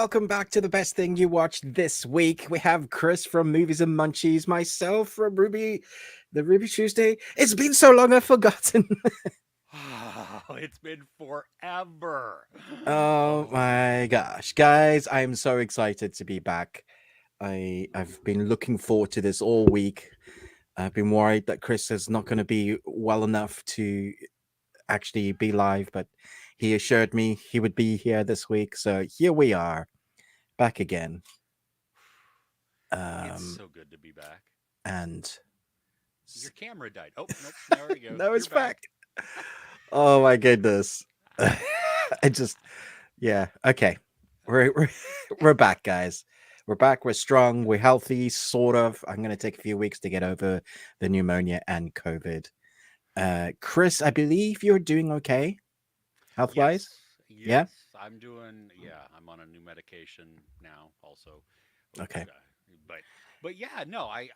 welcome back to the best thing you watched this week. We have Chris from Movies and Munchies, myself from the Ruby Tuesday. It's been so long I've forgotten. Oh, it's been forever. Oh Oh, my gosh, guys, I'm so excited to be back. I've been looking forward to this all week. I've been worried that Chris is not going to be well enough to actually be live, but he assured me he would be here this week. So here we are, back again. it's Um, so good to be back. and Your camera died. Oh, nope. There we go. no, You're it's back. back. Oh my goodness. I just yeah, okay. We're we're back, guys. We're back, we're strong, we're healthy, sort of. I'm gonna take a few weeks to get over the pneumonia and COVID. Chris, I believe you're doing okay, health wise. Yes, Yeah? yes. I'm doing. Yeah, I'm on a new medication now, also, Okay. which. But, but yeah, no. I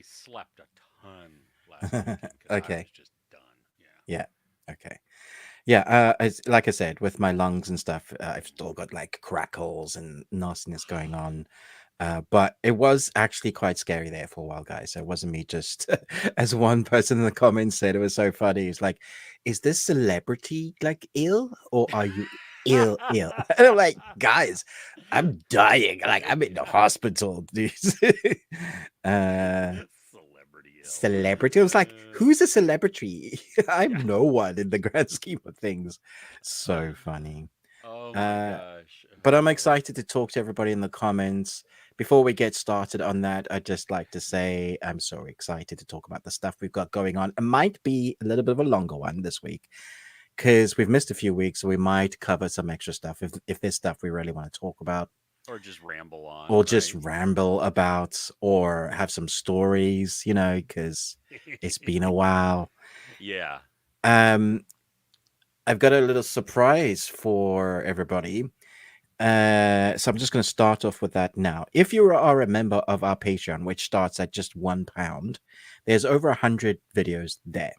slept a ton last weekend because I Okay. was just done. Yeah. Yeah. Okay. Yeah, like I said, with my lungs and stuff, I've still got like crackles and nastiness going on. But it was actually quite scary there for a while, guys. So it wasn't me just, as one person in the comments said, it was so funny. It's like, is this celebrity like ill or are you ill? And I'm like, guys, I'm dying. Like I'm in the hospital, dude. uh, Celebrity ill. Celebrity. I was like, who's a celebrity? I'm Yeah. no one in the grand scheme of things. So funny. Oh my Uh, gosh. but I'm Oh. excited to talk to everybody in the comments. Before we get started on that, I'd just like to say I'm so excited to talk about the stuff we've got going on. It might be a little bit of a longer one this week because we've missed a few weeks, so we might cover some extra stuff if there's stuff we really want to talk about Or just ramble on, or just right? ramble about or have some stories, because it's been a while. Yeah. Um, I've got a little surprise for everybody. So I'm just going to start off with that now. If you are a member of our Patreon, which starts at just £1, there's over 100 videos there.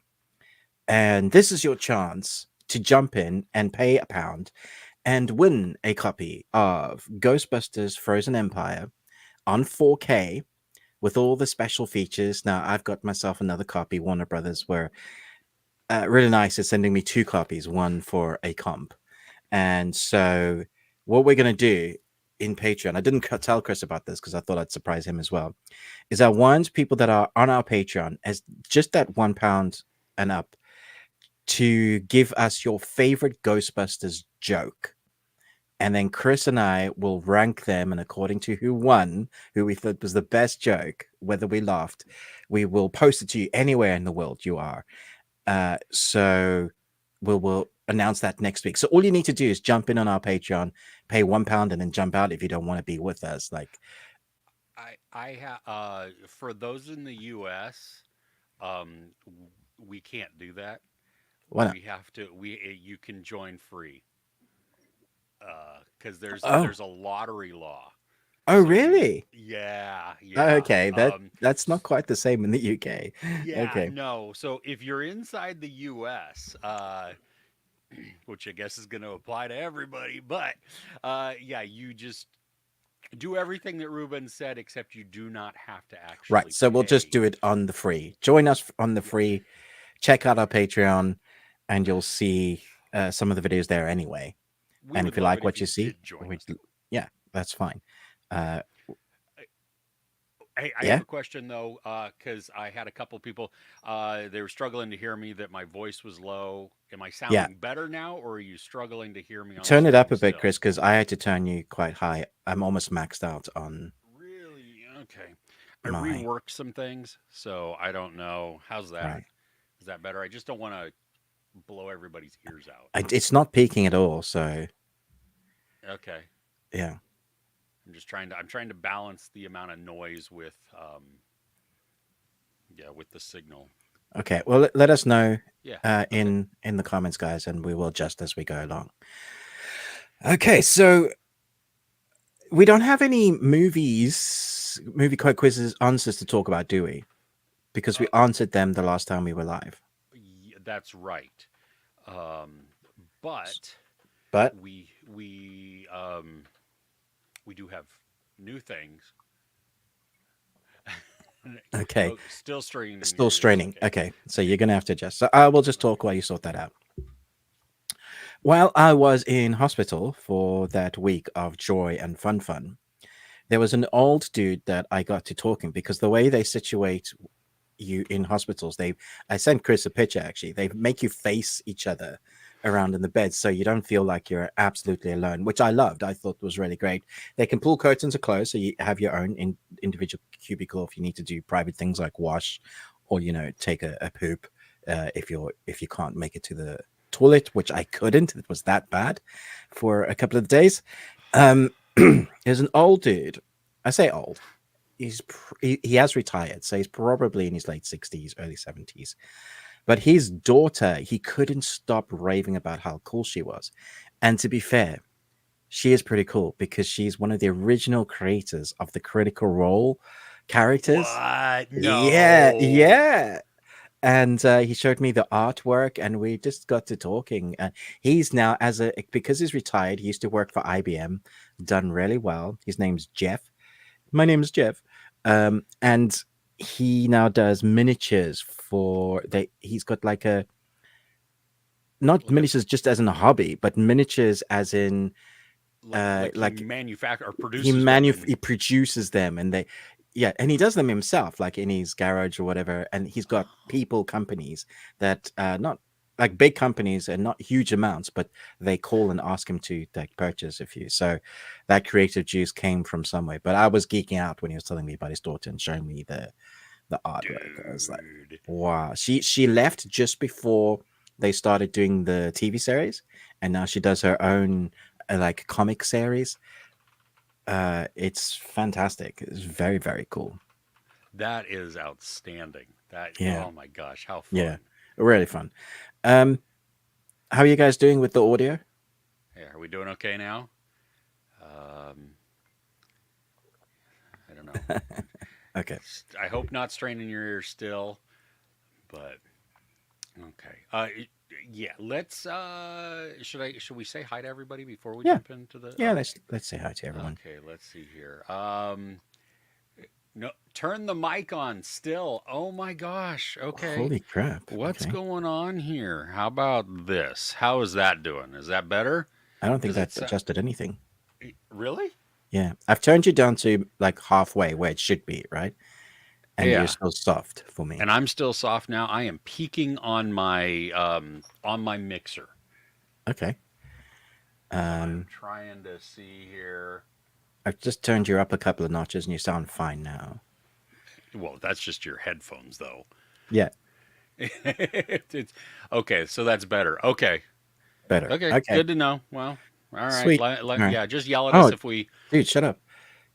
And this is your chance to jump in and pay £1 and win a copy of Ghostbusters Frozen Empire on 4K with all the special features. Now, I've got myself another copy. Warner Brothers were really nice at sending me two copies, one for a comp. And so, what we're going to do in Patreon, I didn't tell Chris about this because I thought I'd surprise him as well, is I want people that are on our Patreon as just that £1 and up to give us your favorite Ghostbusters joke. And then Chris and I will rank them, and according to who won, who we thought was the best joke, whether we laughed, we will post it to you anywhere in the world you are. So we'll announce that next week. So all you need to do is jump in on our Patreon, pay £1, and then jump out if you don't want to be with us. Like, I have for those in the US, we can't do that. why not? We have to you can join free. Cuz Oh, there's a lottery law. oh, So you really? yeah, yeah. Okay, that's not quite the same in the UK. Yeah, Okay, no. So if you're inside the US, which I guess is going to apply to everybody, but yeah, you just do everything that Ruben said, except you do not have to right. actually So we'll just pay. do it on the free. Join us on the free. Check out our Patreon, and you'll see some of the videos there anyway. We And would if you love like it if what you you see, did join us. yeah, that's fine. Uh, Hey, I have yeah, a question though, because I had a couple people. They were struggling to hear me that my voice was low. Am I yeah. sounding better now, or are you struggling to hear me on the Turn it up stream a bit, still? Chris, because I had to turn you quite high. I'm almost maxed out on Really? Okay. I my reworked some things, so I don't know. How's that? right. Is that better? I just don't want to blow everybody's ears out. It's not peaking at all. So Okay. yeah. I'm trying to balance the amount of noise with yeah, with the signal. Okay. Well, let us know Yeah. Okay. in the comments, guys, and we will adjust as we go along. Okay, so we don't have any movie quote quizzes answers to talk about, do we? Because we Uh, answered them the last time we were live. that's right. Um, but But we we do have new things. Okay, Oh, still straining your still ears. straining. Okay. Okay, so you're gonna have to adjust. So I will just talk while you sort that out. While I was in hospital for that week of joy and fun, there was an old dude that I got to talking because the way they situate you in hospitals, I sent Chris a picture actually. They make you face each other around in the bed so you don't feel like you're absolutely alone, which I loved. I thought was really great. They can pull curtains are closed so you have your own individual cubicle if you need to do private things like wash or take a poop if you can't make it to the toilet, which I couldn't. It was that bad for a couple of days. There's an old dude. I say old. He has retired, so he's probably in his late 60s, early 70s. But his daughter, he couldn't stop raving about how cool she was. And to be fair, she is pretty cool because she's one of the original creators of the Critical Role characters. What? Yeah, No. yeah. And he showed me the artwork, and we just got to talking. And he's now, because he's retired, he used to work for IBM, done really well. His name's Jeff. My name is Jeff. And he now does miniatures for he's got like a not Like a miniatures just as in a hobby, but miniatures as in he like manufactures or produces them he and produces them, and and he does them himself, like in his garage or whatever. And he's got companies that not like big companies and not huge amounts, but they call and ask him to like purchase a few. So that creative juice came from somewhere. But I was geeking out when he was telling me about his daughter and showing me the artwork. I was like, dude. wow. She left just before they started doing the TV series, and now she does her own like comic series. It's fantastic. It's very, very cool. That is outstanding. That Yeah, oh my gosh, how yeah, fun. really fun. Um, how are you guys doing with the audio? Hey, are we doing okay now? Um, I don't know. Okay. I hope not straining your ears still, but okay. Yeah, let's should we say hi to everybody before we Yeah, jump into the yeah. okay. Let's say hi to everyone. Okay, let's see here. No, turn the mic on still. Oh my gosh. Okay. Holy crap. What's Okay. going on here? How about this? How is that doing? Is that better? I don't think Does it that sound adjusted anything. really? Yeah, I've turned you down to like halfway where it should be, right? And you're Yeah. still soft for me. And I'm still soft now. I am peaking on my mixer. Okay. I'm Um, trying to see here. I've just turned you up a couple of notches, and you sound fine now. Well, that's just your headphones though. Yeah, It's okay, so that's better. Okay. better. Okay, Okay, good to know. Well, all right. sweet. All right. Yeah, just yell at us Oh, if we dude, shut up.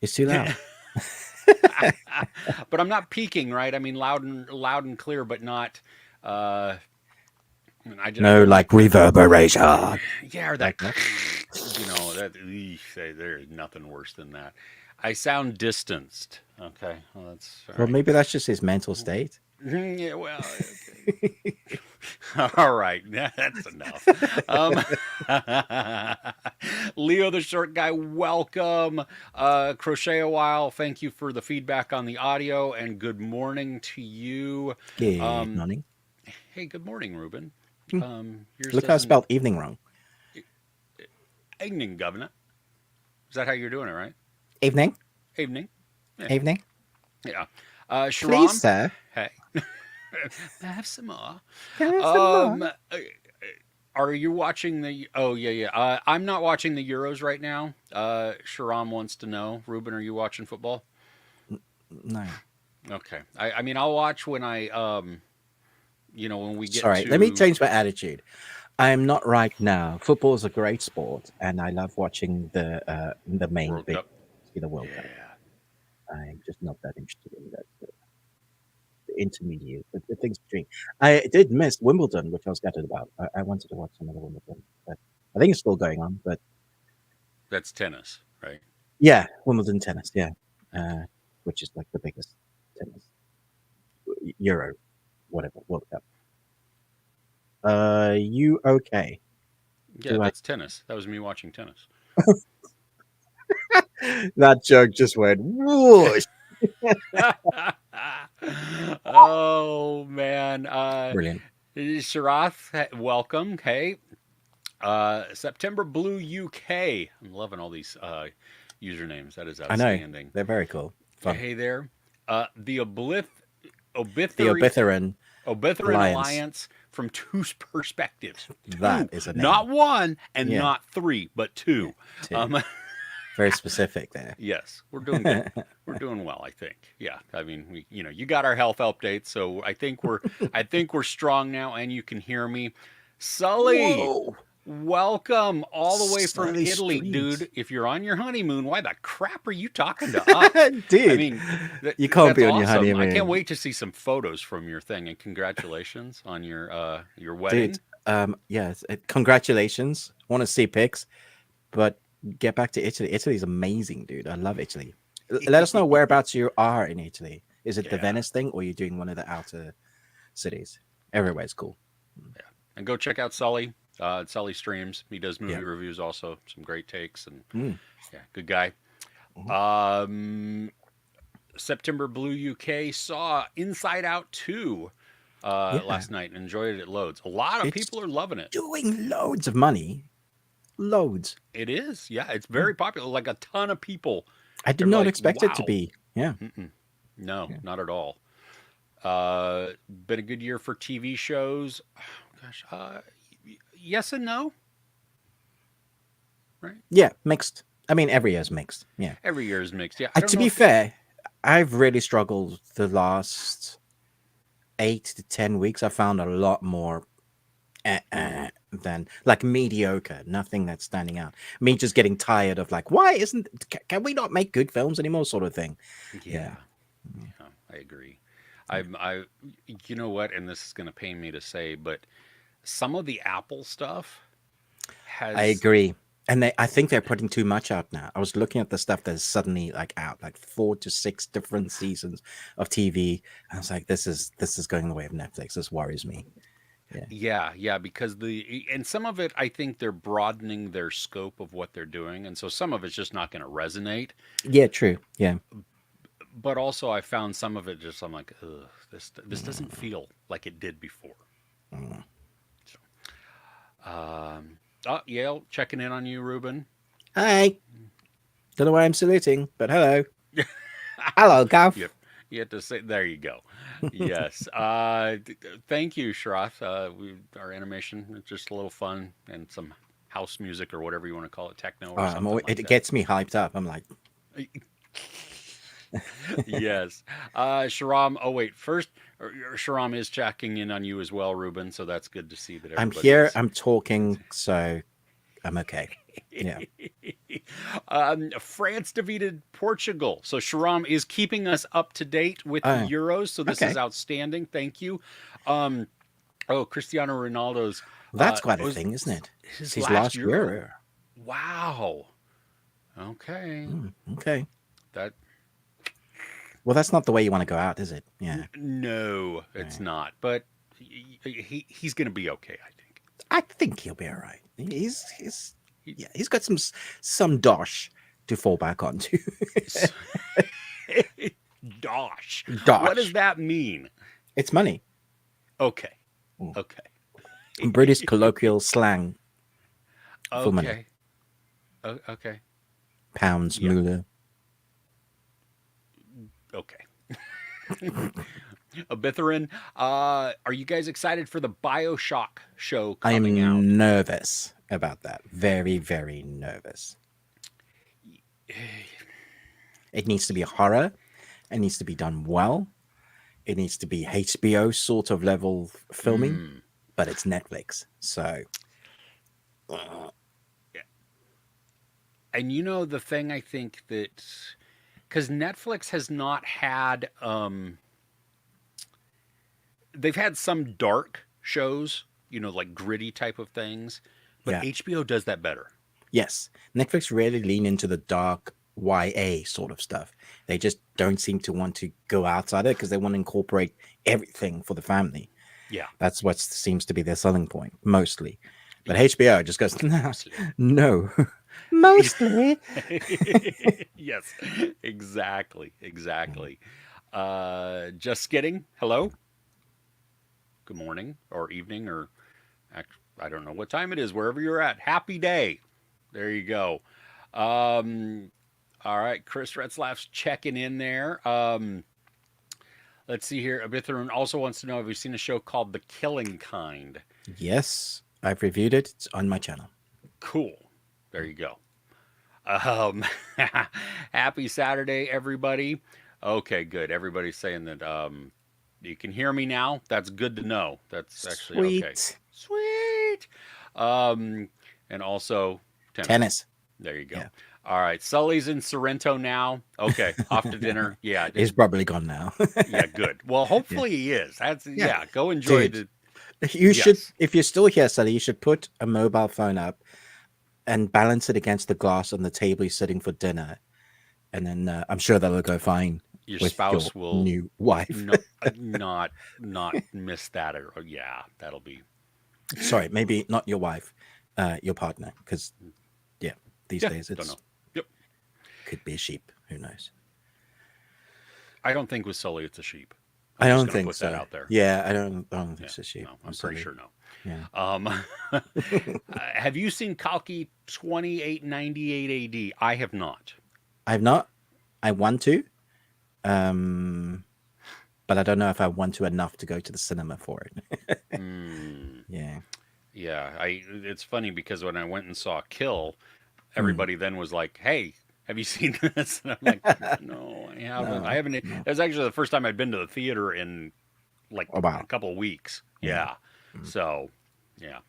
It's too loud. but I'm not peaking, right? I mean loud and clear, but not uh I No, don't like like reverberation. yeah, or that Like that. that there's nothing worse than that. I sound distanced. Okay. Well, that's all Well, right. maybe that's just his mental state. Yeah, well, okay. All right, that's enough. Leo, the short guy, welcome. Crochet a while. Thank you for the feedback on the audio, and good morning to you. Good Um, morning. hey, good morning, Ruben. Hmm. Yours Look how I doesn't. spelled evening wrong. Evening, Governor. Is that how you're doing it, right? Evening. Evening. Yeah. Evening. Yeah. Please, Sharam. sir. Hey. Have some more. Can I have some more? Um, uh, are you watching the? Oh yeah, yeah. I'm not watching the Euros right now. Sharam wants to know. Ruben, are you watching football? No. Okay. I mean, I'll watch when when we get Sorry. Let me to change my attitude. I am not right now. Football is a great sport, and I love watching the main World big, Cup. the World Cup. Yeah. I'm just not that interested in that. The intermediate, the things between. I did miss Wimbledon, which I was gutted about. I wanted to watch some of the Wimbledon, but I think it's still going on. But That's tennis, right? yeah, Wimbledon tennis, yeah, Okay. which is like the biggest tennis Euro, whatever World Cup. You okay? Yeah, Do I? that's tennis. That was me watching tennis. That joke just went whoosh. Oh man. Brilliant. Sharath, welcome. Hey. September Blue UK. I'm loving all these usernames. That is I know. outstanding. They're very cool. Fun. Hey there. The The Obitharan Obitharan Alliance. Alliance from two perspectives. That Two, is a name. not one and Yeah. not three, but two. Two. Very specific there. Yes, we're doing good. We're doing well, I think. Yeah, I mean, you got our health updates, so I think we're strong now, and you can hear me. Sully, Whoa. welcome all the way from Sully Italy, Street. dude. If you're on your honeymoon, why the crap are you talking to us? Dude, I mean, you can't that's be on your awesome. honeymoon. I can't wait to see some photos from your thing, and congratulations on your wedding. Dude, yes, congratulations. Want to see pics, but get back to Italy. Italy's amazing, dude. I love Italy. Let us know whereabouts you are in Italy. Is it the Yeah. Venice thing, or you're doing one of the outer cities? Everywhere's cool. Yeah, and go check out Sully. Sully streams. He does movie Yeah. reviews also. Some great takes and Mm. yeah, good guy. Mhm. September Blue UK saw Inside Out 2 Yeah. last night and enjoyed it loads. A lot of It's people are loving it. Doing loads of money. Loads. It is. Yeah, it's very popular. Like a ton of people. I did They're not like, expect it to wow. be. Yeah. Mm-mm. No, Yeah. not at all. Been a good year for TV shows. Gosh, yes and no. Right? Yeah, mixed. I mean, every year's mixed. Yeah. Every year is mixed. Yeah. I don't To know be if- fair, I've really struggled the last 8 to 10 weeks. I found a lot more than like mediocre, nothing that's standing out. Me just getting tired of like, why isn't, can we not make good films anymore, sort of thing. Yeah. Yeah, I agree. You know what, and this is going to pain me to say, but some of the Apple stuff has. I agree. And I think they're putting too much out now. I was looking at the stuff that's suddenly like out, like 4 to 6 different seasons of TV. I was like, this is going the way of Netflix. This worries me. Yeah, because and some of it, I think they're broadening their scope of what they're doing, and so some of it's just not going to resonate. Yeah, true. Yeah. But also, I found some of it just I'm like, ugh, this doesn't feel like it did before. Mm. So, Yale checking in on you, Ruben. Hi. Don't know why I'm saluting, but hello. Hello, Gav. Yep. You have to say, there you go. Yes. Thank you, Sharath. Our animation is just a little fun and some house music or whatever you want to call it, techno or something like it that. gets me hyped up. I'm like, Yes. Sharam, oh wait, first, Sharam is checking in on you as well, Ruben, so that's good to see that I'm everybody here, is- I'm talking, so I'm okay. Yeah. France defeated Portugal. So Sharam is keeping us up to date with the Euros. So this okay. is outstanding. Thank you. Cristiano Ronaldo's. That's quite a was thing, isn't it? His His last last Euro. year. Wow. Okay. Okay. That. Well, that's not the way you want to go out, is it? Yeah. No, it's not. But he's going to be okay, I think. I think he'll be all right. He's got some dosh to fall back onto. Dosh. Dosh. What does that mean? It's money. Okay. Mm. Okay. British colloquial slang. For money. Okay. Okay. Pounds, Yeah. moolah. Okay. Abitherin, are you guys excited for the BioShock show I am coming out? nervous about that. Very, very nervous. It needs to be horror. It needs to be done well. It needs to be HBO sort of level filming, but it's Netflix. So, And you know the thing I think that because Netflix has not had they've had some dark shows, like gritty type of things, but Yeah. HBO does that better. yes, Netflix really lean into the dark YA sort of stuff. They just don't seem to want to go outside it because they want to incorporate everything for the family. Yeah. That's what seems to be their selling point, mostly. But HBO just goes, no. Mostly. Yes, exactly, exactly. Just kidding. Hello. Good morning or evening or I don't know what time it is wherever you're at. Happy day. There you go. Um, all right, Chris Retzlaff's checking in there. Let's see here. Abitharun also wants to know, have you seen a show called The Killing Kind? Yes, I've reviewed it. It's on my channel. Cool. There you go. Um, happy Saturday, everybody. Okay, good. Everybody's saying that you can hear me now. That's good to know. That's actually okay. Sweet. Sweet. Um, and also Tennis. There you go. Yeah. All right. Sully's in Sorrento now. Okay. Off to dinner. Yeah. He's probably gone now. Yeah. Good. Well, Yeah. hopefully he is. That's, Yeah. yeah. Go enjoy Dude, the. should, Yes. if you're still here, Sully, you should put a mobile phone up and balance it against the glass on the table you're sitting for dinner. And then I'm sure that'll go fine Your with spouse your will new wife. not miss that. Or, yeah. That'll be. Sorry, maybe not your wife, your partner. Because, yeah, these days Don't it's know. Yep. could be a sheep. Who knows? I don't think with Sully it's a sheep. I just don't gonna think put so. that out there. Yeah, I don't think Yeah. it's a sheep. No, I'm pretty sure no. Yeah. Have you seen Kalki 2898 AD? I have not. I've not. I want to. But I don't know if I want to enough to go to the cinema for it. Yeah. Yeah, it's funny because when I went and saw Kill, everybody then was like, "Hey, have you seen this?" And I'm like, "No, I haven't. No, I haven't." no. That was actually the first time I'd been to the theater in like Oh, wow. a couple of weeks. Yeah. Yeah. So, yeah.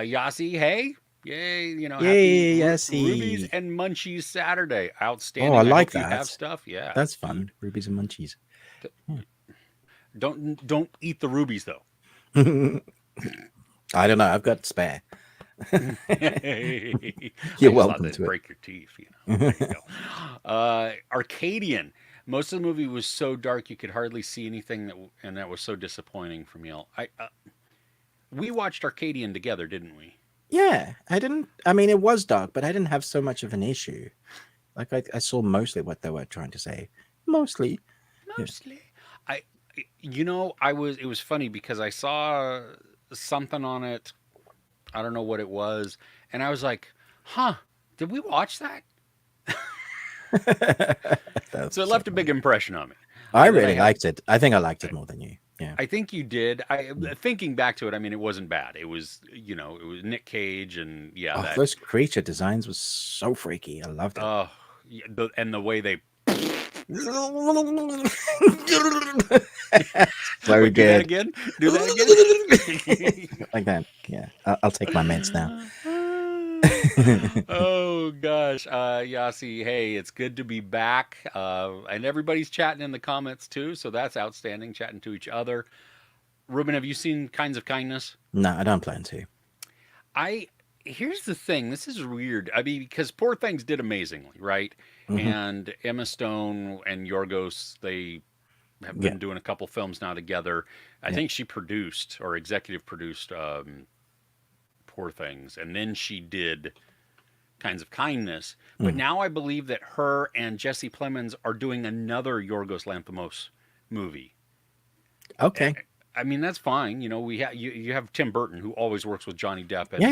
Yasi, hey. Yay, Yay, happy Yasi. Rubies and Munchies Saturday. Outstanding. Oh, I like hope you that. have stuff. Yeah. That's fun. Rubies and munchies. Don't eat the rubies though. I don't know. I've got spare. I You're just welcome thought they'd to it. break your teeth, There you go. Arcadian. Most of the movie was so dark you could hardly see anything, and that was so disappointing for me. We watched Arcadian together, didn't we? Yeah, I mean, it was dark, but I didn't have so much of an issue. Like, I saw mostly what they were trying to say. Mostly. Mostly. It was funny because I saw something on it. I don't know what it was. And I was like, huh, did we watch that? So it left a big impression on me. I really liked it. I think I liked it more than you. Yeah. I think you did. Thinking back to it, I mean, it wasn't bad. It was, it was Nick Cage and those creature designs was so freaky. I loved it. Oh, and the way they. Very Wait, good. Do that again. Like that. Yeah. I'll take my meds now. Oh gosh, Yasi, hey, it's good to be back, and everybody's chatting in the comments too, so that's outstanding, chatting to each other. Ruben, have you seen Kinds of Kindness? No, I don't plan to. Here's the thing, this is weird. I mean, because Poor Things did amazingly, right? And Emma Stone and Yorgos, they have been doing a couple films now together. I think she produced or executive produced Poor Things, and then she did Kinds of Kindness. But now I believe that her and Jesse Plemons are doing another Yorgos Lanthimos movie. Okay. I mean, that's fine. We have you have Tim Burton, who always works with Johnny Depp and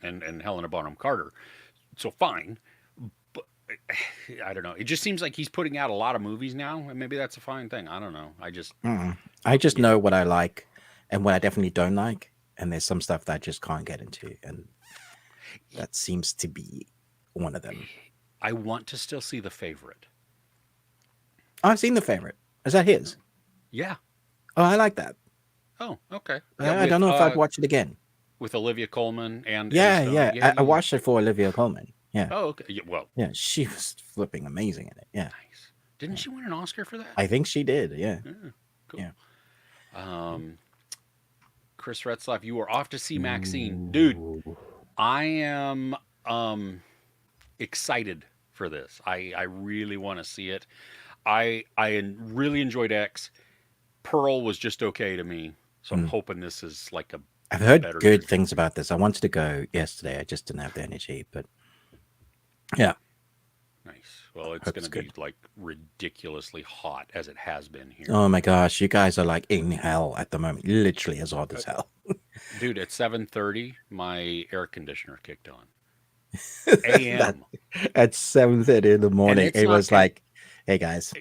and Helena Bonham Carter. So fine. But I don't know. It just seems like he's putting out a lot of movies now, and maybe that's a fine thing. I don't know. I just know what I like and what I definitely don't like. And there's some stuff that I just can't get into. And that seems to be one of them. I want to still see The Favorite. Oh, I've seen The Favorite. Is that his? Yeah. Oh, I like that. Oh, okay. I don't know if I'd watch it again. With Olivia Colman and I watched it for Olivia Colman. Yeah. Oh, okay. Yeah, well, yeah, she was flipping amazing in it. Yeah. Nice. Didn't she win an Oscar for that? I think she did. Yeah. Cool. Yeah. Chris Retzlaff, you were off to see Maxine, dude. I am excited for this. I really want to see it. I really enjoyed X. Pearl was just okay to me, so I'm hoping this is like a I've heard better good drink. things about this. I wanted to go yesterday. I just didn't have the energy, but yeah, Nice. Well, it's hope going it's to be good. like ridiculously hot as it has been here. Oh my gosh, you guys are like in hell at the moment. Literally as hot Uh, as hell. Dude, at 7:30, my air conditioner kicked on. That AM. at 7:30 in the And morning, it's it not was like, "Hey guys,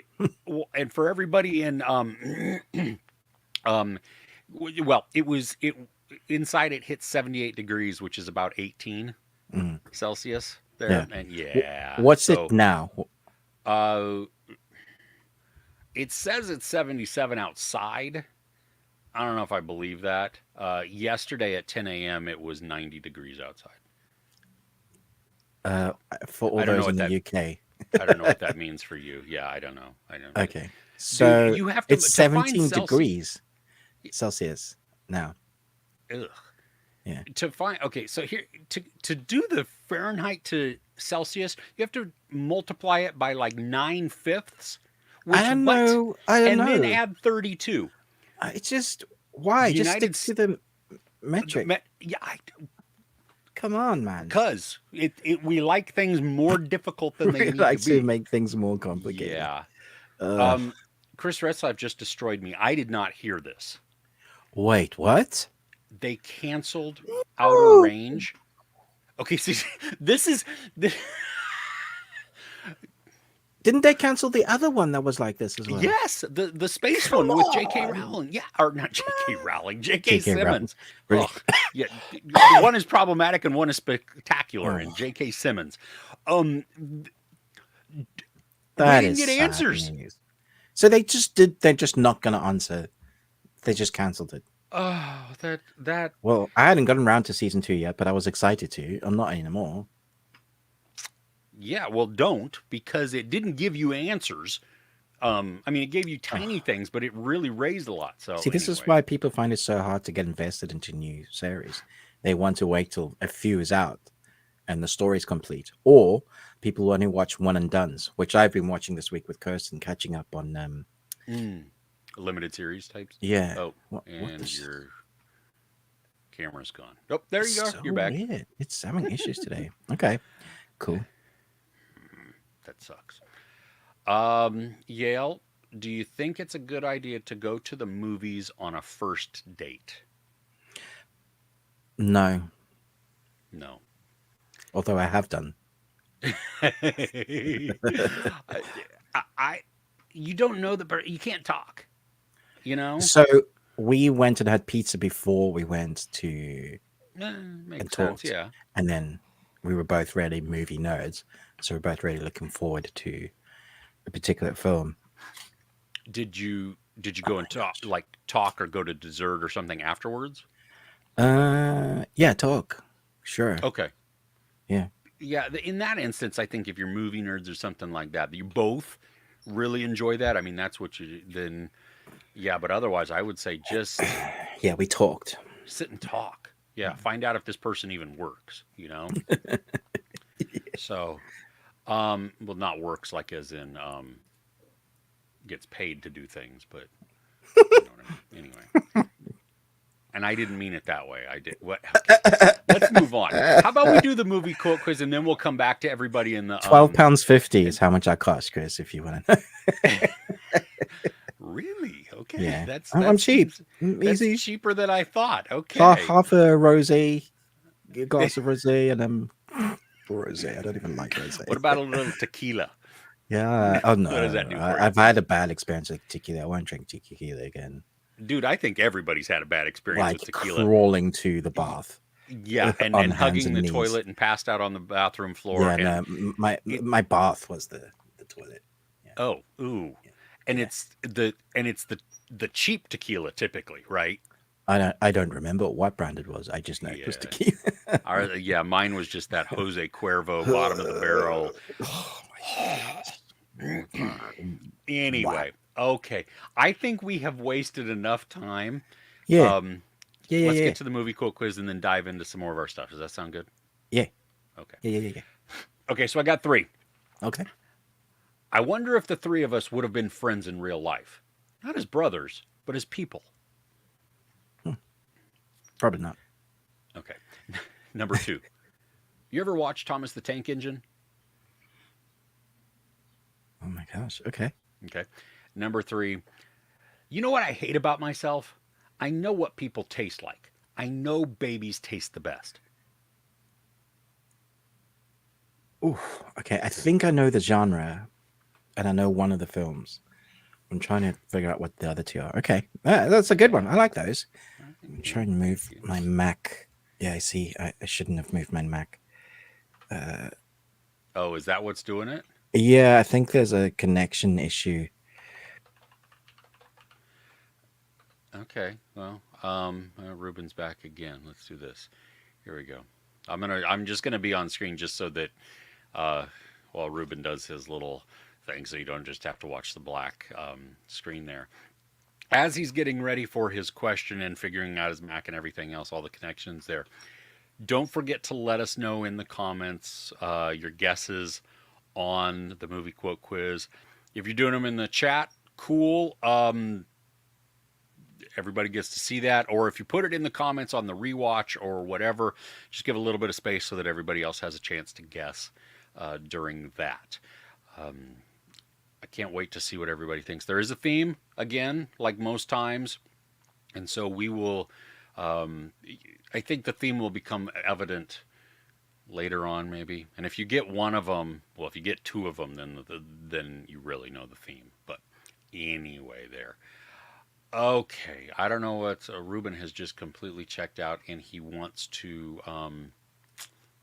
and for everybody in um well, it inside it hit 78 degrees, which is about 18 mm, Celsius yeah." there. And yeah, What's it so now? uh it says it's 77 outside. I don't know if I believe that. Yesterday at 10 a.m. it was 90 degrees outside. Uh, for all I don't know those in what the that UK. I don't know what that means for you. Yeah, I don't know. I don't. Okay, Dude, so you have it's to find 17 Celsius. degrees Celsius now. Ugh. Yeah, To find okay, so here to do the Fahrenheit to Celsius, you have to multiply it by like 9/5, I which don't what, know. I don't and then know. add 32. It's just why? The Just United stick to the metric. yeah, Come on, man. because we like things more difficult than they We need to like to be. make things more complicated. Yeah. Ugh. Um, Chris Retzlaff just destroyed me. I did not hear this. Wait, what? They canceled Outer Range. Okay, see, this is this, Didn't they cancel the other one that was like this as well? yes, the space Come one with J.K. on. Rowling. Yeah, or not J.K. Rowling, J.K. J.K. Rowling. Simmons. Really? Oh, yeah, the one is problematic and one is spectacular. Oh, And J.K. Simmons. Um, we that didn't is get sad answers. news. So they just did, they're just not going to answer. They just cancelled it. Oh, that Well, I hadn't gotten around to season 2 yet, but I was excited to. I'm not anymore. yeah. Well, don't because it didn't give you answers. I mean, it gave you tiny things, but it really raised a lot. So See, this is anyway, why people find it so hard to get invested into new series. They want to wait till a few is out and the story's complete, or people only watch one and dones, which I've been watching this week with Kirsten, catching up on. mm, limited series types. Yeah, Oh, what and this? your camera's gone. Oh, there you It's go. so You're back. weird. It's having issues today. Okay, cool. That sucks. Yale, do you think it's a good idea to go to the movies on a first date? No, No. although I have done. I, I, you don't know you can't talk. You know, So we went and had pizza before we went to and makes sense. talked, Yeah. and then we were both really movie nerds, so we're both really looking forward to a particular film. Did you Oh go my and talk gosh. like talk or go to dessert or something afterwards? Yeah, talk. Sure. Okay. Yeah. Yeah. In that instance, I think if you're movie nerds or something like that, you both really enjoy that. I mean, that's what you then. Yeah, but otherwise, I would say just Yeah, we talked. sit and talk. Yeah, find out if this person even works. You know. So, well, not works like as in gets paid to do things, but you know what I mean. Anyway, and I didn't mean it that way. I did what? Okay, let's move on. How about we do the movie quote quiz and then we'll come back to everybody in the £12.50 is and how much I cost, Chris, if you want to know. really okay. Yeah. That's I'm that cheap. seems that's Easy. cheaper than I thought. Okay. Half a rosé, a glass of rosé, and rosé. I don't even like rosé. What about a little tequila? Yeah. Oh What does that no, do for you? I've had a bad experience with tequila. I won't drink tequila again. Dude, I think everybody's had a bad experience with Like tequila. crawling to the bath Yeah, on and hands hugging and the knees. toilet and passed out on the bathroom floor Yeah, no, and it my bath was the toilet. Yeah, oh, ooh. yeah, And yeah. it's the cheap tequila typically, right? I don't remember what brand it was. I just know it was Yeah. tequila. Yeah, mine was just that Jose Cuervo bottom of the barrel. Oh my gosh. Wow. Anyway, okay. I think we have wasted enough time. Yeah, Um, yeah, yeah, let's yeah, get to the movie quote quiz and then dive into some more of our stuff. Does that sound good? yeah, Okay. yeah, yeah, yeah. Okay, so I got three. Okay. I wonder if the three of us would have been friends in real life. Not as brothers, but as people. Hmm. Probably not. Okay. Number 2. You ever watch Thomas the Tank Engine? Oh my gosh. Okay. Okay. Number 3. You know what I hate about myself? I know what people taste like. I know babies taste the best. Ooh. Okay. I think I know the genre, and I know one of the films. I'm trying to figure out what the other two are. Okay, that's a good one. Yeah. I like those. I think, I'm yeah, trying to move thank you. my Mac. Yeah, I see. I shouldn't have moved my Mac. Uh, Oh, is that what's doing it? yeah, I think there's a connection issue. Okay. Well, Ruben's back again. Let's do this. Here we go. I'm just gonna be on screen just so that uh, while Ruben does his little thing, so you don't just have to watch the black screen there. As he's getting ready for his question and figuring out his Mac and everything else, all the connections there. Don't forget to let us know in the comments your guesses on the movie quote quiz. If you're doing them in the chat, cool. Everybody gets to see that. Or if you put it in the comments on the rewatch or whatever, just give a little bit of space so that everybody else has a chance to guess during that. Um, I can't wait to see what everybody thinks. There is a theme, again, like most times. And so we will, I think the theme will become evident later on, maybe. And if you get one of them, well, if you get two of them, then you really know the theme. But anyway, there. Okay, I don't know what Ruben has just completely checked out, and he wants to.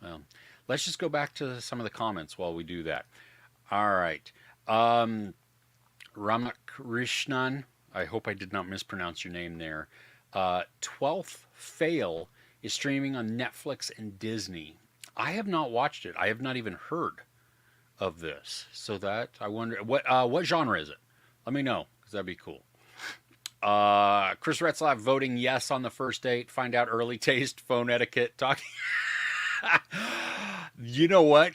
Well, let's just go back to some of the comments while we do that. All right, um, Ramakrishnan. I hope I did not mispronounce your name there. 12th Fail is streaming on Netflix and Disney. I have not watched it. I have not even heard of this. So that I wonder what genre is it? Let me know because that'd be cool. Chris Retzlaff voting yes on the first date. Find out early taste, phone etiquette, talking. You know what,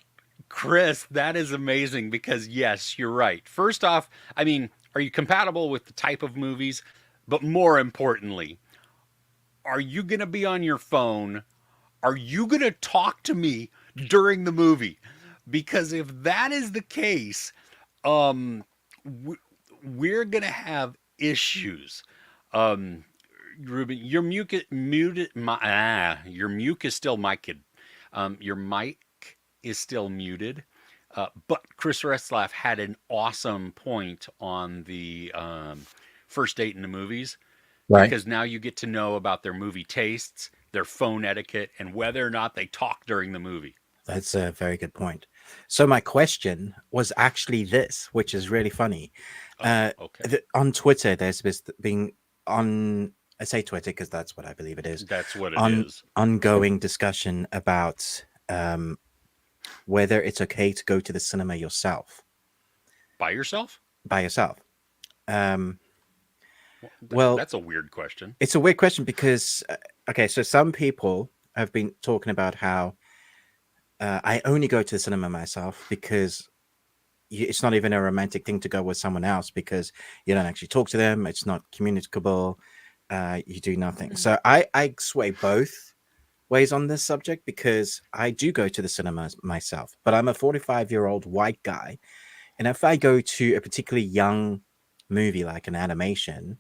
Chris? That is amazing because yes, you're right. First off, I mean, are you compatible with the type of movies? But more importantly, are you going to be on your phone? Are you going to talk to me during the movie? Because if that is the case, um, we're going to have issues. Um, Ruben, your mucus muted. Your mucus is still mic'd. Your mic is still muted. But Chris Retzlaff had an awesome point on the first date in the movies Right. because now you get to know about their movie tastes, their phone etiquette, and whether or not they talk during the movie. That's a very good point. So my question was actually this, which is really funny. Oh, okay. On Twitter, there's this being on. I say Twitter because that's what I believe it is. That's what it On is. ongoing discussion about whether it's okay to go to the cinema yourself By yourself? by yourself. Um, well, That's a weird question. it's a weird question because okay, so some people have been talking about how I only go to the cinema myself because it's not even a romantic thing to go with someone else because you don't actually talk to them. It's not communicable. You do nothing. So I sway both ways on this subject because I do go to the cinema myself, but I'm a 45-year-old white guy. And if I go to a particularly young movie like an animation,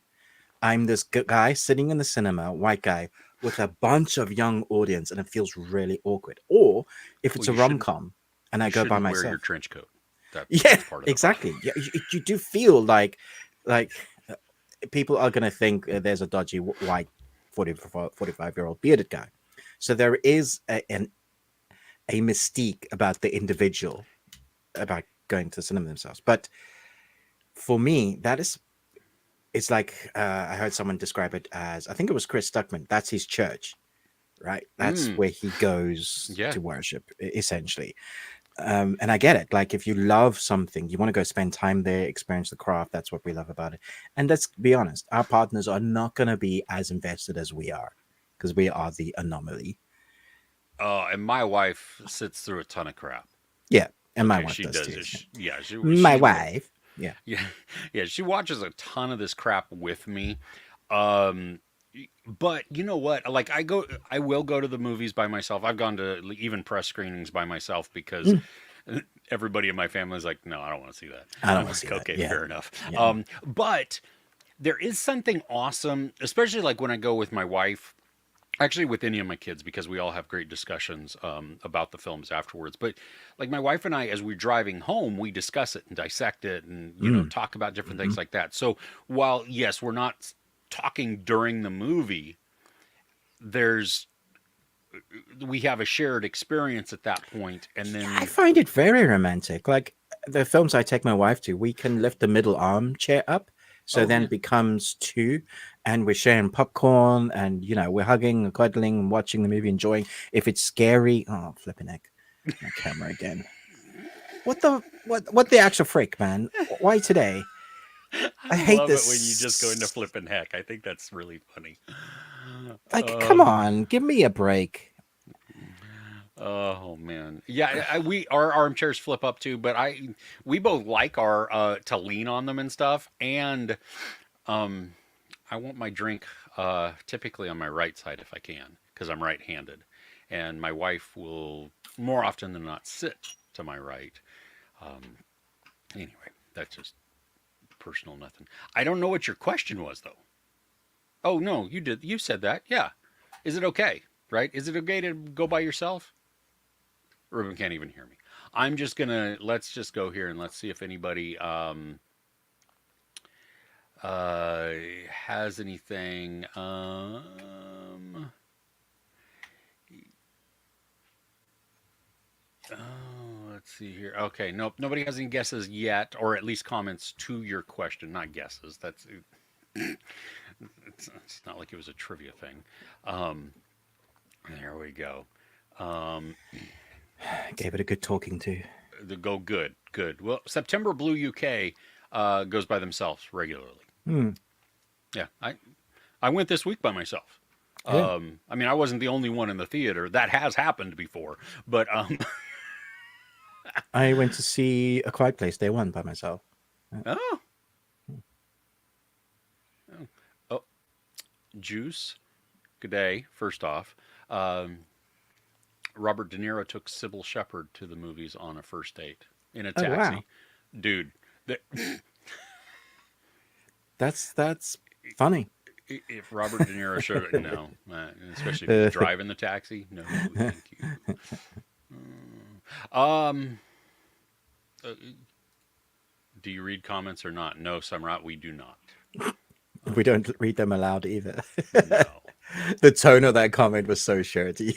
I'm this guy sitting in the cinema, white guy, with a bunch of young audience, and it feels really awkward. Or if it's Well, a rom com and I you go by shouldn't wear myself, your trench coat. yeah, That's part of the problem. exactly. Yeah, you do feel like uh, people are gonna think there's a dodgy white 45-year-old bearded guy. So there is a mystique about the individual about going to the cinema themselves. But for me, that is it's like I heard someone describe it as I think it was Chris Stuckman. That's his church, right? That's Mm, where he goes yeah. to worship, essentially. And I get it. Like if you love something, you want to go spend time there, experience the craft. That's what we love about it. And let's be honest, our partners are not going to be as invested as we are because we are the anomaly. And my wife sits through a ton of crap. Yeah, and my Okay, wife she does does too. it. Yeah, My wife. Yeah. yeah, yeah, she watches a ton of this crap with me. Um, But you know what? Like I will go to the movies by myself. I've gone to even press screenings by myself because Mm, everybody in my family is like, no, I don't want to see that. I don't I'm want to see like, that. okay, Yeah, fair enough. yeah. But there is something awesome, especially like when I go with my wife, actually with any of my kids, because we all have great discussions about the films afterwards. But like my wife and I, as we're driving home, we discuss it and dissect it and, Mm, talk about different hmm. things like that. So while, yes, we're not talking during the movie, there's we have a shared experience at that point, and Yeah, I then find it very romantic. Like the films I take my wife to, we can lift the middle armchair up, so oh then yeah, it becomes two, and we're sharing popcorn, and we're hugging and cuddling and watching the movie, enjoying. If it's scary, oh flipping heck, my camera again. What the actual frick, man? Why today? I I hate love it when you just go into this. flipping heck. I think that's really funny. Like, come Um, on, give me a break. oh man, yeah. We our armchairs flip up too, but we both like our to lean on them and stuff. And um, I want my drink typically on my right side if I can, because I'm right-handed, and my wife will more often than not sit to my right. Um, anyway, that's just personal nothing. I don't know what your question was though. Oh no, you did. You said that. Yeah. Is it okay? Right? Is it okay to go by yourself? Ruben can't even hear me. I'm just gonna let's just go here and let's see if anybody uh has anything. Oh, let's see here. Okay, nope. Nobody has any guesses yet, or at least comments to your question. Not guesses. That's it's not like it was a trivia thing. Um, there we go. Um, Gave it a good talking to. the go good, good. Well, September Blue UK goes by themselves regularly. Hmm. Yeah, I went this week by myself. Yeah, I mean, I wasn't the only one in the theater. That has happened before, but I went to see A Quiet Place Day One by myself. oh, oh, Juice. Good day. First off, um, Robert De Niro took Sybil Shepherd to the movies on a first date in a Oh wow, taxi. Dude, that, that's funny. if Robert De Niro showed it, no, especially if he's Uh, driving the taxi, no, thank you. Um, uh, do you read comments or not? No, Samrat, we do not. we Um, don't read them aloud either. no. The tone of that comment was so shirty.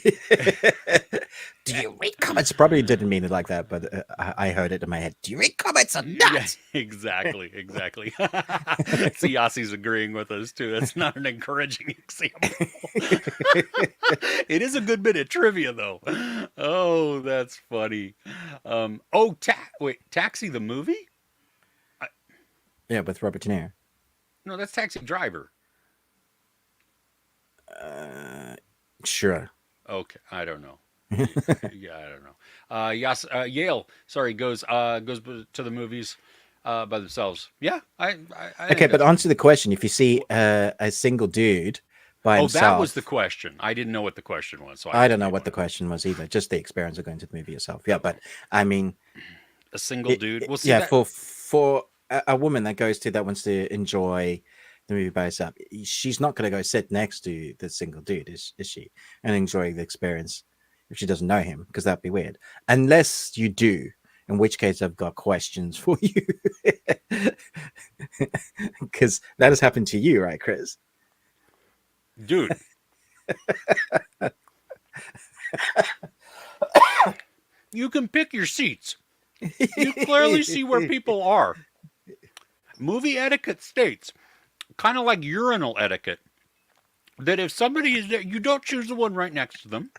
Do you read comments? Probably didn't mean it like that, but I heard it in my head. Do you read comments or Yeah, not? exactly, exactly. See, Yossi's agreeing with us too. That's not an encouraging example. It is a good bit of trivia, though. Oh, that's funny. Oh, wait, Taxi the movie? I, Yeah, with Robert De Niro. no, that's Taxi Driver. Uh, sure. Okay, I don't know. Yeah, I don't know. Yes, Yale. Sorry, goes to the movies by themselves. Yeah, I Okay, think but that's fine. answer the question. If you see a single dude by Oh, that was the himself, question. I didn't know what the question was, so I I just don't know gave what one. the question was either. Just the experience of going to the movie yourself. Yeah, but Oh, I mean, a single dude. Well, see yeah, that. for a woman that goes to that wants to enjoy the movie by herself, she's not going to go sit next to the single dude, is she? And enjoy the experience if she doesn't know him, because that'd be weird. Unless you do, in which case I've got questions for you, because that has happened to you, right, Chris? Dude, you can pick your seats. You clearly see where people are. Movie etiquette states, kind of like urinal etiquette, that if somebody is there, you don't choose the one right next to them.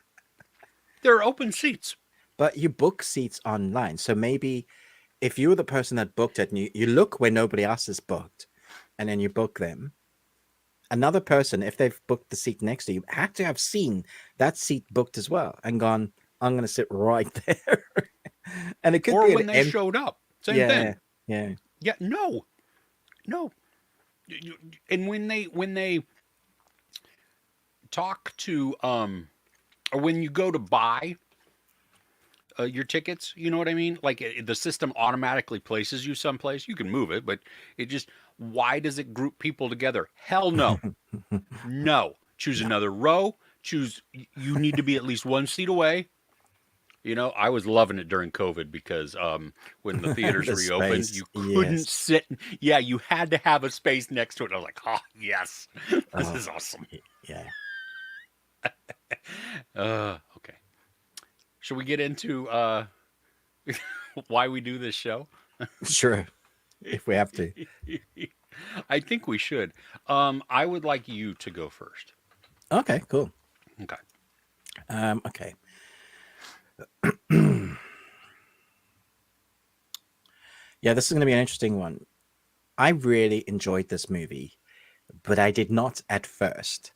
There are open seats. But you book seats online, so maybe if you're the person that booked it and you look where nobody else is booked, and then you book them, another person, if they've booked the seat next to you, had to have seen that seat booked as well and gone, I'm going to sit right there. And it could Or be an when they empty. showed up. Same Yeah, thing. yeah. Yeah, no. No. And when they talk to or when you go to buy your tickets, you know what I mean? Like the system automatically places you someplace. You can move it, but it just, why does it group people together? Hell no. No. Choose No. another row. Choose, you need to be at least one seat away. You know, I was loving it during COVID because when the theaters The reopened, space, you couldn't yes. sit. Yeah, you had to have a space next to it. I was like, oh, yes, this Oh, is awesome. yeah. Okay. Should we get into why we do this show? Sure. If we have to. I think we should. I would like you to go first. Okay, cool. Okay. Okay. Yeah, this is going to be an interesting one. I really enjoyed this movie, but I did not at first,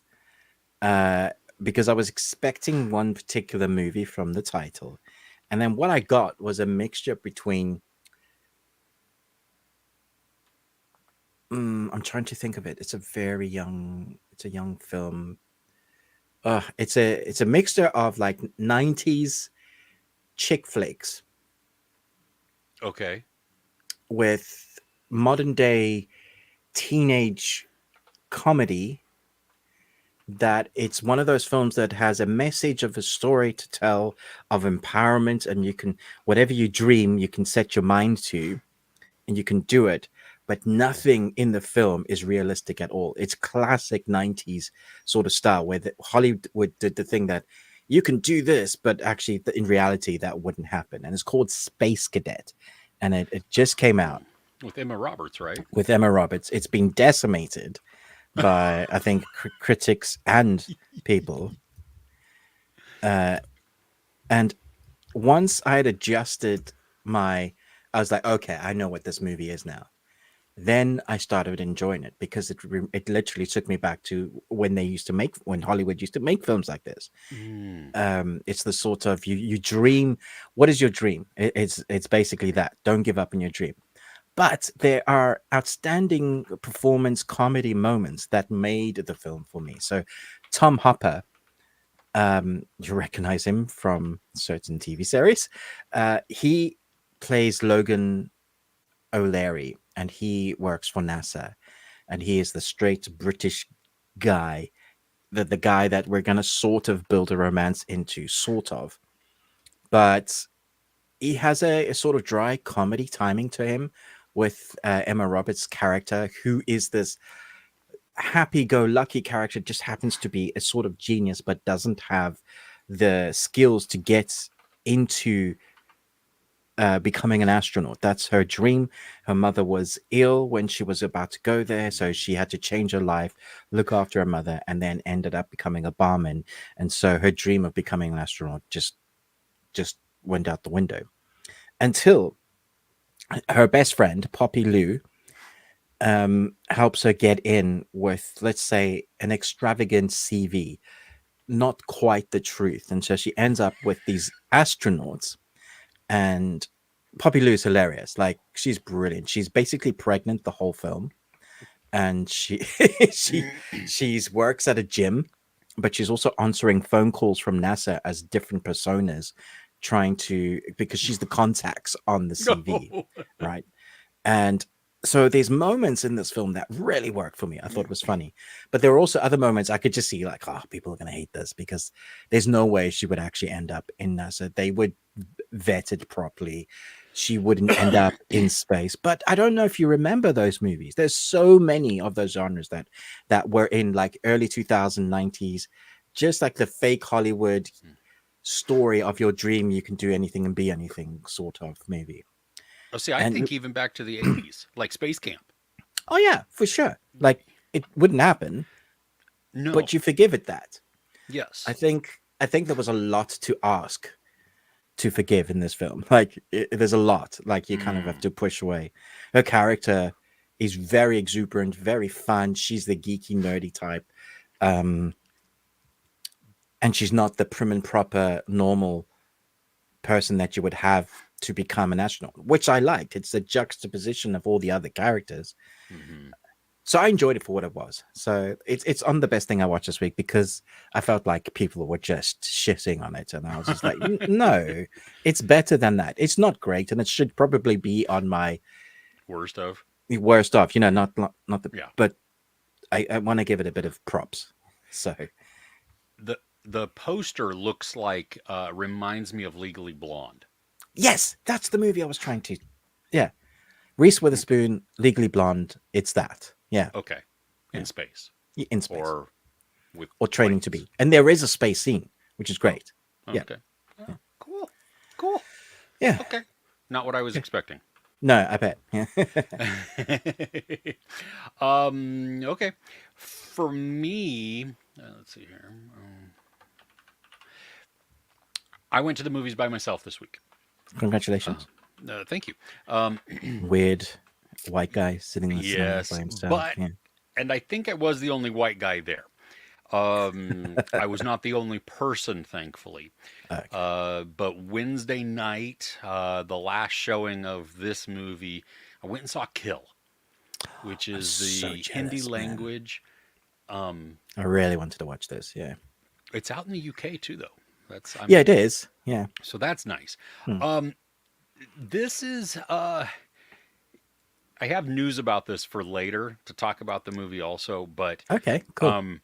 uh, because I was expecting one particular movie from the title, and then what I got was a mixture between. I'm trying to think of it. It's a very young. It's a young film. It's a mixture of like '90s chick flicks Okay. with modern day teenage comedy, that it's one of those films that has a message of a story to tell, of empowerment, and you can, whatever you dream you can set your mind to and you can do it, but nothing in the film is realistic at all. It's classic 90s sort of style where Hollywood did the thing that you can do this, but actually in reality that wouldn't happen, and it's called Space Cadet, and it just came out With Emma Roberts, right? with Emma Roberts. It's been decimated by, I think, critics and people. Uh, and once I had adjusted I was like, okay, I know what this movie is now. Then I started enjoying it because it literally took me back to when Hollywood used to make films like this. Mm. It's the sort of, you dream. What is your dream? It's basically that. Don't give up on your dream. But there are outstanding performance comedy moments that made the film for me. So Tom Hopper, you recognize him from certain TV series. He plays Logan O'Leary, and he works for NASA, and he is the straight British guy, the guy that we're gonna sort of build a romance into, sort of. But he has a sort of dry comedy timing to him with Emma Roberts' character, who is this happy-go-lucky character, just happens to be a sort of genius, but doesn't have the skills to get into becoming an astronaut. That's her dream. Her mother was ill when she was about to go there, so she had to change her life, look after her mother, and then ended up becoming a barman. And so her dream of becoming an astronaut just went out the window until her best friend Poppy Lou helps her get in with, let's say, an extravagant CV, not quite the truth. And so she ends up with these astronauts, and Poppy Lou's hilarious. Like, she's brilliant. She's basically pregnant the whole film, and she she's works at a gym, but she's also answering phone calls from NASA as different personas, trying to, because she's the contacts on the CV, No. right? And so there's moments in this film that really work for me. I thought it was funny, but there are also other moments I could just see like, oh, people are gonna hate this because there's no way she would actually end up in NASA. They would vet it properly. She wouldn't end up in space. But I don't know if you remember those movies. There's so many of those genres that were in like early 2090s, just like the fake Hollywood story of your dream, you can do anything and be anything sort of movie. Oh, see, I And think even back to the 80s, like Space Camp. oh yeah, for sure. Like, it wouldn't happen, No. but you forgive it that. Yes. I think there was a lot to ask to forgive in this film. Like, there's a lot like you kind of have Mm. to push away. Her character is very exuberant, very fun. She's the geeky, nerdy type. Um, and she's not the prim and proper normal person that you would have to become an astronaut, which I liked. It's the juxtaposition of all the other characters. Hmm. So I enjoyed it for what it was. So it's on the best thing I watched this week because I felt like people were just shitting on it, and I was just like, no, it's better than that. It's not great, and it should probably be on my Worst of. worst off. Not the. Yeah. But I want to give it a bit of props. So The poster looks like reminds me of Legally Blonde. yes, that's the movie I was trying to. Yeah, Reese Witherspoon, Legally Blonde. It's that. Yeah, Okay. In Yeah. space. in space Or with or training to planes. be, and there is a space scene, which is great. Yeah. Okay. Oh, cool. Cool. Yeah. Okay. Not what I was expecting. No, I bet. Yeah. Okay. For me, let's see here. I went to the movies by myself this week. Congratulations. Thank you. Weird white guy sitting in the cinema Yes, by himself. but Yeah. and I think I was the only white guy there. I was not the only person, thankfully. Okay. But Wednesday night, the last showing of this movie, I went and saw Kill, which I'm is so the Hindi jealous, man. language. I really wanted to watch this. Yeah. It's out in the UK too, though. Yeah, it is. Yeah. So that's nice. Hmm. This is I have news about this for later to talk about the movie also, but Okay. Cool.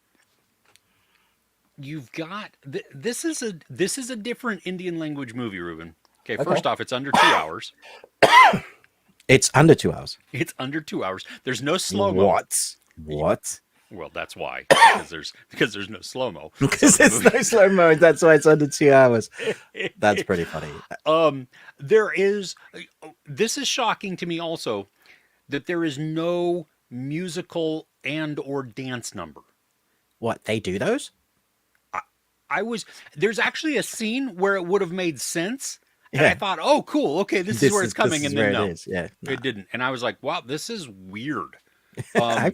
you've got this is a different Indian language movie, Ruben. Okay, Okay. first off, it's under 2 hours. It's under 2 hours. It's under 2 hours. There's no slow mo. What? Well, that's why because there's no slow mo. Because there's no slow mo. That's why it's under 2 hours. That's pretty funny. There is. This is shocking to me also that there is no musical and or dance number. What, they do those? There's actually a scene where it would have made sense, and I Yeah. thought, oh, cool, okay, this is where it's coming, and then where no, it is. Yeah. Nah. it didn't, and I was like, wow, this is weird. I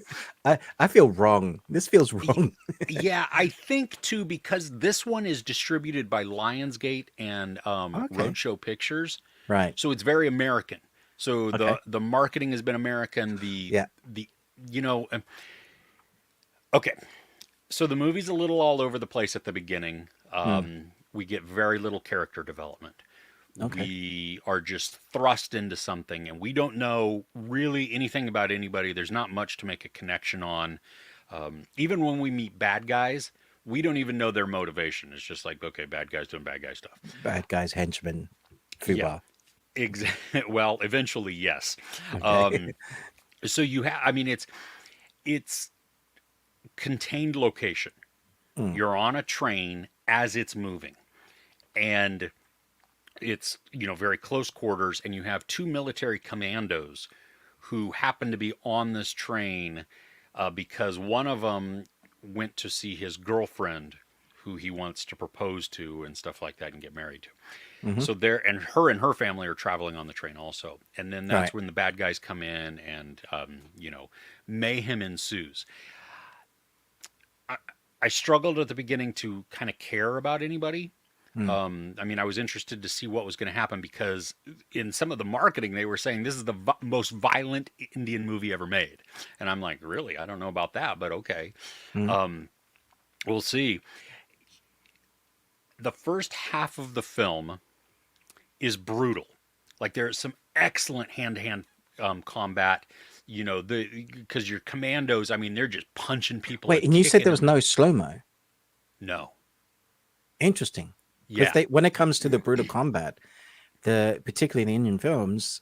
feel wrong. This feels wrong. Yeah, I think too because this one is distributed by Lionsgate and Roadshow Pictures, Right. so it's very American. So Okay. the marketing has been American. Yeah. Okay. So the movie's a little all over the place at the beginning. We get very little character development. Okay. We are just thrust into something, and we don't know really anything about anybody. There's not much to make a connection on. Even when we meet bad guys, we don't even know their motivation. It's just like, okay, bad guys doing bad guy stuff. Bad guys, henchmen, Yeah. fubar. Well, eventually, yes. Okay. So you have, I mean, it's contained location. Mm. You're on a train as it's moving, and it's very close quarters, and you have two military commandos who happen to be on this train because one of them went to see his girlfriend who he wants to propose to and stuff like that and get married to. Mhm. So and her family are traveling on the train also, and then that's Right. when the bad guys come in, and mayhem ensues. I struggled at the beginning to kind of care about anybody. I mean, I was interested to see what was going to happen because in some of the marketing, they were saying this is the most violent Indian movie ever made. And I'm like, really? I don't know about that, but okay. We'll see. The first half of the film is brutal. Like there's some excellent hand-to-hand combat, because your commandos, I mean, they're just punching people. Wait, and you said there was no slow mo? No. Interesting. Yeah. Because when it comes to the brutal combat, particularly in Indian films,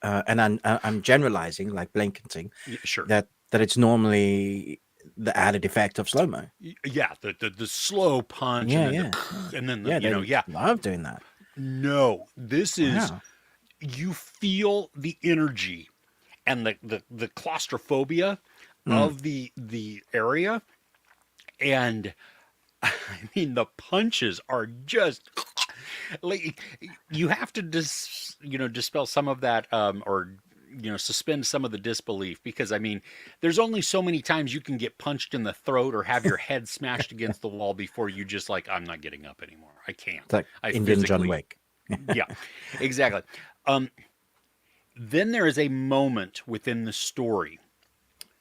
and I'm generalizing, like blanketing, Sure. that it's normally the added effect of slow mo. Yeah, the slow punch, Yeah, and then yeah. and then They love doing that. No, this is Wow. you feel the energy and the claustrophobia of the area, and I mean the punches are just like you have to dispel some of that or suspend some of the disbelief because I mean there's only so many times you can get punched in the throat or have your head smashed against the wall before you just like I'm not getting up anymore. I can't. It's like I Indian John physically- Wick. Yeah, exactly. Then there is a moment within the story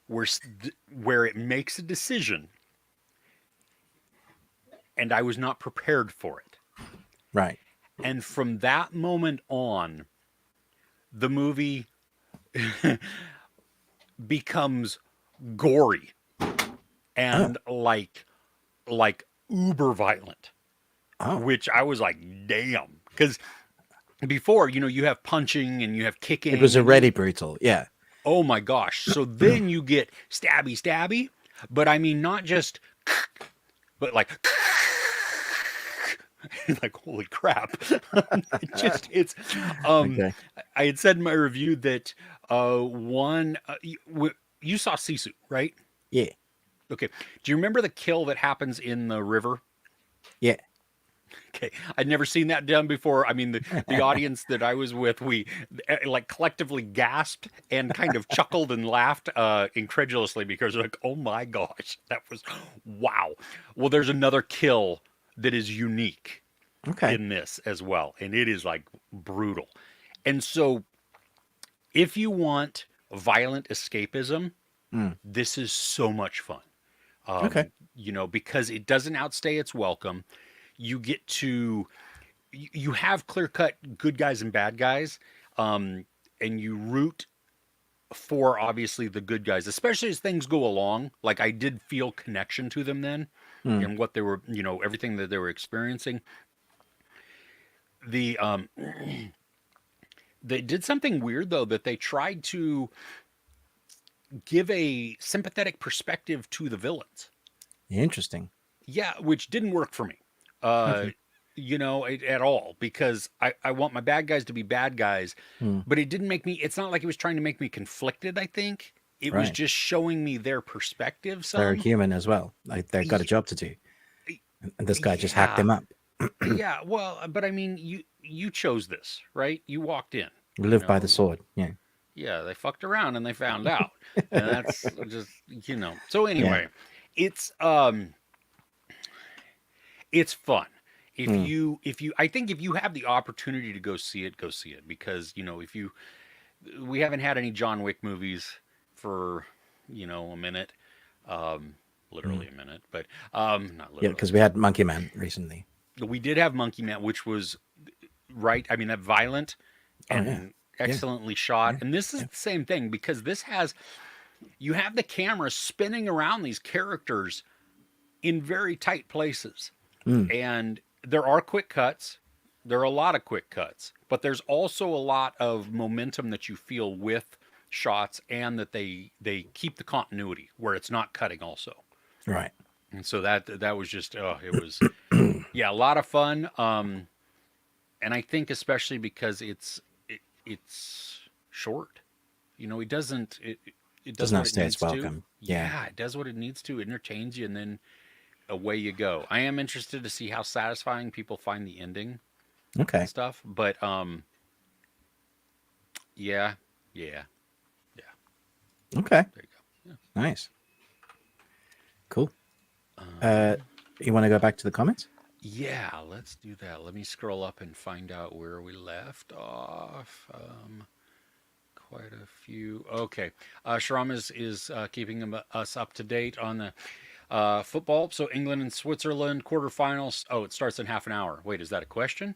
where it makes a decision, and I was not prepared for it. Right. And from that moment on, the movie becomes gory Oh. and like uber violent, Oh. which I was like, damn, because before, you have punching and you have kicking. It was and already brutal. Yeah. oh my gosh! So then you get stabby, but I mean not just, but like. Like holy crap. It's Okay. I had said in my review that you saw Sisu, right? Yeah. Okay, do you remember the kill that happens in the river? Yeah. Okay, I'd never seen that done before. I mean, the audience that I was with, we like collectively gasped and kind of chuckled and laughed incredulously because like, oh my gosh, that was wow. Well, there's another kill that is unique Okay. in this as well, and it is like brutal. And so, if you want violent escapism, Mm. this is so much fun. Okay. Because it doesn't outstay its welcome. You get to you have clear cut good guys and bad guys, and you root for obviously the good guys, especially as things go along. Like I did feel connection to them then, Mm. and what they were, everything that they were experiencing. The they did something weird though, that they tried to give a sympathetic perspective to the villains. Interesting. Yeah, which didn't work for me. Uh, Okay. at all, because I want my bad guys to be bad guys, Mm. but it didn't make me. It's not like it was trying to make me conflicted. I think it was Right. just showing me their perspective. They're Some, human as well. Like they've got a Y- job to do. And this guy just hacked yeah, him up. yeah. Well, but I mean, you chose this, right? You walked in. You Live by the know, sword. Yeah. yeah. They fucked around and they found out, and that's just So Yeah. anyway, it's um it's fun. Mm. If you I think if you have the opportunity to go see it, because if you we haven't had any John Wick movies for a minute, um Mm. literally a minute, but not Yeah, literally. because we had Monkey Man recently. We did have Monkey Man, which was right. I mean, that violent Oh yeah. and Yeah. excellently shot. Yeah. And this is Yeah. the same thing, because this has you have the camera spinning around these characters in very tight places. Mm. And there are quick cuts. There are a lot of quick cuts, but there's also a lot of momentum that you feel with shots, and that they keep the continuity where it's not cutting also. Right. And so that was just it was yeah, a lot of fun. And I think especially because it's short. It does Doesn't what have to it say it's needs to. welcome. Yeah. Yeah, it does what it needs to. It entertains you, and then away you go. I am interested to see how satisfying people find the ending Okay. and stuff. But yeah, yeah, yeah. Okay. There you go. Nice. Cool. Yeah. You want to go back to the comments? Yeah, let's do that. Let me scroll up and find out where we left off. Quite a few. Okay. Sharam is keeping us up to date on the football. So England and Switzerland quarterfinals. Oh, it starts in half an hour. Wait, is that a question?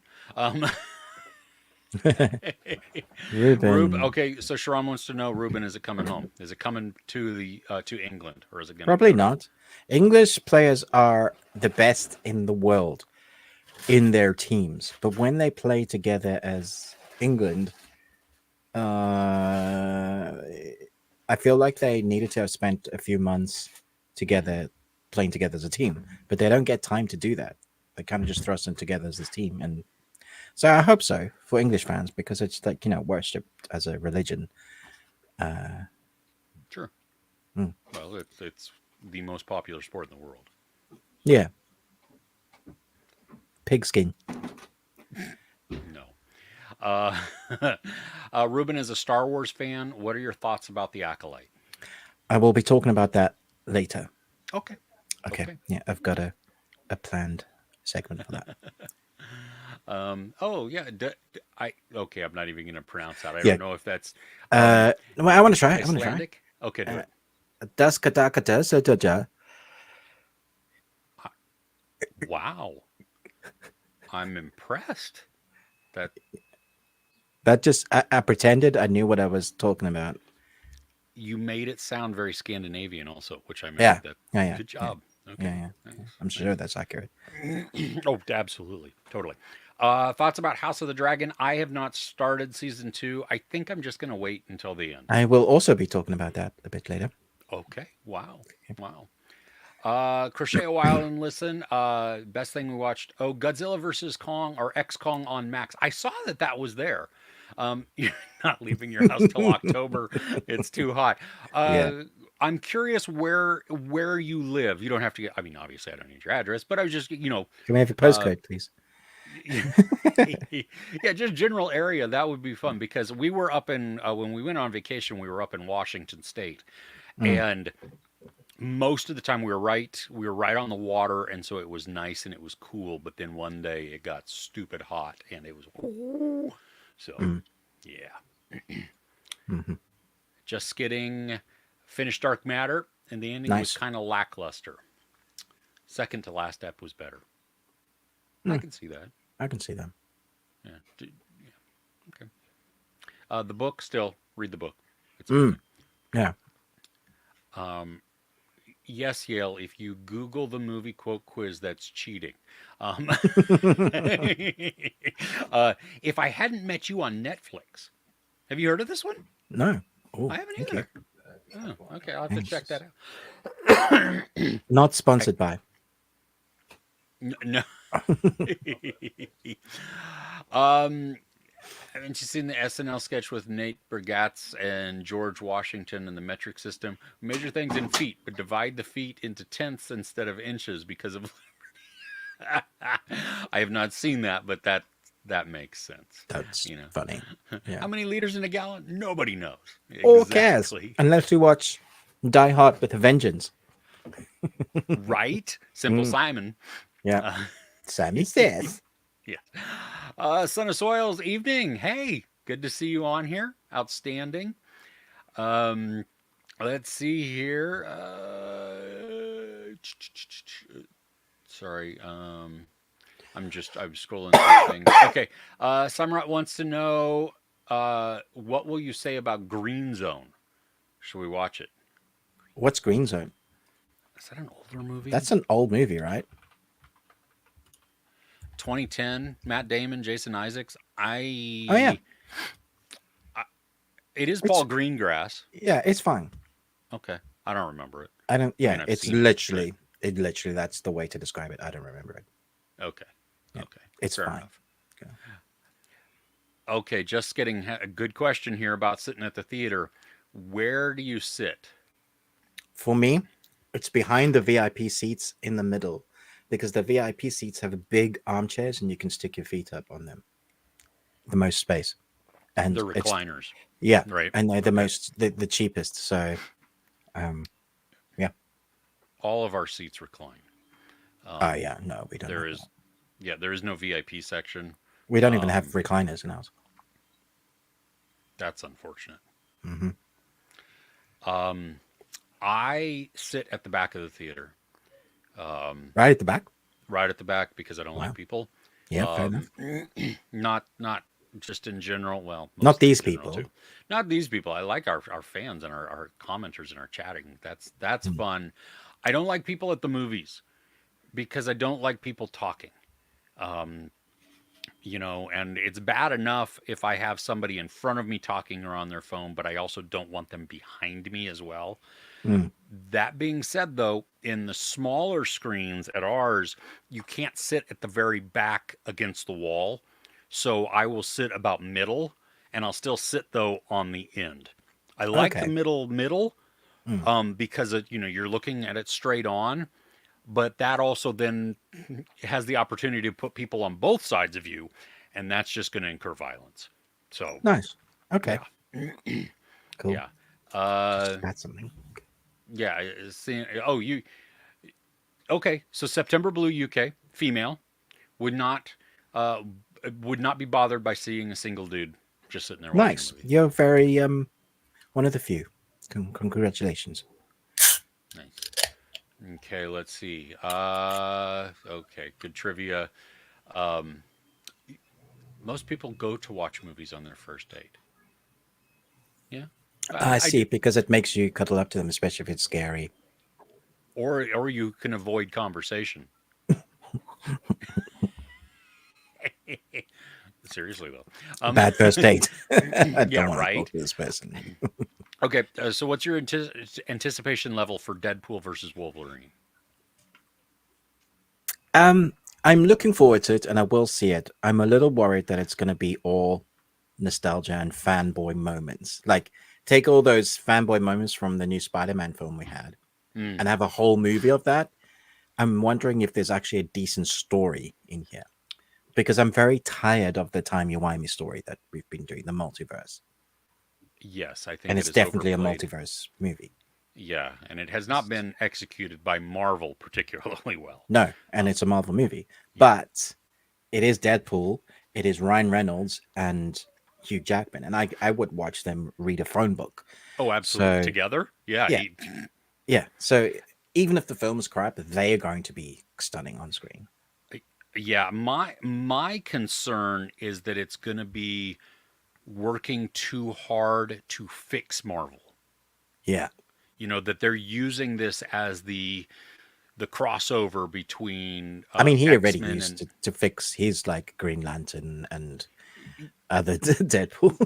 Ruben. Ruben. Okay, so Sharam wants to know, Ruben, is it coming home? Is it coming to the to England, or is it going to Probably go to? not. English players are the best in the world in their teams, but when they play together as England, I feel like they needed to have spent a few months together playing together as a team, but they don't get time to do that. They kind of just thrust them together as this team, and so I hope so for English fans, because it's like, worshipped as a religion. Sure. Mm. Well, it's the most popular sport in the world. Yeah, pigskin. No. Uh, Ruben is a Star Wars fan. What are your thoughts about the Acolyte? I will be talking about that later. Okay. Okay. Okay. Yeah, I've got a planned segment for that. Oh yeah. Okay. I'm not even going to pronounce that. I Yeah. don't know if that's Well, I want to try. I want to try. Icelandic. Okay. Do it. Das Kadakata Sotoja. Wow. I'm impressed. That just I pretended I knew what I was talking about. You made it sound very Scandinavian also, which I Yeah, meant that. yeah, yeah, Good yeah, job. Okay. yeah. Nice. I'm sure that's accurate. Nice. Oh, absolutely. Totally. Thoughts about House of the Dragon? I have not started season 2. I think I'm just going to wait until the end. I will also be talking about that a bit later. Okay. Wow. Yep. Wow. Crochet a while and listen. Best thing we watched. Oh, Godzilla versus Kong or X Kong on Max. I saw that was there. You're not leaving your house till October. It's too hot. Yeah. I'm curious where you live. You don't have to get. I mean, obviously, I don't need your address, but I was just Can we have your uh, postcode, please? yeah, just general area. That would be fun because we were up in when we went on vacation. We were up in Washington State, Mm. and most of the time we were right on the water, and so it was nice and it was cool. But then one day it got stupid hot and it was so Mm. yeah. Mm-hmm. Just kidding. Finished Dark Matter, and the ending was Nice. kind of lackluster. Second to last ep was better. I Mm. can see that. I can see that. Yeah. Okay. The book, still read the book. It's Mm. amazing. Yeah. Yes, Yale. If you Google the movie quote quiz, that's cheating. Um, if I hadn't met you on Netflix, have you heard of this one? No. Oh, I haven't thank you. either. Oh, okay, I'll have to check Thanks. that out. Not sponsored by. No. um, haven't you seen the SNL sketch with Nate Bargatze and George Washington and the metric system? We measure things in feet, but divide the feet into tenths instead of inches because of. I have not seen that, but that makes sense. That's You know, funny. Yeah. how many liters in a gallon? Nobody knows Or cares exactly. unless we watch Die Hard with a Vengeance. Right? Simple Mm. Simon. Yeah. Uh, Sammy says. yeah. Son of Soils, evening. Hey, good to see you on here. Outstanding. Um, let's see here. Sorry. I'm scrolling through things. Okay. Samrat wants to know what will you say about Green Zone? Should we watch it? What's Green Zone? Is that an older movie? That's an old movie, right? 2010. Matt Damon, Jason Isaacs. Oh yeah. It is It's Paul Greengrass. yeah, it's fine. Okay. I don't remember it. I don't. I Yeah, mean, I've it's seen it, literally. It literally. That's the way to describe it. I don't remember it. Okay. Yeah, Okay. it's Fair fine. enough. Yeah. Okay. Just getting a good question here about sitting at the theater. Where do you sit? For me, it's behind the VIP seats in the middle, because the VIP seats have big armchairs and you can stick your feet up on them. The most space, and The it's recliners. yeah, Right. and they're the Okay. most the cheapest. So, yeah. All of our seats recline. Oh yeah, no, we don't. There Have is, that. yeah, there is no VIP section. We don't even have Um, recliners in ours. that's unfortunate. Hmm. Um, I sit at the back of the theater, Right at the back. right at the back because I don't Wow. like people. Yeah, fair enough. Not just in general. Well, Not mostly in these general people. too. Not these people. I like our fans and our commenters and our chatting. That's Mm. fun. I don't like people at the movies because I don't like people talking. Um, and it's bad enough if I have somebody in front of me talking or on their phone, but I also don't want them behind me as well. Mm. That being said, though, in the smaller screens at ours, you can't sit at the very back against the wall. So I will sit about middle, and I'll still sit though on the end. I like the Okay. middle, Mm. because you're looking at it straight on, but that also then has the opportunity to put people on both sides of you, and that's just going to incur violence. So Nice. Okay. yeah, Cool. yeah, Just that's something. yeah. Oh, you okay? So September Blue UK female would not uh, would not be bothered by seeing a single dude just sitting there watching Nice. a movie. You're very one of the few. Congratulations. Nice. Okay, let's see. Okay, good trivia. Um, most people go to watch movies on their first date. Yeah, I I see, do. because it makes you cuddle up to them, especially if it's scary. Or you can avoid conversation. Seriously though. Bad first date. I Yeah, don't want to right. talk to this person. Okay, so what's your anticipation level for Deadpool versus Wolverine? Um, I'm looking forward to it, and I will see it. I'm a little worried that it's going to be all nostalgia and fanboy moments. Like, take all those fanboy moments from the new Spider-Man film we had, Mm, and have a whole movie of that. I'm wondering if there's actually a decent story in here, because I'm very tired of the timey-wimey story that we've been doing, the multiverse, yes, I think and it it's is definitely a overplayed. multiverse movie. Yeah, and it has not been executed by Marvel particularly well. No, and Um, it's a Marvel movie, yeah. but it is Deadpool. It is Ryan Reynolds and Hugh Jackman, and I would watch them read a phone book. Oh, absolutely. So Together? Yeah, yeah, he. yeah. So even if the film is crap, they are going to be stunning on screen. Yeah, my concern is that it's going to be working too hard to fix Marvel. Yeah, You know that they're using this as the crossover between I mean, he X already Men used and to fix his like Green Lantern and other Deadpool.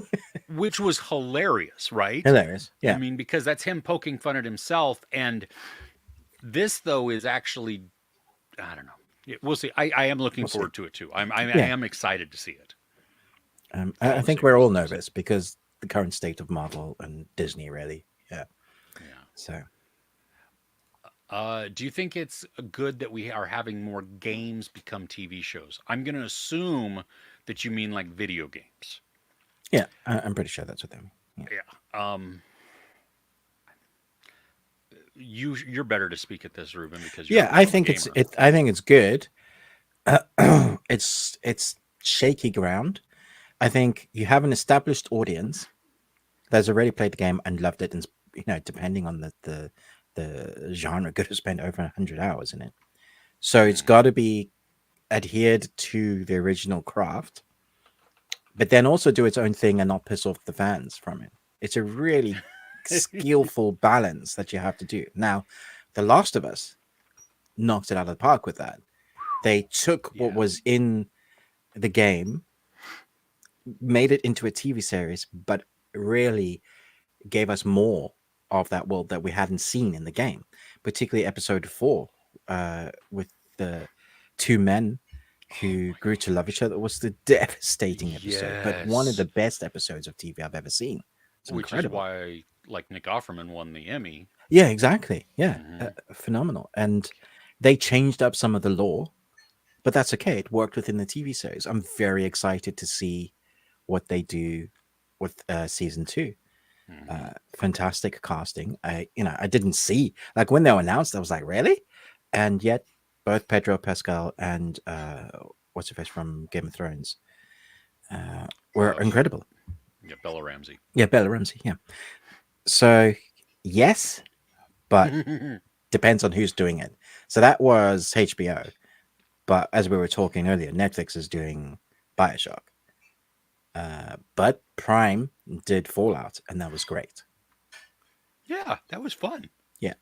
which was hilarious, right? Hilarious. I Yeah, mean, because that's him poking fun at himself, and this though is actually I don't know. Yeah, we'll see. I am looking we'll see. forward to it too. I Yeah, am excited to see it for I all the think same we're all reasons you said. nervous because the current state of Marvel and Disney, really. Yeah. Yeah. So Do you think it's good that we are having more games become TV shows? I'm going to assume that you mean like video games. yeah, I'm pretty sure that's what they mean. Yeah. Yeah. You're better to speak at this, Ruben, because you're Yeah, a I real think it's gamer. it. I think it's good. It's shaky ground. I think you have an established audience that's already played the game and loved it, and depending on the genre, could have spent over 100 hours in it. So it's Hmm. got to be adhered to the original craft, but then also do its own thing and not piss off the fans from it. It's a really skillful balance that you have to do. Now, The Last of Us knocked it out of the park with that. They took what Yeah. was in the game, made it into a TV series, but really gave us more of that world that we hadn't seen in the game, particularly episode 4, with the two men Oh who my grew to love each other. It was the devastating episode, but one of the yes. best episodes of TV I've ever seen. It's Which is incredible. why, like Nick Offerman won the Emmy. Yeah, exactly. Yeah, Hmm. phenomenal. And they changed up some of the lore, but that's okay. It worked within the TV series. I'm very excited to see what they do with season 2. Hmm. Fantastic casting. I didn't see, like, when they were announced, I was like, really? And yet, both Pedro Pascal and what's her face from Game of Thrones were Uh, incredible. yeah, Bella Ramsey. Yeah, Bella Ramsey. Yeah. So yes, but depends on who's doing it. So that was HBO, but as we were talking earlier, Netflix is doing Bioshock. But Prime did Fallout, and that was great. Yeah, that was fun. Yeah.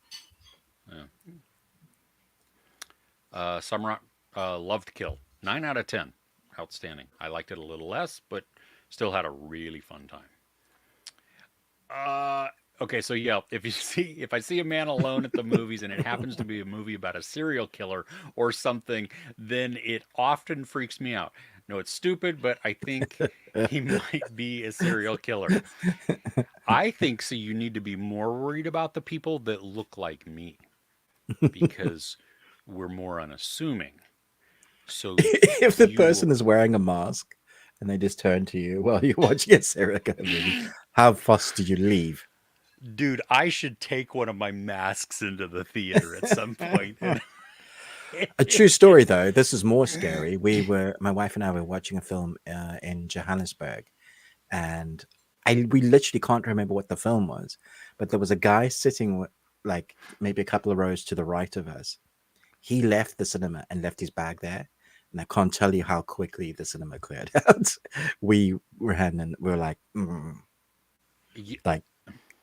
Yeah. Summer Love to Kill. 9 out of 10. Outstanding. I liked it a little less, but still had a really fun time. Okay, so yeah, if I see a man alone at the movies and it happens to be a movie about a serial killer or something, then it often freaks me out. No, it's stupid, but I think he might be a serial killer. I think so. You need to be more worried about the people that look like me because we're more unassuming. So If the you person will, is wearing a mask and they just turn to you while you're watching a serial killer movie, how fast do you leave? dude, I should take one of my masks into the theater at some point. And A true story, though. This is more scary. My wife and I were watching a film in Johannesburg, and we literally can't remember what the film was, but there was a guy sitting. like maybe a couple of rows to the right of us. He left the cinema and left his bag there. And I can't tell you how quickly the cinema cleared out. We were like, like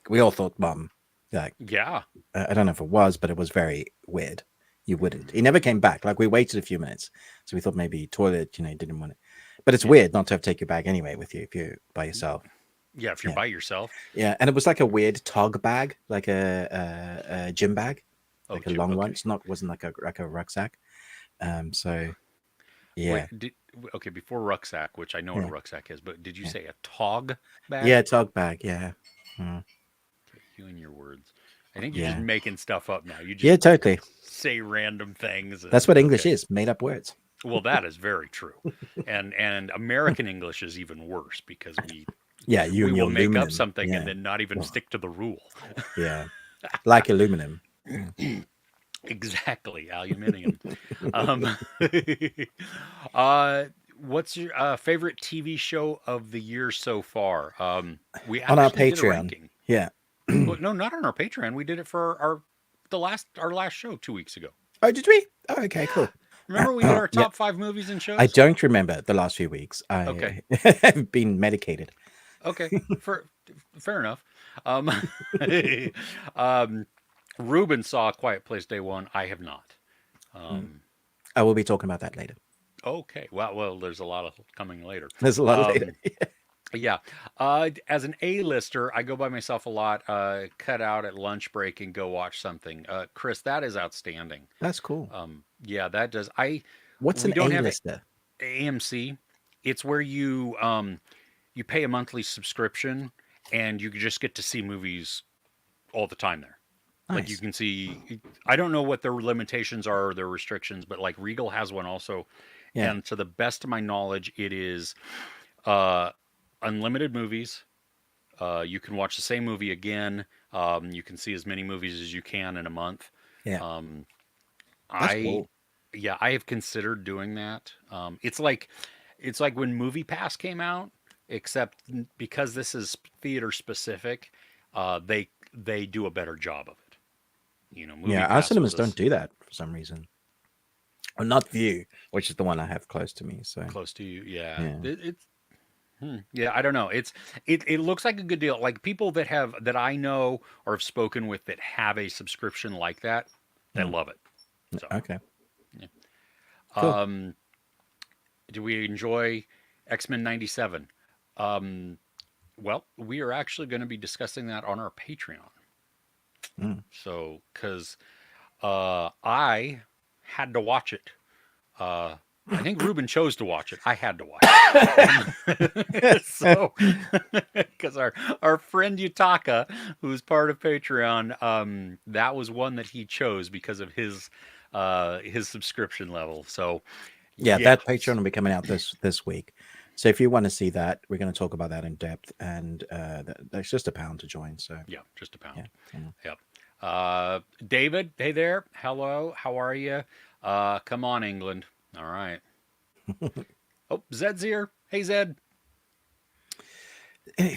we all thought, Mom, like, Yeah. I don't know if it was, but it was very weird. You wouldn't. He never came back. Like we waited a few minutes, so we thought maybe toilet, didn't want it. But it's weird not to have to take your bag anyway with you if you're by yourself. Yeah, if you're by yourself. Yeah, and it was like a weird tog bag, like a gym bag, like a long one. It's wasn't like a rucksack. So yeah. Wait, before rucksack, which I know what a rucksack is, but did you say a tog bag? Yeah, tog bag. Yeah. Okay, you and your words. I think you're just making stuff up now. You just yeah, totally say random things. That's what English is, made up words. Well, that is very true. And American English is even worse because we will make up something and then not even stick to the rule. Yeah. Like aluminum. Exactly, aluminium. What's your favorite TV show of the year so far? We on our Patreon. Yeah. Well, no, not on our Patreon. We did it for our last show 2 weeks ago. Oh, did we? Oh, okay, cool. Remember we did our top 5 movies and shows? I don't remember the last few weeks. Okay. I've been medicated. Okay, fair enough. Ruben saw A Quiet Place Day 1. I have not. I will be talking about that later. Okay. Well, there's a lot of coming later. There's a lot later. Yeah. As an A-lister, I go by myself a lot, cut out at lunch break and go watch something. Chris, that is outstanding. That's cool. Yeah, that does. What's an A-lister? AMC. It's where you pay a monthly subscription and you just get to see movies all the time there. Nice. Like you can see, I don't know what their limitations are or their restrictions, but like Regal has one also. Yeah. And to the best of my knowledge, it is unlimited movies. You can watch the same movie again. You can see as many movies as you can in a month. Yeah. That's cool. Yeah, I have considered doing that. It's like when Movie Pass came out, except because this is theater specific, they do a better job of it. Movie Pass our cinemas don't do that for some reason. Or not View, which is the one I have close to me. So close to you, yeah. Yeah, I don't know. It looks like a good deal. Like people that I know or have spoken with that have a subscription like that, they love it. So, okay. Yeah. Cool. Do we enjoy X-Men 97? Well, we are actually going to be discussing that on our Patreon. So, because I had to watch it. I think Ruben chose to watch it. I had to watch it. So, because our friend Yutaka, who's part of Patreon, that was one that he chose because of his subscrition level. So, that Patreon will be coming out this week. So if you want to see that, we're going to talk about that in depth, and that's just £1 to join. So yeah, just £1. Yep. David, hey there. Hello, how are you? Come on, England. All right. Oh, Zed's here. Hey, Zed.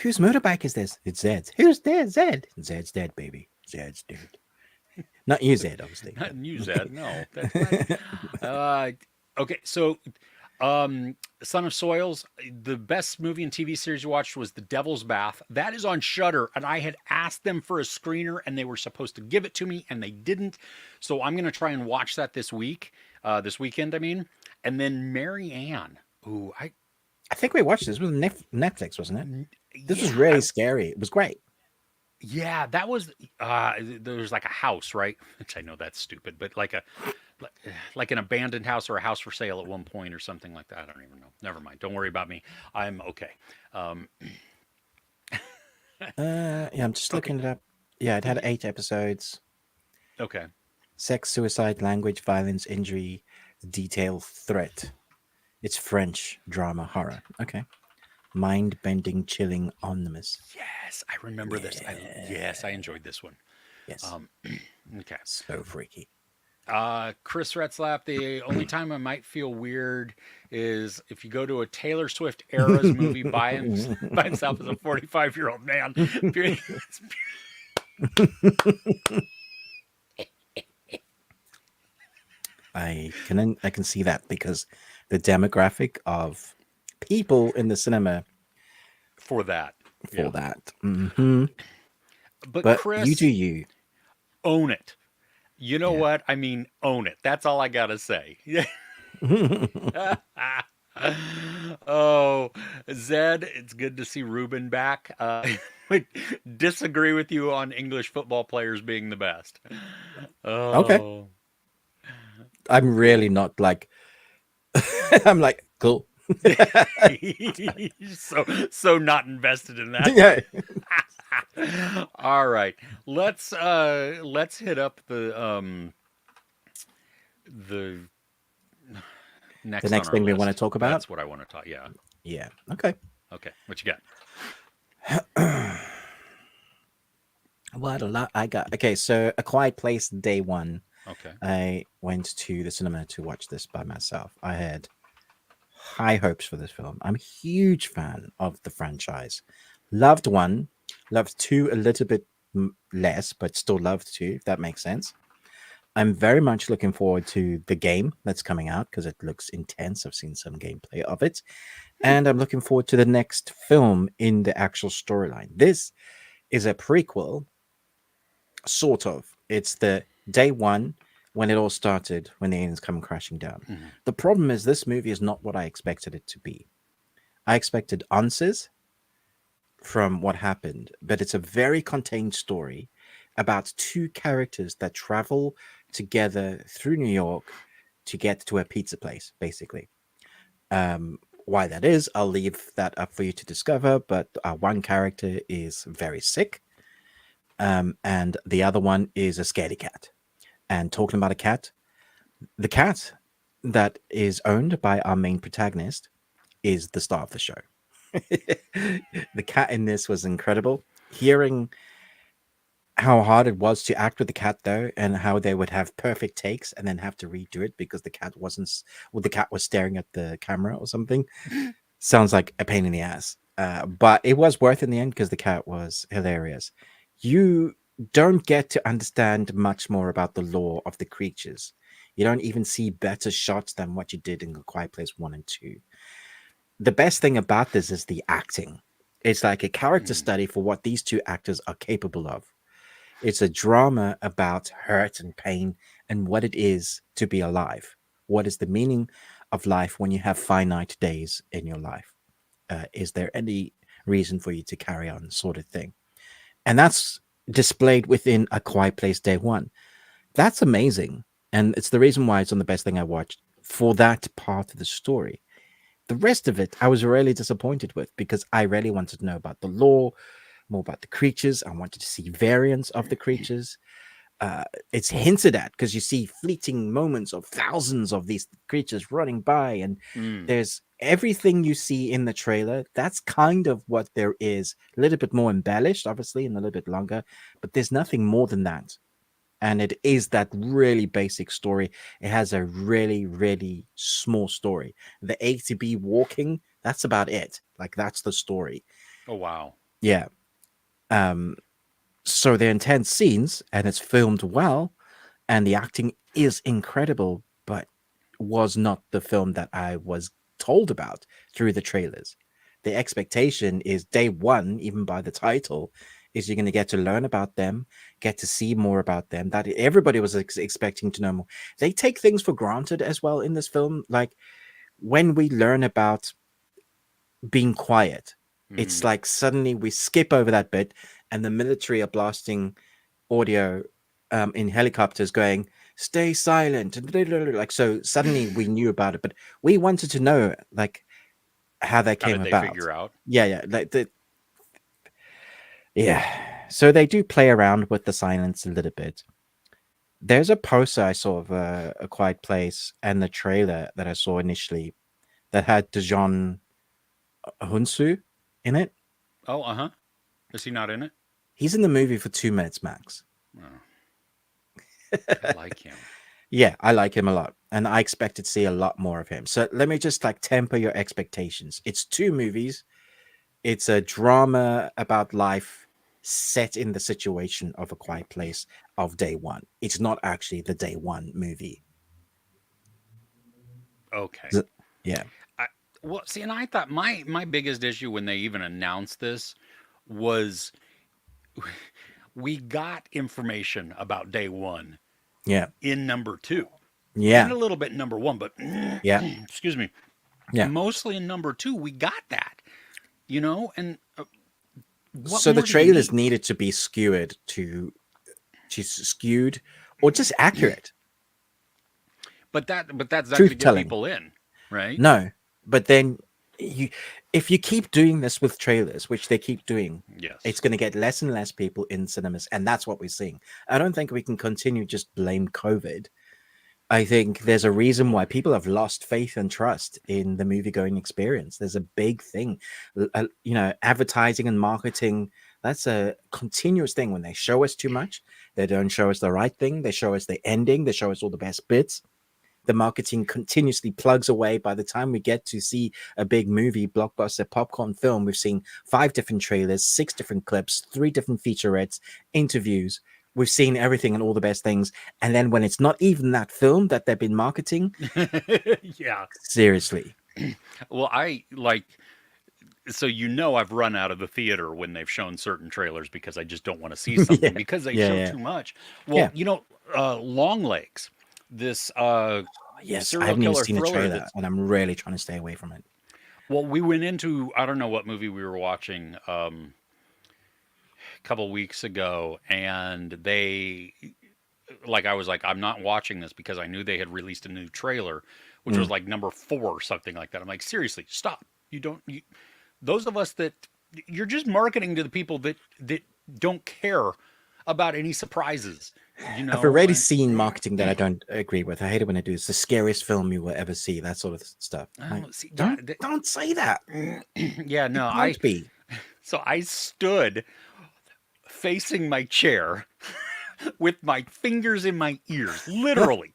Whose motorbike is this? It's Zed's. Who's there? Zed. Zed's dead, baby. Zed's dead. Not you, Zed, obviously. Not you, Zed. No. That's right. Okay, so Son of Soils, the best movie and TV series you watched was The Devil's Bath. That is on Shudder, and I had asked them for a screener, and they were supposed to give it to me, and they didn't. So I'm going to try and watch that this weekend, I mean. And then Mary Ann. Ooh, I think we watched this. It was Netflix, wasn't it? This was really scary. It was great. Yeah, that was, there was like a house, right? Which I know that's stupid, but like an abandoned house or a house for sale at one point or something like that. I don't even know. Never mind. Don't worry about me. I'm okay. I'm just looking it up. Yeah, it had 8 episodes. Okay. Sex, suicide, language, violence, injury, detail, threat. It's French drama horror. Okay. Mind-bending, chilling, ominous. Yes, I remember this. I enjoyed this one. Yes. Okay. So freaky. Chris Retzlaff, the only time I might feel weird is if you go to a Taylor Swift Eras movie by himself as a 45-year-old man. I can see that because the demographic of people in the cinema for that. for Yeah. that. But But you do Chris, you. own it. You know Yeah. what? I mean, own it. That's all I got to say. Oh, Zed, it's good to see Ruben back. I disagree with you on English football players being the best. Okay. Oh, I'm really cool. not like I'm like cool. So not invested in that. Yeah. All right. Let's hit up the The next on next our thing we want to list. talk about. That's what I want to talk. Yeah. Yeah. Okay. Okay. What you got? What a lot I got. Okay, so A Quiet Place day one. Okay. I went to the cinema to watch this by myself. I had high hopes for this film. I'm a huge fan of the franchise. Loved one, loved two a little bit less, but still loved two, if that makes sense. I'm very much looking forward to the game that's coming out because it looks intense. I've seen some gameplay of it. Hmm. And I'm looking forward to the next film in the actual storyline. This is a prequel, sort of. It's the day one when it all started, when the aliens come crashing down. Hmm. The problem is, this movie is not what I expected it to be. I expected answers from what happened, but it's a very contained story about two characters that travel together through New York to get to a pizza place, basically. Why that is, I'll leave that up for you to discover. But one character is very sick, and the other one is a scaredy cat. And talking about a cat, the cat that is owned by our main protagonist is the star of the show. The cat in this was incredible. Hearing how hard it was to act with the cat though, and how they would have perfect takes and then have to redo it because the cat wasn't well, the cat was staring at the camera or something, sounds like a pain in the ass. But it was worth in the end because the cat was hilarious. You don't get to understand much more about the lore of the creatures. You don't even see better shots than what you did in the Quiet Place 1 and 2. The best thing about this is the acting. It's like a character Hmm. study for what these two actors are capable of. It's a drama about hurt and pain and what it is to be alive. What is the meaning of life when you have finite days in your life? Is there any reason for you to carry on, sort of thing? And that's displayed within A Quiet Place Day One. That's amazing. And it's the reason why it's on the best thing I watched for that part of the story. The rest of it, I was really disappointed with because I really wanted to know about the lore, more about the creatures. I wanted to see variants of the creatures. uh, it's hinted at because you see fleeting moments of thousands of these creatures running by, and Mm. there's everything you see in the trailer. That's kind of what there is, a little bit more embellished, obviously, and a little bit longer, but there's nothing more than that. And it is that really basic story. It has a really, really small story. The A to B walking, that's about it. Like, that's the story. Oh wow. Yeah. Um, so they're intense scenes and it's filmed well and the acting is incredible, but was not the film that I was told about through the trailers. The expectation is day one, even by the title, is you're going to get to learn about them, get to see more about them. That everybody was expecting to know more. They take things for granted as well in this film. Like when we learn about being quiet, it's Mm. like suddenly we skip over that bit, and the military are blasting audio in helicopters going stay silent and like, so suddenly we knew about it, but we wanted to know like how that How came did they about. figure out? Yeah, like the yeah, so they do play around with the silence a little bit. There's a poster I saw of a quiet place and the trailer that I saw initially that had Dejon Hunsu in it. Oh, uh huh. Is he not in it? He's in the movie for 2 minutes max. Oh, I like him. Yeah, I like him a lot, and I expected to see a lot more of him. So let me just like temper your expectations. It's two movies. It's a drama about life set in the situation of A Quiet Place of day one. It's not actually the day one movie. Okay. Z- Yeah, I, well, see, and I thought my biggest issue when they even announced this was we got information about day one yeah, in number two and yeah, a little bit in number one, but yeah, excuse me, yeah. mostly in number two, we got that, and what So the more do you trailers need? needed to be skewed or just accurate, But that's not going to truth get telling. people in, right? No, but then you, if you keep doing this with trailers, which they keep doing, it's Yes. going to get less and less people in cinemas, and that's what we're seeing. I don't think we can continue just blame COVID. I think there's a reason why people have lost faith and trust in the movie going experience. There's a big thing, advertising and marketing. That's a continuous thing. When they show us too much, they don't show us the right thing. They show us the ending. They show us all the best bits. The marketing continuously plugs away. By the time we get to see a big movie, blockbuster popcorn film, we've seen 5 different trailers, 6 different clips, 3 different featurettes, interviews. We've seen everything and all the best things. And then when it's not even that film that they've been marketing, Yeah. seriously. Well, I like so I've run out of the theater when they've shown certain trailers because I just don't want to see Yeah, something because they yeah, show yeah, too much. yeah. Well, Long Legs, this Yes, I serial haven't even killer seen a thriller trailer, that's and I'm really trying to stay away from it. well, we went into I don't know what movie we were watching a couple weeks ago, and they like I was like I'm not watching this because I knew they had released a new trailer, which was Mm. like number 4 or something like that. I'm like, seriously, stop! You don't. Those of us that you're just marketing to the people that don't care about any surprises, I've already and seen marketing that I don't agree with. I hate it when they do. It's the scariest film you will ever see. That sort of stuff. Like, see, yeah, don't say that. yeah, It no, can't be. I stood facing my chair with my fingers in my ears, literally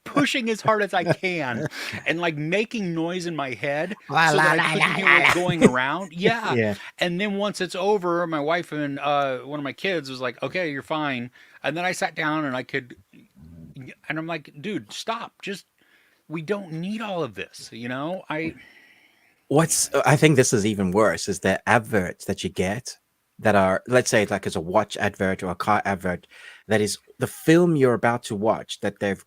pushing as hard as I can and like making noise in my head La, so that la, I la, couldn't la, hear la, what's la. going around. Yeah. Yeah. And then once it's over, my wife and one of my kids was like, okay, you're fine. And then I sat down and and I'm like, dude, stop. Just, we don't need all of this. I think this is even worse is the adverts that you get that are, let's say, like as a watch advert or a car advert, that is the film you're about to watch that they've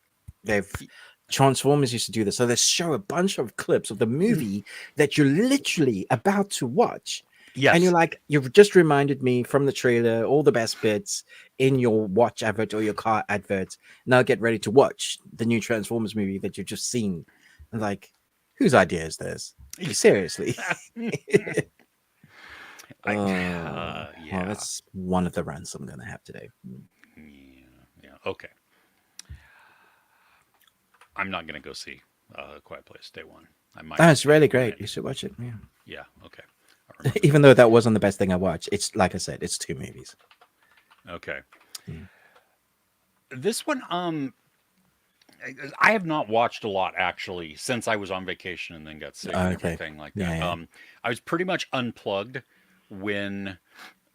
Transformers used to do this. So they show a bunch of clips of the movie that you're literally about to watch. And you're Yes. like, you've just reminded me from the trailer, all the best bits in your watch advert or your car advert. Now get ready to watch the new Transformers movie that you've just seen. And like, whose idea is this? Seriously. I, Well, yeah. that's one of the rants I'm going to have today. Yeah. Yeah. Okay. I'm not going to go see Quiet Place Day One. I might That's see it really when great. it. You should watch it. Yeah. Yeah. Okay. I'll remember Even though that wasn't the best thing I watched, it's like I said, it's 2 movies. that. Okay. Mm. This one, I have not watched a lot actually since I was on vacation and then got sick and Okay. everything like Yeah, that. yeah. I was pretty much unplugged when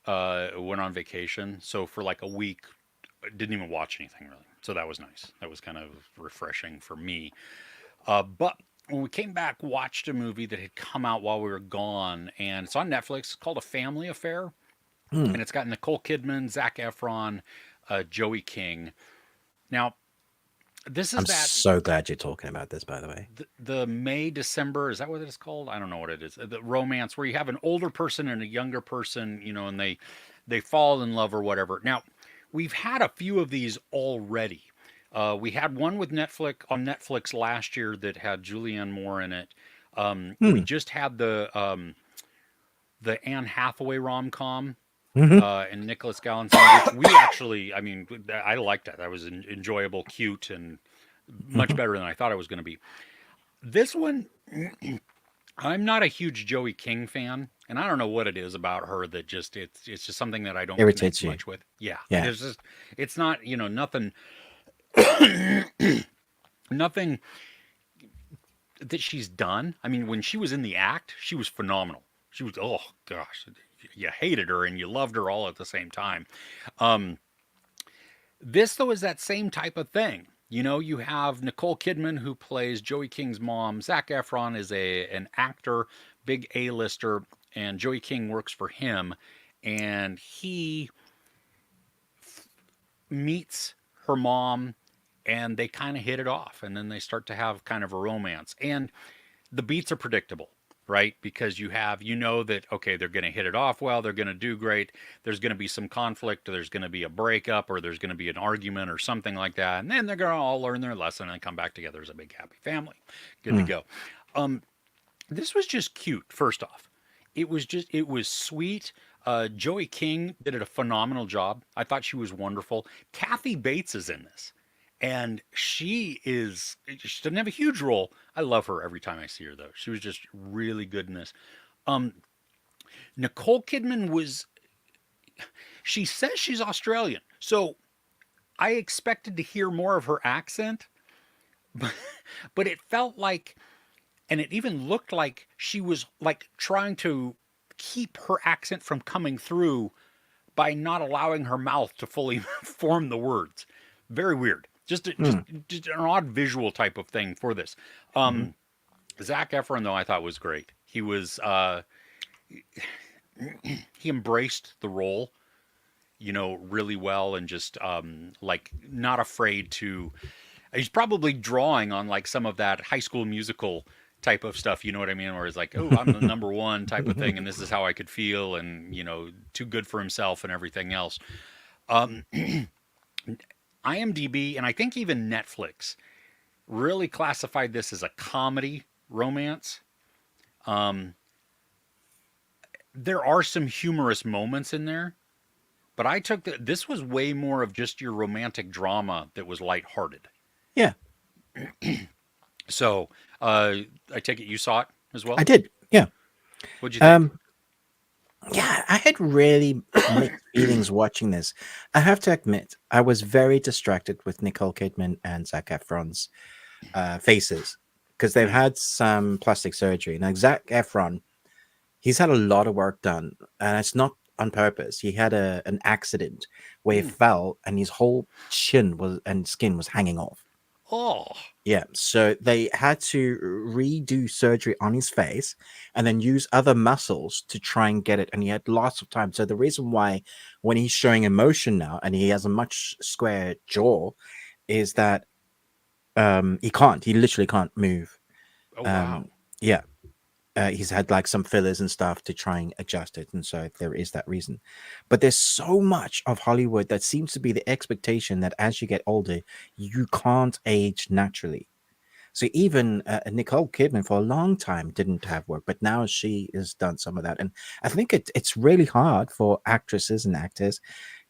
went on vacation. So for like a week, I didn't even watch anything really. So that was nice. That was kind of refreshing for me. But when we came back, watched a movie that had come out while we were gone, and it's on Netflix. It's called A Family Affair, Mm. and it's got Nicole Kidman, Zac Efron, Joey King. Now, this is I'm that so glad you're talking about this, by the way. the May December, is that what it's called? I don't know what it is. The romance where you have an older person and a younger person, and they fall in love or whatever. Now, we've had a few of these already. We had one with Netflix on Netflix last year that had Julianne Moore in it. We Hmm. just had the Anne Hathaway rom com Hmm. and Nicholas Galanson, which we actually, I mean, I liked that. That was enjoyable, cute, and much Hmm. better than I thought it was going to be. This one, I'm not a huge Joey King fan, and I don't know what it is about her that just it's just something that I don't connect Irritates you. much with. Yeah, Yeah. there's just it's not nothing nothing that she's done. I mean, when she was in the act, she was phenomenal. She was oh gosh, you hated her and you loved her all at the same time. Um, this though is that same type of thing. You know, you have Nicole Kidman who plays Joey King's mom. Zac Efron is an actor, big A-lister, and Joey King works for him, and he meets her mom and they kind of hit it off, and then they start to have kind of a romance. And the beats are predictable, right? Because you know that, okay, they're going to hit it off well, they're going to do great. There's going to be some conflict, or there's going to be a breakup, or there's going to be an argument or something like that. And then they're going to all learn their lesson and come back together as a big happy family. Good to Mm. go. Um, this was just cute, first off. It was sweet. Joey King did a phenomenal job. I thought she was wonderful. Kathy Bates is in this, and she doesn't have a huge role. I love her every time I see her though. She was just really good in this. Um, Nicole Kidman was. She says she's Australian, so I expected to hear more of her accent, but but it felt like, and it even looked like she was like trying to keep her accent from coming through by not allowing her mouth to fully form the words. Very weird. Mm. Just an odd visual type of thing for this. Mhm. Zac Efron though I thought was great. He embraced the role, you know, really well, and just like not afraid to. He's probably drawing on like some of that High School Musical type of stuff, you know what I mean? Where it's like, oh, I'm the number one type of thing, and this is how I could feel, and you know, too good for himself and everything else. Um, IMDb and I think even Netflix really classified this as a comedy romance. Um, there are some humorous moments in there, but I took this was way more of just your romantic drama that was lighthearted. Yeah, So I take it you saw it as I well. did. Yeah. What'd you think? Um, yeah, I had really mixed feelings watching this. I have to admit, I was very distracted with Nicole Kidman and Zac Efron's faces because they've Mm, had some plastic surgery. Now, Zac Efron, he's had a lot of work done, and it's not on purpose. He had an accident where he mm. fell, and his whole chin was and skin was hanging off. Oh, Yeah, so they had to redo surgery on his face and then use other muscles to try and get it. And he had lots of time. So the reason why, when he's showing emotion now and he has a much square jaw, is that he literally can't move. oh wow. Um, yeah, he's had like some fillers and stuff to try and adjust it, and so there is that reason. But there's so much of Hollywood that seems to be the expectation that as you get older, you can't age naturally. So even Nicole Kidman for a long time didn't have work, but now she has done some of that, and I think it's really hard for actresses and actors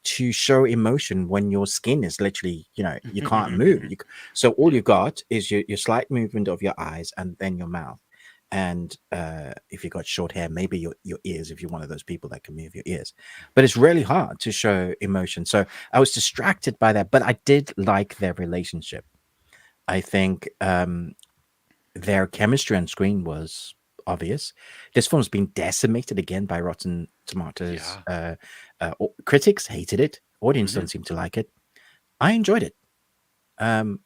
to show emotion when your skin is literally, you can't move. So all Yeah. you've got is your slight movement of your eyes and then your mouth. And if you've got short hair, maybe your ears, if you're one of those people that can move your ears. But it's really hard to show emotion. So I was distracted by that, but I did like their relationship. I think their chemistry on screen was obvious. This film's been decimated again by Rotten Tomatoes. Yeah. Critics hated it. Audience Hmm. don't seem to like it. I enjoyed it. Um,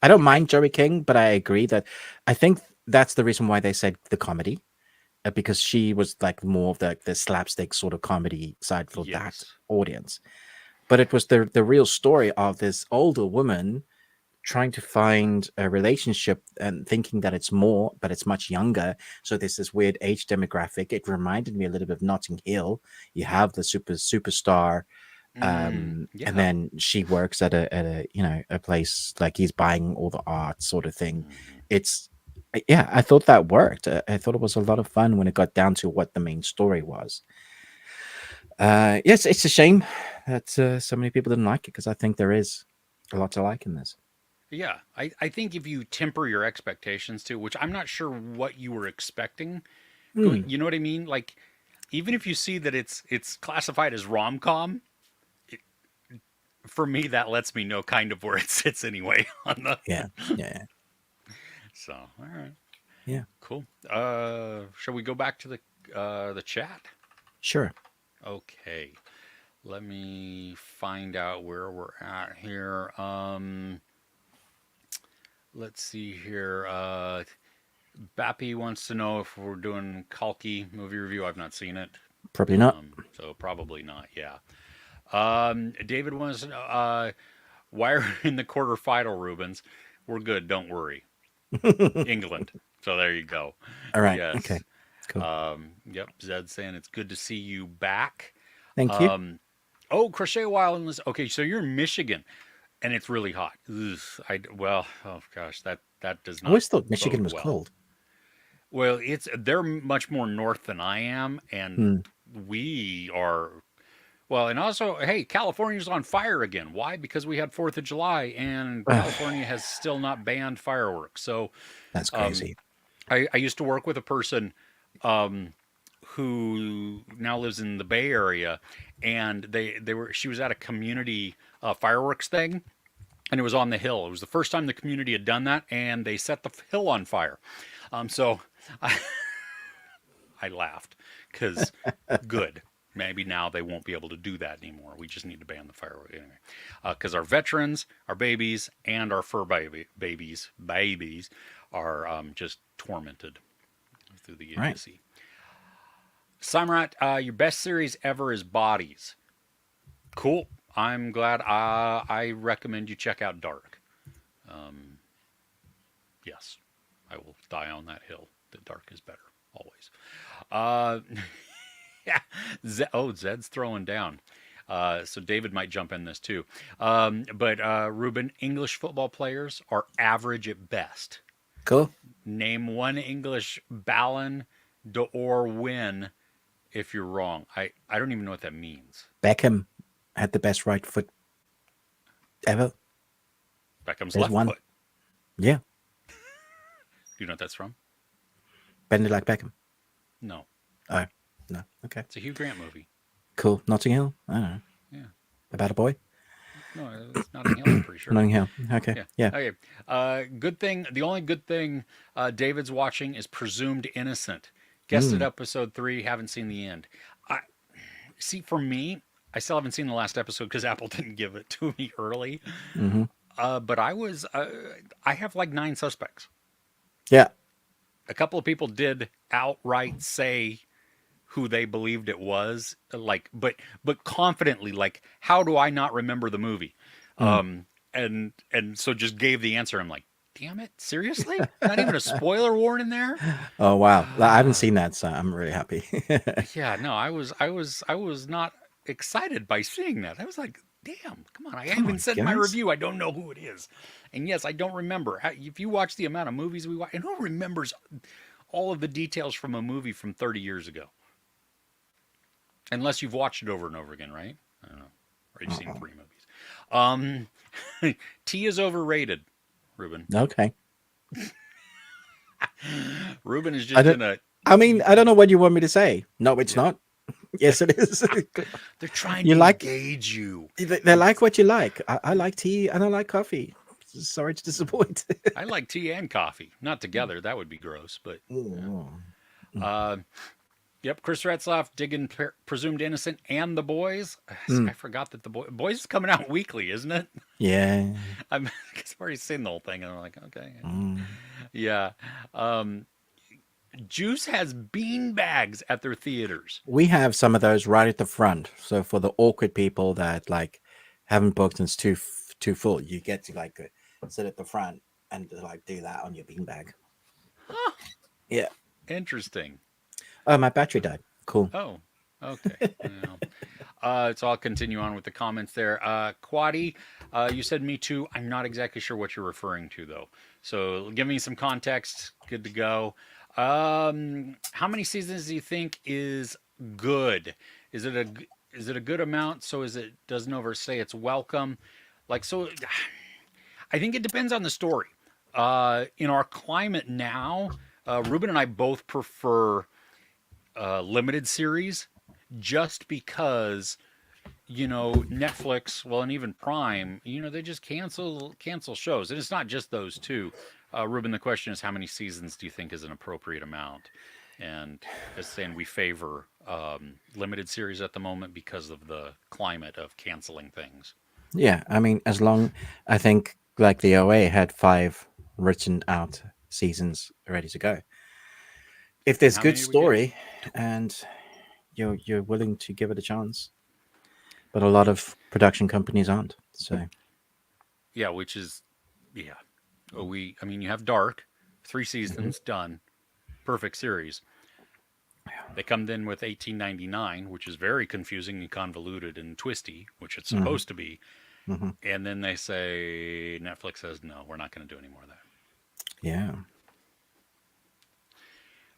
I don't mind Joey King, but I agree that I think that's the reason why they said the comedy, because she was like more of the slapstick sort of comedy side for that Yes. audience. But it was the real story of this older woman trying to find a relationship and thinking that it's more, but it's much younger. So there's this weird age demographic. It reminded me a little bit of Notting Hill. You have the superstar, and Yeah. then she works at a place like he's buying all the art sort of thing. Hmm. It's yeah, I thought that worked. I thought it was a lot of fun when it got down to what the main story was. Yes, it's a shame that so many people didn't like it because I think there is a lot to like in this. Yeah. I think if you temper your expectations too, which I'm not sure what you were expecting, going, Hmm. you know what I mean? Like, even if you see that it's classified as rom com, for me that lets me know kind of where it sits anyway on the. Yeah, yeah, So all right, yeah. cool. Shall we go back to the chat? Sure. Okay. Let me find out where we're at here. Let's see here. Bappy wants to know if we're doing Kalki movie review. I've not seen it, Probably not. so probably not. Yeah. David wants to know why are we in the quarterfinal, Rubens? We're good. Don't worry. England. So there you go. All right. Okay. Yes. Cool. Yep. Zed's saying it's good to see you back. Thank you. Oh, Crochet Wildlands. Okay, so you're in Michigan, and it's really hot. Ugh, oh gosh, that does I not always thought Michigan bode was well. cold. Well, they're much more north than I am, and Hmm. we are. Well, and also, hey, California's on fire again. Why? Because we had Fourth of July, and California has still not banned fireworks. So, That's um, crazy. I used to work with a person um, who now lives in the Bay Area, and she was at a community fireworks thing, and it was on the hill. It was the first time the community had done that, and they set the hill on fire. So I, I laughed because good. Maybe now they won't be able to do that anymore. We just need to ban the fireworks anyway, because our veterans, our babies, and our fur babies are just tormented through the Right. idiocy. Samrat, your best series ever is Bodies. Cool. I'm glad. I recommend you check out Dark. Yes, I will die on that hill. The Dark is better always. Yeah. Zed's throwing down. So David might jump in this too. But Ruben, English football players are average at best. Cool. Name one English Ballon d'Or win if you're wrong. I don't even know what that means. Beckham had the best right foot ever. Beckham's There's left one. foot. Yeah. Do you know what that's from? Bend it like Beckham. No. Oh, no. Okay. It's a Hugh Grant movie. Cool. Notting Hill. I don't know. Yeah. About a boy. No, it's Notting Hill, I'm pretty sure. Notting Hill. Okay. Yeah. Okay. Good thing. The only good thing David's watching is Presumed Innocent. Guessed at episode 3. Haven't seen the end. See, for me, I still haven't seen the last episode because Apple didn't give it to me early. Mm-hmm. But I have like 9 suspects. Yeah. A couple of people did outright say who they believed it was, like, but confidently, like, how do I not remember the movie? And so just gave the answer. I'm like, damn it, seriously? Not even a spoiler warning there? Oh wow. I haven't seen that, so I'm really happy. Yeah, no, I was not excited by seeing that. I was like, damn, come on. I even said in my guys. review, I don't know who it is. And yes, I don't remember. If you watch the amount of movies we watch, and who remembers all of the details from a movie from 30 years ago? Unless you've watched it over and over again, right? I don't know. Or you've seen 3 movies. Tea is overrated, Ruben. Okay. Ruben is just in a... I mean, I don't know what you want me to say. No, it's not. Yes, it is. They're trying You to like- engage you. They like what you like. I like tea and I like coffee. Sorry to disappoint. I like tea and coffee. Not together. That would be gross, but... Yep, Chris Retzlaff digging Presumed Innocent and The Boys. I forgot that The Boys is coming out weekly, isn't it? Yeah. I've already seen the whole thing, and I'm like, okay. Yeah. Juice has bean bags at their theaters. We have some of those right at the front. So for the awkward people that like haven't booked and it's too full, you get to like sit at the front and like do that on your beanbag. Huh. Yeah. Interesting. Oh, my battery died. Cool. Oh, okay. So I'll continue on with the comments there. Quaddy, you said me too. I'm not exactly sure what you're referring to, though. So give me some context. Good to go. How many seasons do you think is good? Is it a good amount? So it doesn't overstay its welcome? Like, so I think it depends on the story. In our climate now, Ruben and I both prefer limited series just because Netflix, well, and even Prime, they just cancel shows, and it's not just those two. Ruben, the question is, how many seasons do you think is an appropriate amount? And as saying we favor limited series at the moment because of the climate of canceling things. Yeah, I mean, as long I think like the OA had 5 written out seasons ready to go. If And there's how good many did we get? story and you're willing to give it a chance, but a lot of production companies aren't. So Yeah, which is, yeah. I mean, you have Dark, 3 mhm. seasons done, perfect series. They come in with 1899, which is very confusing and convoluted and twisty, which it's Mhm. supposed to be. Mhm. And then they say, Netflix says, no, we're not going to do any more of that. Yeah,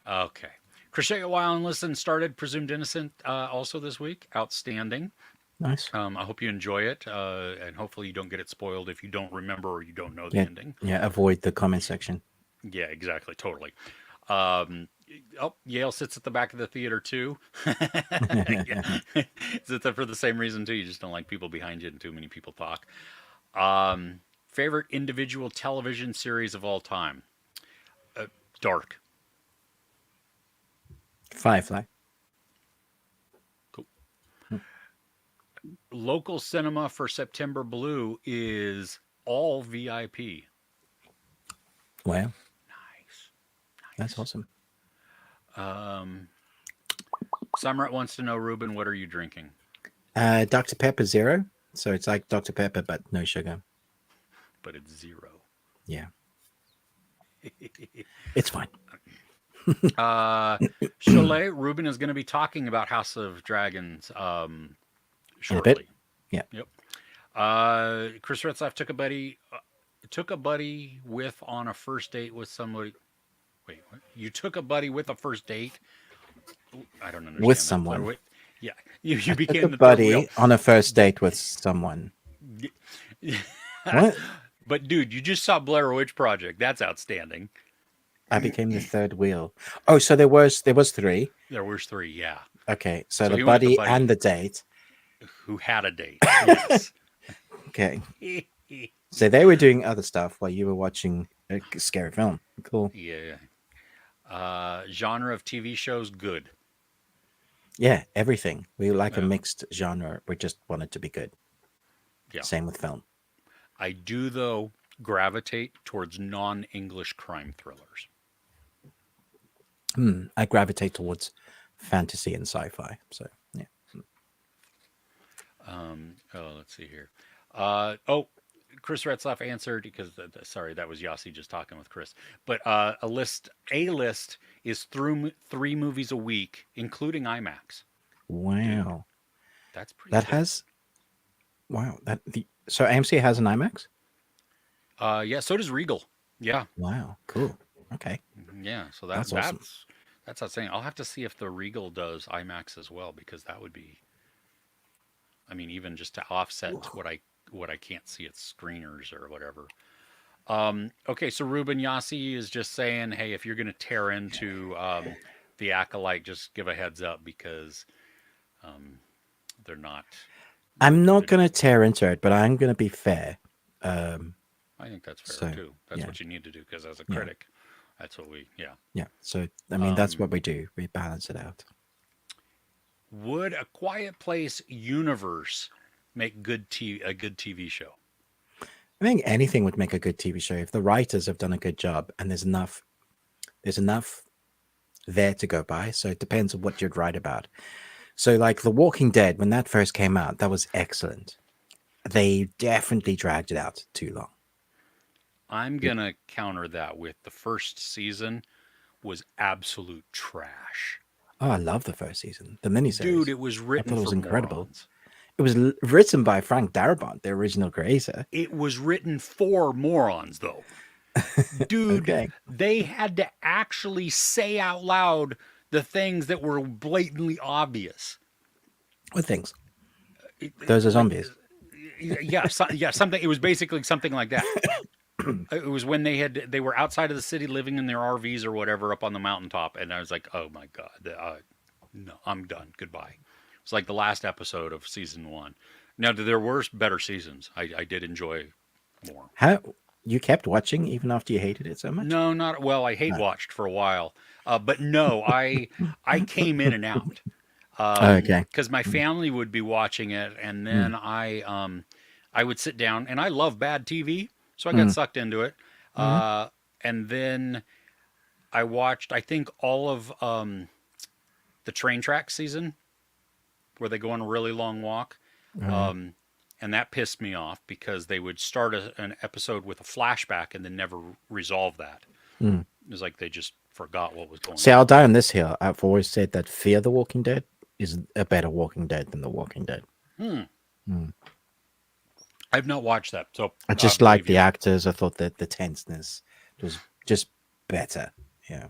Okay. Crochet a While and Listen started Presumed Innocent also this week. Outstanding. nice. I hope you enjoy it, and hopefully you don't get it spoiled if you don't remember or you don't know the Yeah, ending. yeah. Avoid the comment section. Yeah, exactly, totally. Um, oh, Yale sits at the back of the theater too. Yeah, sits there for the same reason too. You just don't like people behind you and too many people talk. Favorite individual television series of all time? Uh, Dark. Firefly. Cool. Hmm. Local cinema for September Blue is all VIP. Well, Nice, that's nice. awesome. Summer wants to know, Ruben, what are you drinking? Dr. Pepper Zero. So it's like Dr. Pepper, but no sugar. But it's zero. Yeah, it's fine. uh, Cholet, Ruben is going to be talking about House of Dragons In a bit. shortly. Yeah. Yep. Chris Retzlaff took a buddy with on a first date with somebody. Wait, what? You took a buddy with a first date? I don't With understand that. someone. Wait, yeah, you I took a became the third wheel. buddy on a first date with someone. What? But dude, you just saw Blair Witch Project. That's outstanding. I became the third wheel. Oh, so there was 3. There was 3, yeah. Okay, so So the he went with the buddy and buddy the date. who had a date. Yes. Okay, so they were doing other stuff while you were watching a scary film. Cool. Yeah. Genre of TV shows, good. Yeah, everything. We like a Yeah. mixed genre. We just want it to be good. Yeah. Same with film. I do, though, gravitate towards non English crime thrillers. I gravitate towards fantasy and sci-fi. So yeah. Let's see here. Chris Retzlaff answered because, sorry, that was Yossi just talking with Chris. But a list is through 3 movies a week, including IMAX. Dude, Wow. that's pretty That good. has so AMC has an IMAX? Yeah, so does Regal. Yeah, Wow, cool. Okay. yeah. So That's awesome. that's outsane. I'll have to see if the Regal does IMAX as well because that would be. I mean, even just to offset what I can't see at screeners or whatever. Okay, so Ruben Yassi is just saying, hey, if you're going to tear into the Acolyte, just give a heads up because um, they're not. I'm not They're, going to tear into it, but I'm going to be fair. Um I think that's fair so too. That's yeah. what you need to do because as a Yeah. critic, that's what we. Yeah. Yeah. So I mean that's Um, what we do. We balance it out. would A Quiet Place universe make a good TV show? I think anything would make a good TV show if the writers have done a good job and there's enough there to go by. So it depends on what you'd write about. So like The Walking Dead, when that first came out, that was excellent. They definitely dragged it out too long. I'm gonna counter that with the first season was absolute trash. Oh, I love the first season, the Dude, miniseries. it was I written thought it for was incredible. morons. It was written by Frank Darabont, the original creator. It was written for morons, though. Dude, Okay. they had to actually say out loud the things that were blatantly obvious. What things? Those are Like, zombies. yeah, something. It was basically something like that. It was when they were outside of the city living in their RVs or whatever up on the mountaintop, and I was like, oh my god, no, I'm done. Goodbye. It's like the last episode of season 1. Now there were better seasons. I did enjoy more. How you kept watching even after you hated it so much? No, not well. I hate No. watched for a while, but no, I came in and out. Okay. Because my family would be watching it, and Mm, then I would sit down, and I love bad TV, so I got mm, sucked into it. mm, And then I watched, I think, all of the train track season where they go on a really long walk. mm, Um, and that pissed me off because they would start an episode with a flashback and then never resolve that. mm. It was like they just forgot what was going See, on. I'll die on this hill. I've always said that Fear the Walking Dead is a better Walking Dead than The Walking Dead. Hmm. Mm. I've not watched that, so I I just liked believe the you. actors. I thought that the tenseness was just better. Yeah,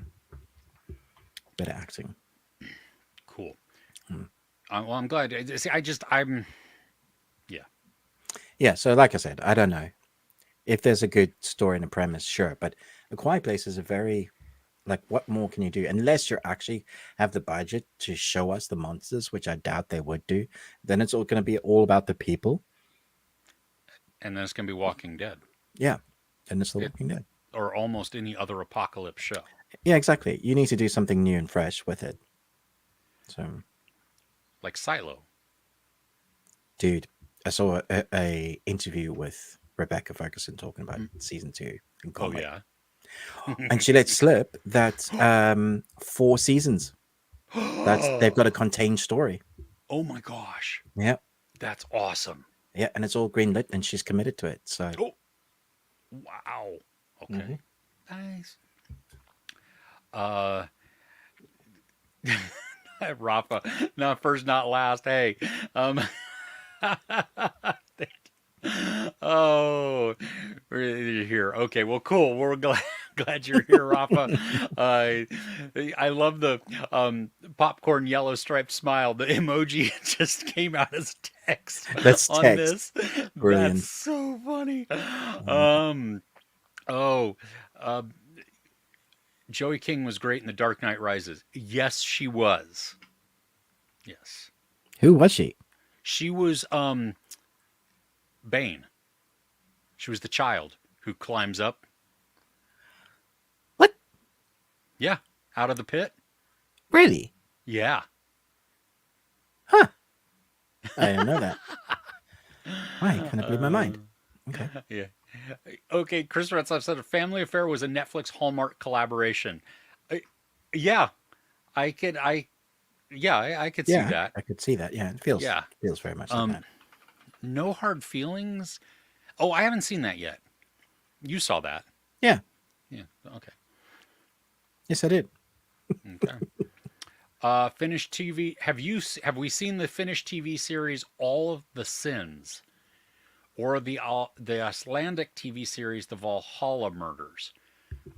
better acting. Cool. Mm. Well, I'm glad. See, I'm, yeah. Yeah, so like I said, I don't know. If there's a good story and a premise, sure. But A Quiet Place is a very, like, what more can you do? Unless you actually have the budget to show us the monsters, which I doubt they would do, then it's all going to be all about the people. And then it's gonna be Walking Dead, Yeah. And it's The it, Walking Dead. or almost any other apocalypse show, Yeah, exactly. You need to do something new and fresh with it. So, like Silo. dude, I saw a interview with Rebecca Ferguson talking about Mm. season 2 in Oh comic. yeah. And she let slip that 4 seasons. That's they've got a contained story. Oh my gosh, Yeah. that's awesome. Yeah, and it's all greenlit, and she's committed to it. So, Oh wow. Okay. mhm. Nice. Uh, Rafa. Not first, not last. Hey. Um. Oh, you're here. Okay, well, cool. We're glad you're here, Rafa. Uh, I love the popcorn yellow striped smile. The emoji just came out as text That's on text. this. That's Brilliant. so funny. Mhm. Um. Oh. Uh, Joey King was great in The Dark Knight Rises. Yes, she was. Yes, Who was she? she was. Bane. She was the child who climbs up. What? Yeah, out of the pit. Really? Yeah. Huh. I didn't know that. Why? Kind of blew my mind. Okay. Yeah. Okay, Chris Retzlaff said A Family Affair was a Netflix Hallmark collaboration. I, yeah, I could. I could see Yeah, that. I could see that. Yeah, it Yeah. feels very much like that. No Hard Feelings. Oh, I haven't seen that yet. You saw that. Yeah. Yeah. Okay. Yes, I did. Okay. Finnish TV. Have we seen the Finnish TV series All of the Sins, or the Icelandic TV series The Valhalla Murders?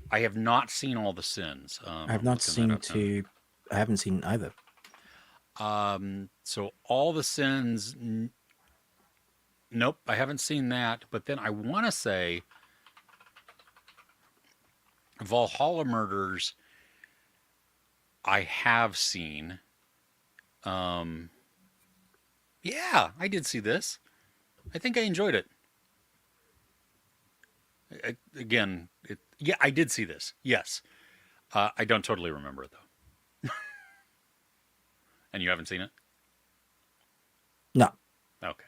I have not seen All the Sins. I have I'm not looking that seen up to. I haven't seen either. now. So All the Sins. Nope, I haven't seen that. But then I want to say Valhalla Murders. I have seen. Um, yeah, I did see this. I think I enjoyed it. Again, yeah, I did see this. Yes, I don't totally remember it though. And you haven't seen it? No. Okay.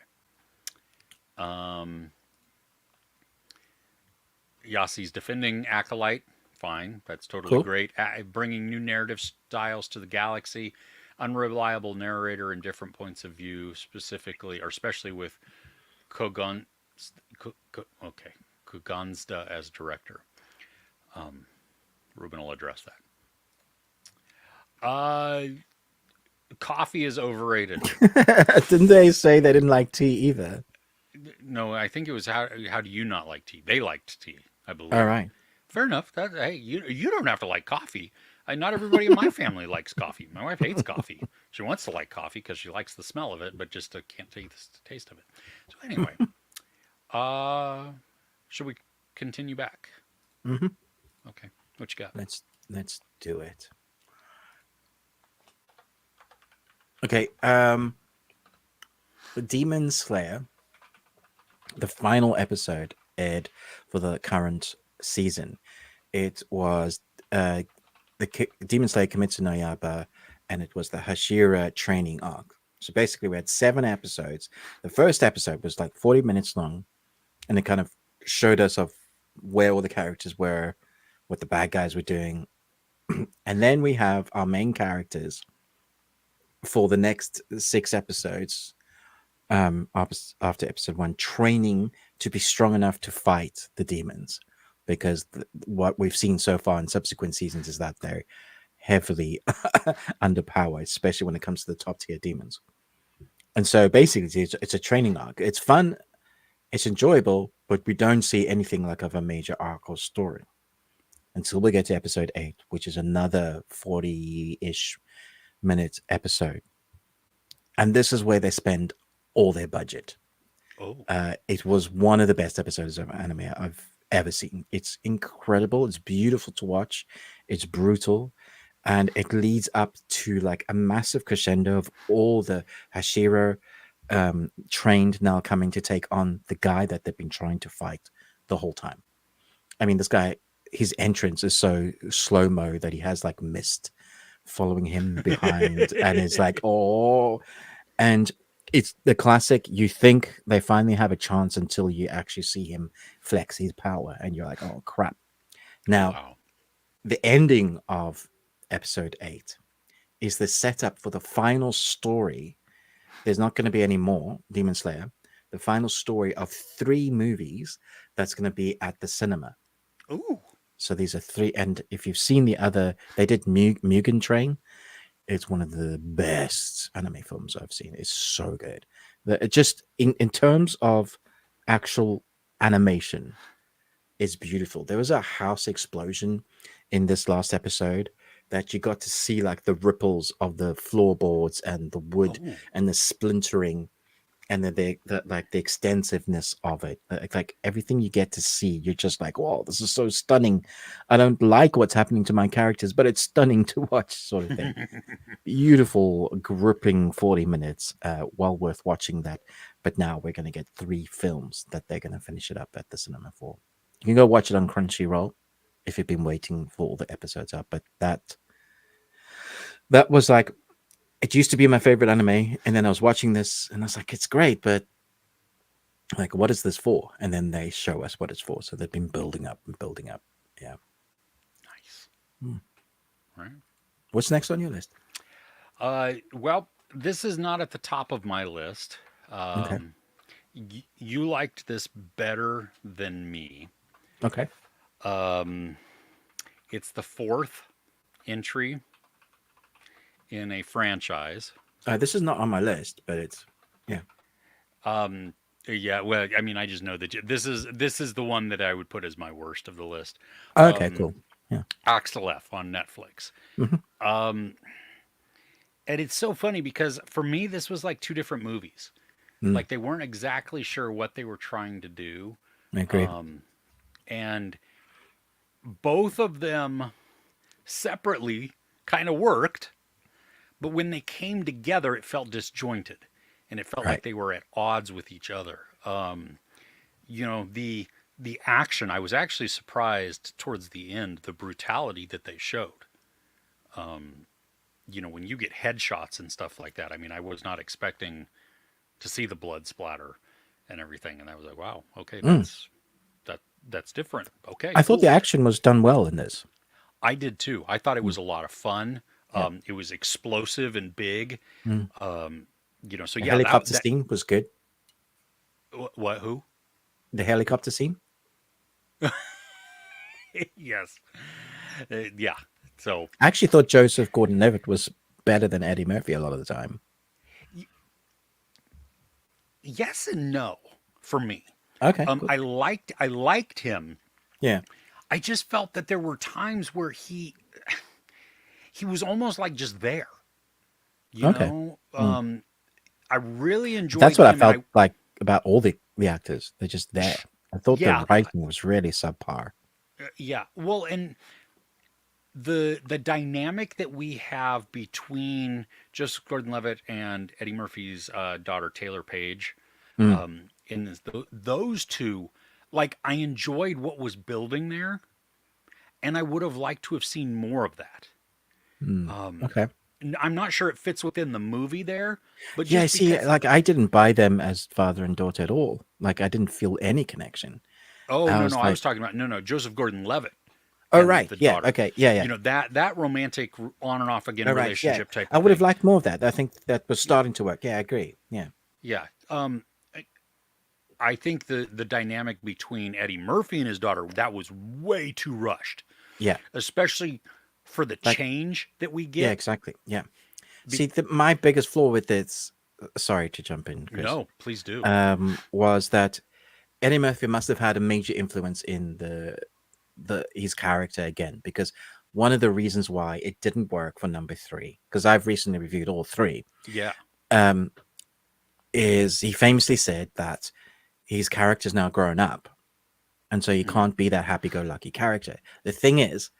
Yassi's defending Acolyte. Fine, that's totally Cool. great. Bringing new narrative styles to the galaxy. Unreliable narrator and different points of view, specifically or especially with Kogan. Okay, Kuganzda as director. Ruben will address that. Coffee is overrated. Didn't they say they didn't like tea either? No, I think it was how do you not like tea? They liked tea, I believe. All right. Fair enough. Hey, you don't have to like coffee. Not everybody in my family likes coffee. My wife hates coffee. She wants to like coffee because she likes the smell of it, but just can't take the taste of it. So anyway, should we continue back? Mm-hmm. Okay, what you got? Let's do it. Okay. The Demon Slayer, the final episode aired for the current season. It was the Demon Slayer Kimetsu no Yaiba and it was the Hashira training arc. So basically, we had 7 episodes. The first episode was like 40 minutes long, and it kind of showed us of where all the characters were, what the bad guys were doing, and then we have our main characters for the next 6 episodes. After episode 1, training to be strong enough to fight the demons, because what we've seen so far in subsequent seasons is that they're heavily underpowered, especially when it comes to the top tier demons. And so basically, it's a training arc. It's fun, it's enjoyable, but we don't see anything like of a major arc or story until we get to episode 8, which is another 40-ish minute episode. And this is where they spend all their budget. Oh, It was one of the best episodes of anime I've ever seen. It's incredible. It's beautiful to watch. It's brutal. And it leads up to like a massive crescendo of all the Hashira trained now coming to take on the guy that they've been trying to fight the whole time. I mean, this guy, his entrance is so slow-mo that he has like mist following him behind, and it's like, oh, and it's the classic. You think they finally have a chance until you actually see him flex his power, and you're like, oh crap. Now, wow. the ending of episode 8 is the setup for the final story. There's not going to be any more Demon Slayer. The final story of 3 movies that's going to be at the cinema. Ooh. So these are 3, and if you've seen the other, they did Mugen Train. It's one of the best anime films I've seen. It's so good. Just in terms of actual animation, it's beautiful. There was a house explosion in this last episode that you got to see like the ripples of the floorboards and the wood Oh. and the splintering, and then like the extensiveness of it, like everything you get to see, you're just like, wow, this is so stunning. I don't like what's happening to my characters, but it's stunning to watch, sort of thing. Beautiful, gripping 40 minutes, well worth watching that. But now we're going to get 3 films that they're going to finish it up at the cinema for. You can go watch it on Crunchyroll if you've been waiting for all the episodes up. But that was like, it used to be my favorite anime, and then I was watching this and I was like, it's great, but like, what is this for? And then they show us what it's for. So they've been building up and building up. Yeah. Nice. Hmm. Right. What's next on your list? Well, this is not at the top of my list. Okay. You liked this better than me. Okay. It's the 4th entry in a franchise. This is not on my list, but it's, yeah. Yeah, well, I mean, I just know that this is the one that I would put as my worst of the list. Okay, cool. Yeah. Axel F on Netflix. Mhm. And it's so funny because for me, this was like 2 different movies. Mm, Like they weren't exactly sure what they were trying to do. I agree. And both of them separately kind of worked, but when they came together, it felt disjointed, and it felt Right. like they were at odds with each other. The action, I was actually surprised towards the end, the brutality that they showed. When you get headshots and stuff like that, I mean, I was not expecting to see the blood splatter and everything, and I was like, wow, okay, Mm. that's different. Okay, I thought cool. the action was done well in this. I did too. I thought it Mm. was a lot of fun. Yeah. It was explosive and big. Mm. So The yeah, helicopter scene was good. what who? The helicopter scene. Yes, yeah. So I actually thought Joseph Gordon-Levitt was better than Eddie Murphy a lot of the time. yes and no for me. Okay. Cool. I liked him. Yeah. I just felt that there were times where he was almost like just there. You Okay. know, I really enjoyed. That's what I him, felt like about all the actors. They're just there. I thought Yeah. the writing was really subpar. Yeah. Well, and the dynamic that we have between Joseph Gordon-Levitt and Eddie Murphy's daughter Taylor Page, Mm. in those two, like I enjoyed what was building there, and I would have liked to have seen more of that. Mm. Okay. I'm not sure it fits within the movie there, but Yeah, just see, because. like I didn't buy them as father and daughter at all. Like I didn't feel any connection. Oh I no, was no, I like, was talking about no, no, Joseph Gordon-Levitt oh and right, the yeah, daughter. okay, yeah, yeah, You know, that romantic on and off again all right, yeah. relationship type I of would have thing. liked more of that. I think that was Yeah, starting to work. Yeah, I agree. Yeah, yeah. I I think the dynamic between Eddie Murphy and his daughter, that was way too rushed, yeah, especially for the like change that we yeah, get. exactly. Yeah. Be- See, my biggest flaw with this, sorry to jump in, Chris, no, please do. was that Eddie Murphy must have had a major influence in the his character again, because one of the reasons why it didn't work for number three, because I've recently reviewed all three, Yeah, um, is he famously said that his character's now grown up, and so he hmm, can't be that happy-go-lucky character. The thing is,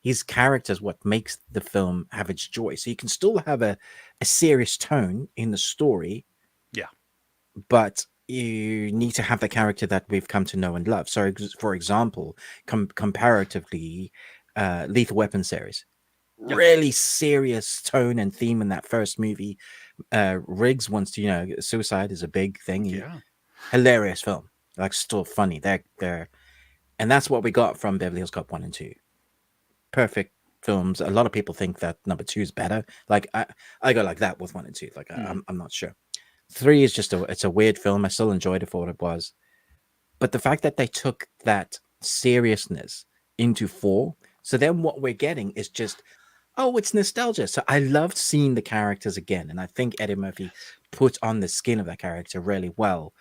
his character is what makes the film have its joy. So you can still have a serious tone in the story, yeah, but you need to have the character that we've come to know and love. So, for example, comparatively, Lethal Weapon series, yeah, really serious tone and theme in that first movie. Riggs wants to, suicide is a big thing. yeah. Hilarious film, like still funny. They're, and that's what we got from Beverly Hills Cop 1 and 2. Perfect films. A lot of people think that number two is better. Like I go like that with 1 and 2. Like Hmm. I'm not sure. Three is just it's a weird film. I still enjoyed it for what it was, but the fact that they took that seriousness into four, so then what we're getting is just, oh, it's nostalgia. So I loved seeing the characters again, and I think Eddie Murphy Yes. put on the skin of that character really well,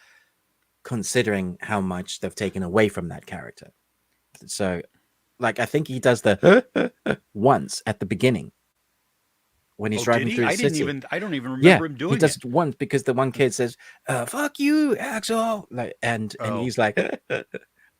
considering how much they've taken away from that character. So, like, I think he does the once at the beginning when he's Oh, did driving he? through the I didn't city. even. I don't even Yeah, remember him he doing does it. it once because the one kid says, "Fuck you, Axel," like, and Oh, he's like,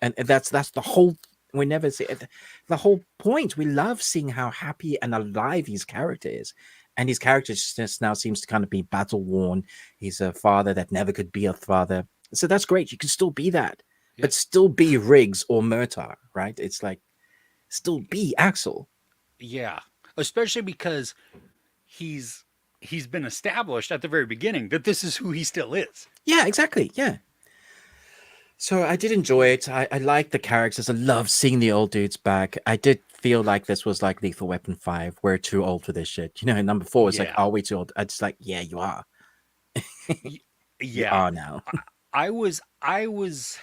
and that's the whole. We never see it. The whole point. We love seeing how happy and alive his character is, and his character just now seems to kind of be battle worn. He's a father that never could be a father, so that's great. You can still be that, yeah, but still be Riggs or Murtaugh, right? It's like still be Axel. yeah. Especially because he's he's been established at the very beginning that this is who he still is. Yeah, exactly. Yeah. So I did enjoy it. I like the characters. I love seeing the old dudes back. I did feel like this was like Lethal Weapon 5. We're too old for this shit. Number 4 is like, Yeah, are we too old? I just like, yeah, you are. Y- You yeah. are now. I was.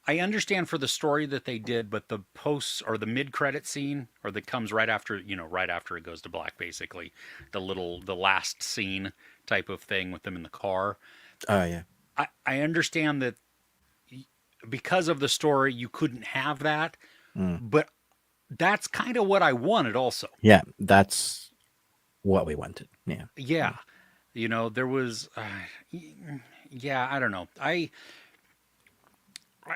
I understand for the story that they did, but the posts or the mid-credit scene, or that comes right after, right after it goes to black, basically, the last scene type of thing with them in the car. Oh yeah. I understand that because of the story, you couldn't have that, Mm. but that's kind of what I wanted also. Yeah, that's what we wanted. Yeah. Yeah. There was, yeah, I don't know.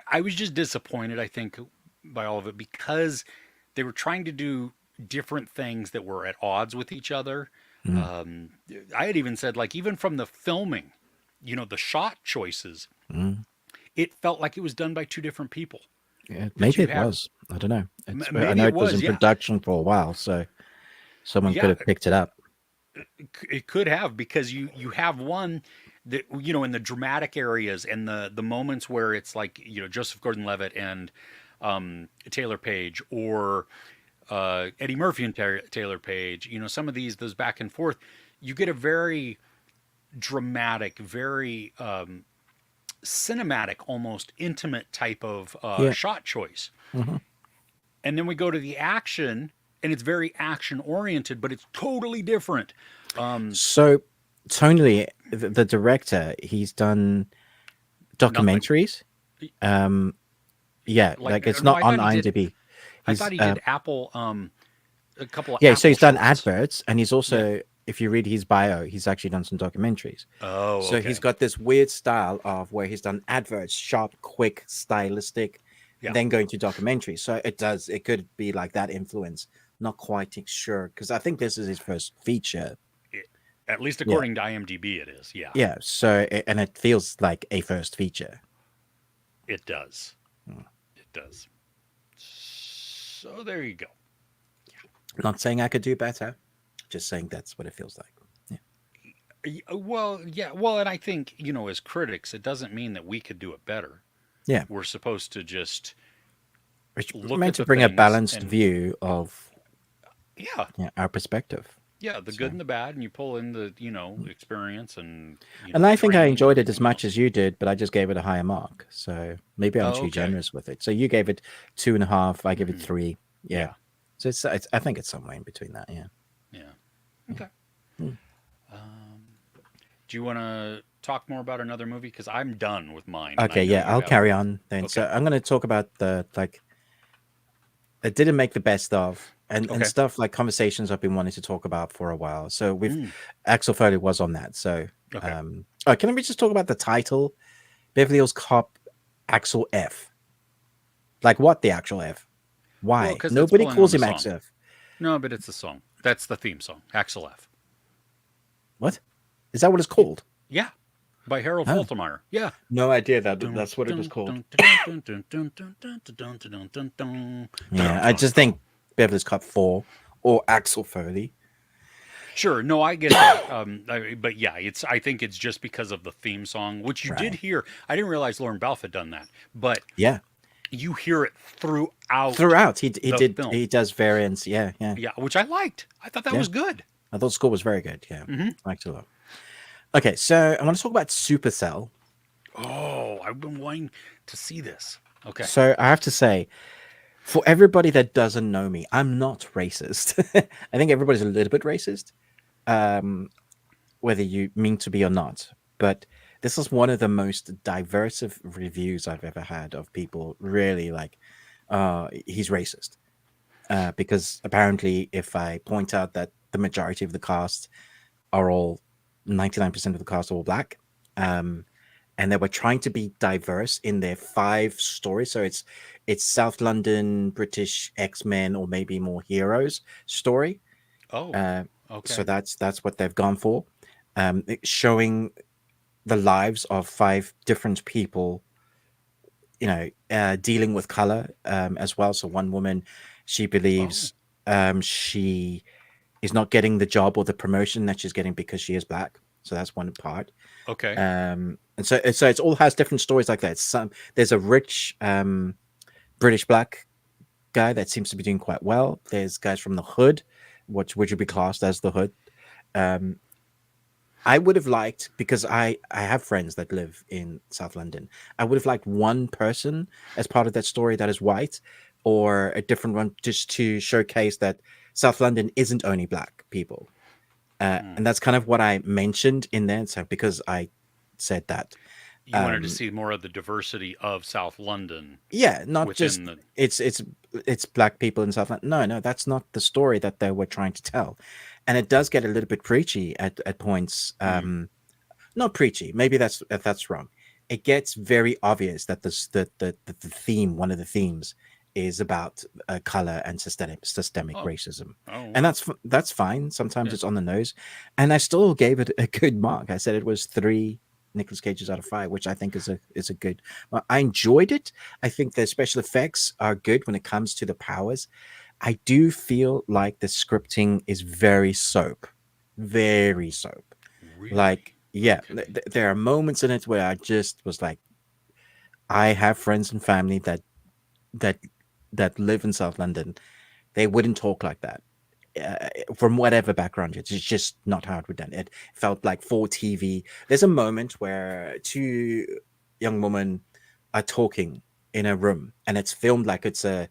I was just disappointed, I think, by all of it because they were trying to do different things that were at odds with each other. Mm. Um, I had even said, like, even from the filming, the shot choices, Mm. it felt like it was done by two different people. Yeah, That maybe you it have, was. I don't know. I maybe know it it was was, in yeah, production for a while, so someone could yeah, have picked it up. it could have because you have one that in the dramatic areas and the moments where it's like Joseph Gordon-Levitt and Taylor Page or Eddie Murphy and Taylor Page, some of those back and forth, you get a very dramatic, very cinematic, almost intimate type of Yeah. shot choice. Hmm. And then we go to the action, and it's very action oriented, but it's totally different. Um, So tonally, the director, he's done Nothing. documentaries. Um, yeah, Like like it's no, not on IMDb. I He's thought he did Apple, a couple of yeah, so Apple he's done shorts. adverts, and he's Yeah. also, if you read his bio, he's actually done some documentaries. Oh, So he's okay. got this weird style of where he's done adverts, sharp, quick, stylistic, Yeah. then going to documentaries. So it could be like that influence. Not quite sure because I think this is his first feature. It, at least Yeah, according to IMDb, it is. Yeah, yeah. So and it feels like a first feature. it does. Mm. It does. So there you go. Not saying I could do better. Just saying that's what it feels like. Yeah. Well, yeah. Well, and I think, as critics, it doesn't mean that we could do it better. Yeah. We're supposed to just It's look meant at to the bring a things balanced and, view of yeah, our perspective. yeah, the good So, and the bad, and you pull in the, experience and, and I think I training and enjoyed it as everything much else. as you did, but I just gave it a higher mark. So maybe I'm Oh, too okay. generous with it. So you gave it 2.5. I give it Hmm. 3. Yeah. Yeah. So it's I think it's somewhere in between that. Yeah. Yeah. Yeah. Okay. Mm. Um, do you want to talk more about another movie? Because I'm done with mine, and I Okay. know Yeah. you I'll have carry one. on then. Okay. So I'm going to talk about the like that didn't make the best of, and Okay. stuff like conversations I've been wanting to talk about for a while. So with Mm, Axel Foley was on that. So okay. oh, can we just talk about the title? Beverly Hills Cop, Axel F. Like what the actual F? Well, Why? because it's Nobody pulling on calls the him song. Axel F. No, but it's the song. That's the theme song. Axel F. What? Is that what it's Y- called? Yeah, by Harold Oh, Faltermeyer. Yeah. no idea that Dun, that's what it was dun, called. dun, dun, dun, dun, dun, dun, dun, dun, dun, dun, dun, Yeah, dun, I dun, just dun. think Beverly Hills Cop 4 or Axel Foley. Sure, no, I get that. But yeah, I think it's just because of the theme song, which you did Right. hear. I didn't realize Lauren Balfe had done that, but Yeah. you hear it throughout Throughout, the film. he does variants. Yeah, yeah, Yeah, which I liked. I thought that yeah. was good. I thought the score was very good. Yeah, Hmm. I liked it a lot. Okay, so I want to talk about Supercell. Oh, I've been wanting to see this. Okay. So I have to say, for everybody that doesn't know me, I'm not racist. I think everybody's a little bit racist, um, whether you mean to be or not. But this is one of the most diverse of reviews I've ever had of people really like, he's racist. Because apparently, if I point out that the majority of the cast are all 99% of the cast are all black, um, and they were trying to be diverse in their 5 stories. So it's South London, British X-Men, or maybe more heroes story. Oh, Uh, so okay. that's what they've gone for, showing the lives of 5 different people, dealing with color, as well. So one woman, she Oh, believes, she is not getting the job or the promotion that she's getting because she is black. So that's one part. okay. And so it's all has different stories like that. There's a rich, British black guy that seems to be doing quite well. There's guys from the hood, which would be classed as the hood. Um, I would have liked, because I have friends that live in South London. I would have liked one person as part of that story that is white, or a different one, just to showcase that South London isn't only black people. Hmm. And that's kind of what I mentioned in there. So because I said that, You wanted to um, see more of the diversity of South London yeah, not within just the. it's black people and stuff. No, no, that's not the story that they were trying to tell. And it does get a little bit preachy at points. Hmm. Not preachy. Maybe that's wrong. It gets very obvious that the theme, one of the themes, is about color and systemic Oh, racism, oh and wow. that's fine. Sometimes Yeah. it's on the nose, and I still gave it a good mark. I said it was 3 Nicolas Cages out of 5, which I think is a good. Well, I enjoyed it. I think the special effects are good when it comes to the powers. I do feel like the scripting is very soap. Really? Like, yeah, Okay. there are moments in it where I just was like, I have friends and family that that live in South London. They wouldn't talk like that, from whatever background. It's just not how it would done. It felt like for TV. There's a moment where 2 young women are talking in a room, and it's filmed like it's a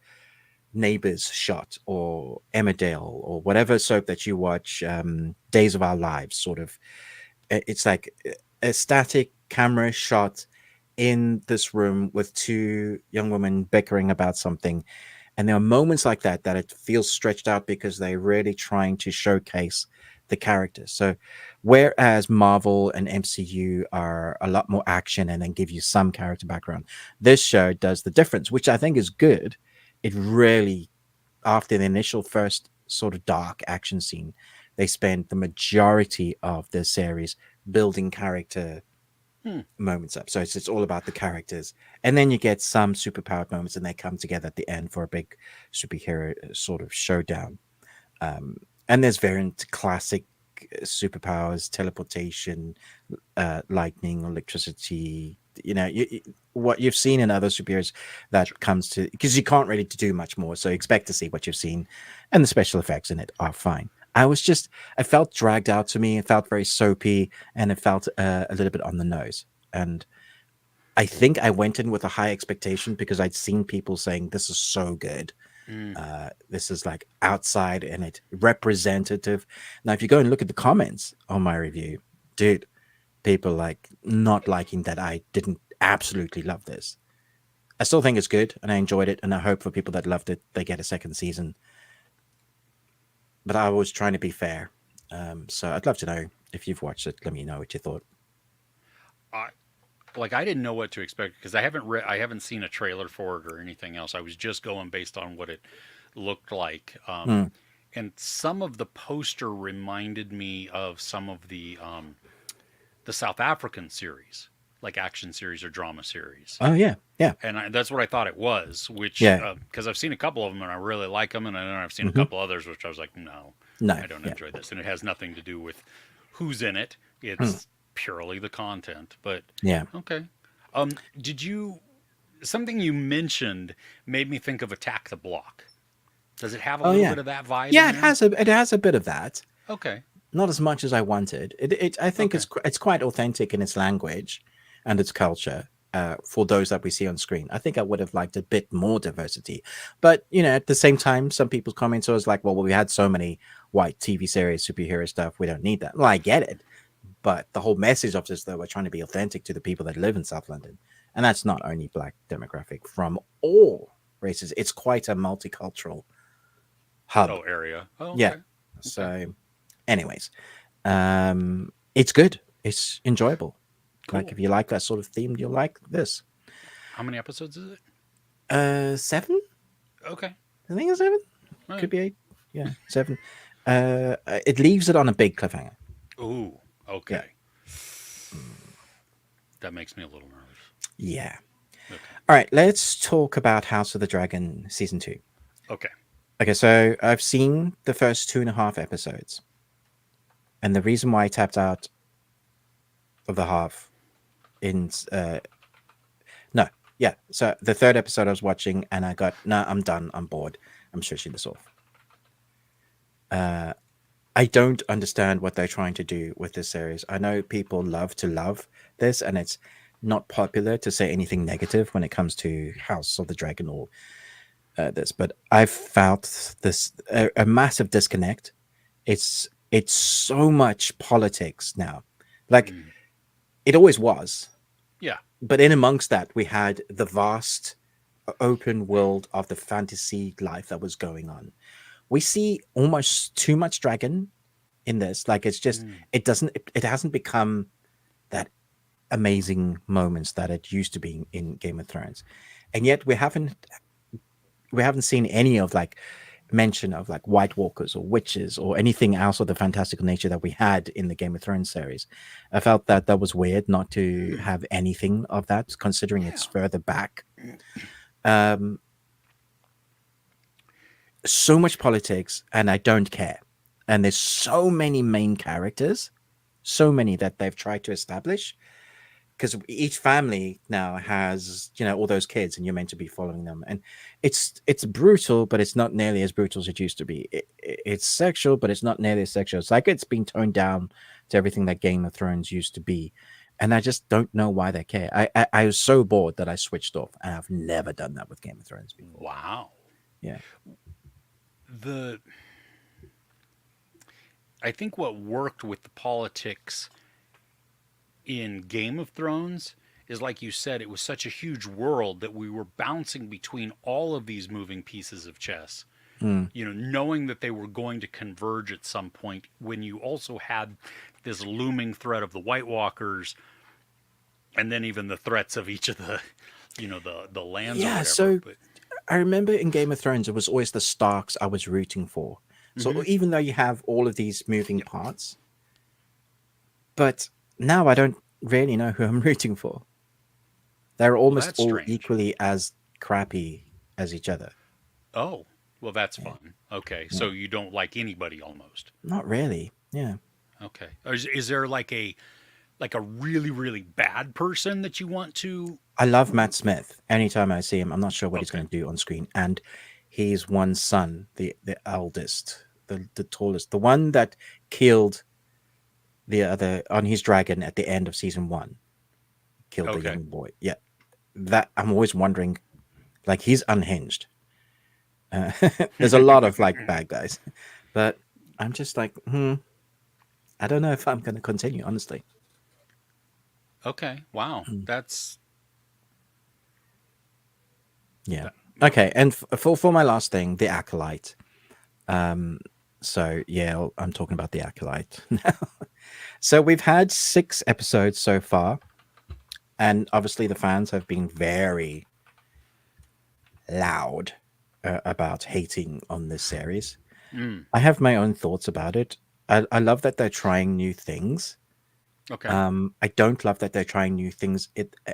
Neighbours shot, or Emmerdale, or whatever soap that you watch, Days of Our Lives, sort of. It's like a static camera shot in this room with 2 young women bickering about something. And there are moments like that that it feels stretched out because they're really trying to showcase the characters. So whereas Marvel and MCU are a lot more action and then give you some character background, this show does the difference, which I think is good. It really, after the initial first sort of dark action scene, they spend the majority of the series building character Hmm. moments up. So it's all about the characters. And then you get some superpowered moments, and they come together at the end for a big superhero sort of showdown. Um, And there's variant classic superpowers, teleportation, lightning, electricity. What you've seen in other superheroes that Sure. comes to, because you can't really do much more, so expect to see what you've seen, and the special effects in it are fine. I felt dragged out to me. It felt very soapy, and it felt a little bit on the nose. And I think I went in with a high expectation because I'd seen people saying this is so good. Mm. This is like outside and it representative. Now, if you go and look at the comments on my review, dude, people like not liking that I didn't absolutely love this. I still think it's good and I enjoyed it, and I hope for people that loved it they get a second season. But I was trying to be fair. So I'd love to know if you've watched it. Let me know what you thought. I I didn't know what to expect because I haven't seen a trailer for it or anything else. I was just going based on what it looked like. Hmm. And some of the poster reminded me of some of the South African series, like action series or drama series. Oh yeah, yeah, And that's what I thought it was, which yeah. because I've seen a couple of them and I really like them, and then I've seen a Hmm. couple others which I was like, no, No, I don't yeah, enjoy this, and it has nothing to do with who's in it. hmm, It's purely the content. But yeah. okay, did you something you mentioned made me think of Attack the Block? Does it have a Oh little yeah, bit of that vibe yeah. in It there? has a bit of that. Okay, Not as much as I wanted. I think okay, it's quite authentic in its language and its culture. For those that we see on screen, I think I would have liked a bit more diversity, but at the same time, some people's comments was like, "Well, we had so many white TV series, superhero stuff. We don't need that." Well, I get it, but the whole message of this, though, we're trying to be authentic to the people that live in South London, and that's not only black demographic from all races. It's quite a multicultural hub. oh area, oh Yeah. okay, okay, So, anyways, it's good. It's enjoyable. Like cool. if you like that sort of theme, you'll like this. How many episodes is it? 7. Okay, I think it's 7. all right. Could be 8. Yeah, 7. It leaves it on a big cliffhanger. Ooh, Yeah. okay. That makes me a little nervous. Yeah. Okay. All right. Let's talk about House of the Dragon season 2. Okay. Okay, so I've seen the first 2.5 episodes, and the reason why I tapped out of the half in no, yeah. So the third episode I was watching, and I got no. I'm done. I'm bored. I'm switching this off. I don't understand what they're trying to do with this series. I know people love to love this, and it's not popular to say anything negative when it comes to House of the Dragon or this, but I've felt this a massive disconnect. It's so much politics now, like Mm. it always was, Yeah. but in amongst that we had the vast open world of the fantasy life that was going on. We see almost too much dragon in this. Like it's just Mm. it hasn't become that amazing moments that it used to be in Game of Thrones, and yet we haven't seen any of like mention of like White Walkers or witches or anything else of the fantastical nature that we had in the Game of Thrones series. I felt that that was weird not to have anything of that, considering it's Yeah. further back. Um, so much politics, and I don't care. And there's so many main characters, so many that they've tried to establish, because each family now has all those kids and you're meant to be following them, and it's brutal, but it's not nearly as brutal as it used to be. It's sexual, but it's not nearly as sexual. It's like it's been toned down to everything that Game of Thrones used to be, and I just don't know why they care. I was so bored that I switched off, and I've never done that with Game of Thrones before. Wow. Yeah. The I think what worked with the politics in Game of Thrones is, like you said, it was such a huge world that we were bouncing between all of these moving pieces of chess. Mm. Knowing that they were going to converge at some point, when you also had this looming threat of the White Walkers, and then even the threats of each of the, the lands or Yeah, whatever. so But I remember in Game of Thrones, it was always the Starks I was rooting for. So hmm even though you have all of these moving yeah, parts, but now I don't really know who I'm rooting for. They're well, almost that's all strange. equally as crappy as each other. Oh, Well, that's fun. Okay, Yeah. so you don't like anybody almost. Not really. Yeah. Okay. Is there like a really really bad person that you want to? I love Matt Smith. Anytime I see him, I'm not sure what he's Okay. going to do on screen. And he's one son, the eldest, the tallest, the one that killed the other on his dragon at the end of season one, killed the Okay. young boy. Yeah, that I'm always wondering. Like he's unhinged. Uh, there's a lot of like bad guys, but I'm just like, I don't know if I'm going to continue. Honestly. Okay. Wow. Mm, That's yeah. that. Okay. Okay. And for my last thing, the acolyte. Um. So yeah, I'm talking about the acolyte now. So we've had 6 episodes so far, and obviously the fans have been very loud about hating on this series. Mm, I have my own thoughts about it. I love that they're trying new things. okay. I don't love that they're trying new things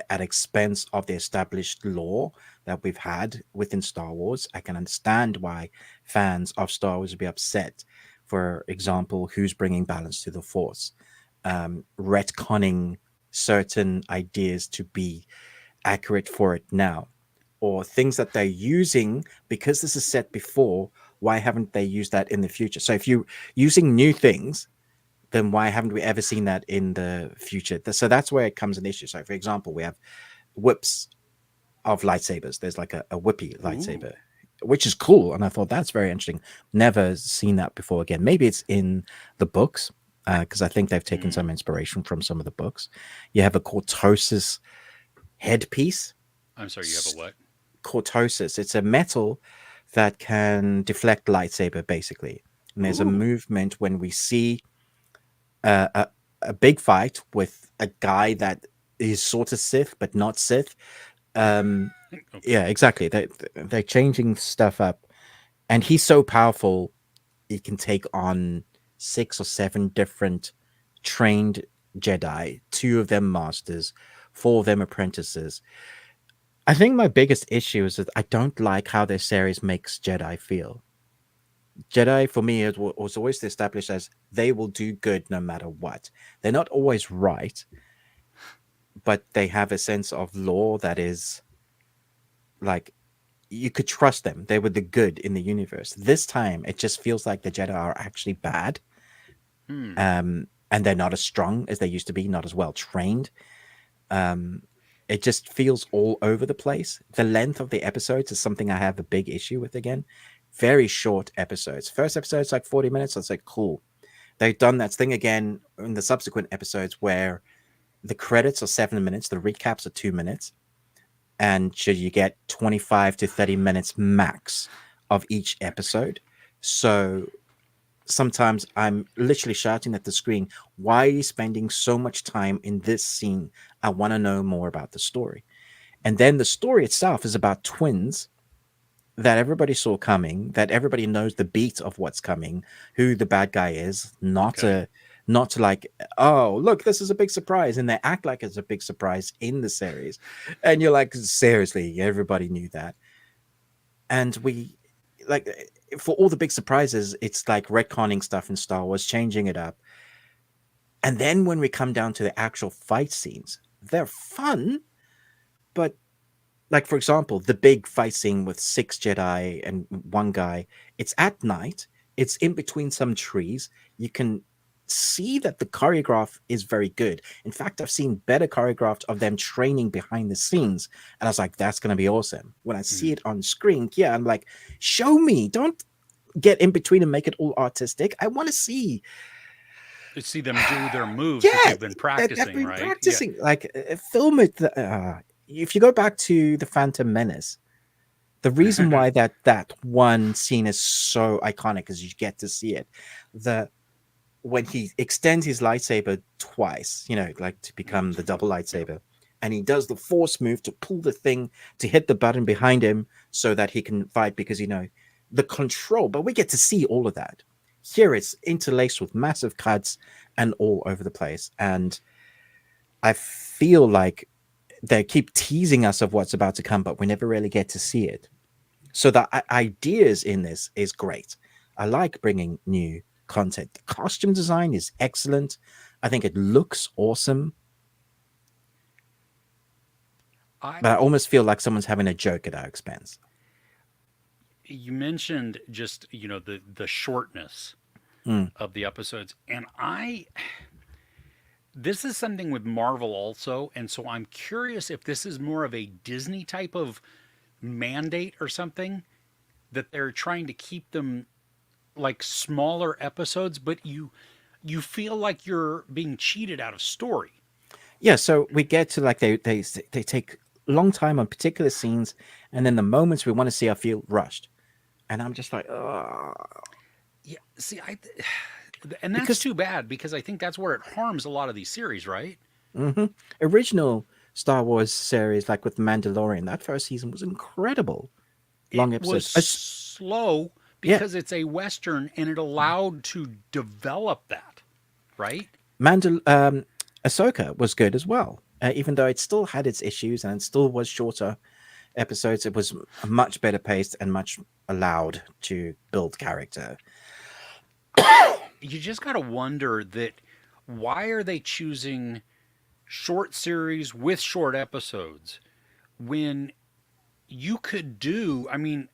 at expense of the established lore that we've had within Star Wars. I can understand why fans of Star Wars would be upset. For example, who's bringing balance to the Force, retconning certain ideas to be accurate for it now, or things that they're using because this is set before. Why haven't they used that in the future? So if you're using new things, then why haven't we ever seen that in the future? So that's where it comes an issue. So, for example, we have whips of lightsabers. There's like a whippy Ooh. lightsaber, which is cool. And I thought that's very interesting. Never seen that before again. Maybe it's in the books because I think they've taken some Mm. inspiration from some of the books. You have a cortosis headpiece. I'm sorry. You have a what? Cortosis. It's a metal that can deflect lightsaber, basically. And there's a Ooh. movement when we see uh, a, a big fight with a guy that is sort of Sith but not Sith. Um, Okay. yeah, exactly. They're changing stuff up, and he's so powerful. He can take on 6 or 7 different trained Jedi, 2 of them masters, 4 of them apprentices. I think my biggest issue is that I don't like how this series makes Jedi feel. Jedi for me it was always established as they will do good no matter what. They're not always right, but they have a sense of law that is like you could trust them. They were the good in the universe. This time it just feels like the Jedi are actually bad. Hmm. And they're not as strong as they used to be, not as well trained. Um it just feels all over the place. The length of the episodes is something I have a big issue with again. Very short episodes. First episode's like 40 minutes. I was like, cool. They've done that thing again in the subsequent episodes where the credits are 7 minutes, the recaps are 2 minutes, and should you get 25 to 30 minutes max of each episode. So sometimes I'm literally shouting at the screen, why are you spending so much time in this scene? I want to know more about the story. And then the story itself is about twins that everybody saw coming, that everybody knows the beat of what's coming, who the bad guy is, Okay. not to like, oh, look, this is a big surprise. And they act like it's a big surprise in the series. And you're like, seriously, everybody knew that. And we like for all the big surprises, it's like retconning stuff in Star Wars, changing it up. And then when we come down to the actual fight scenes, they're fun, but like for example the big fight scene with 6 Jedi and one guy, it's at night, it's in between some trees. You can see that the choreograph is very good. In fact, I've seen better choreographed of them training behind the scenes, and I was like, that's going to be awesome. When I see Mm. it on screen, yeah, I'm like, show me, don't get in between and make it all artistic. I want to see. To see them do their moves that Yeah, they've been that they've practicing, been right? Yeah. practicing, like film it. If you go back to the Phantom Menace, the reason why that one scene is so iconic is you get to see it. The When he extends his lightsaber twice, like to become the double Yep. lightsaber, and he does the force move to pull the thing to hit the button behind him so that he can fight because the control. But we get to see all of that. Here it's interlaced with massive cuts and all over the place. And I feel like they keep teasing us of what's about to come, but we never really get to see it. So the ideas in this is great. I like bringing new content. The costume design is excellent. I think it looks awesome, I but I almost feel like someone's having a joke at our expense. You mentioned just, the shortness Mm. of the episodes, and I this is something with Marvel also, and so I'm curious if this is more of a Disney type of mandate or something, that they're trying to keep them like smaller episodes, but you feel like you're being cheated out of story. Yeah, so we get to like they take a long time on particular scenes, and then the moments we want to see, I feel rushed, and I'm just like, oh, Yeah, see, and that's because too bad because I think that's where it harms a lot of these series, right? mhm, original Star Wars series like with Mandalorian, that first season was incredible, It long was episodes. slow Yeah, because it's a western and it allowed to develop that, right? Mandal Ahsoka was good as well, even though it still had its issues and it still was shorter episodes. It was much better paced and much allowed to build character. You just got to wonder that why are they choosing short series with short episodes when you could do, I mean,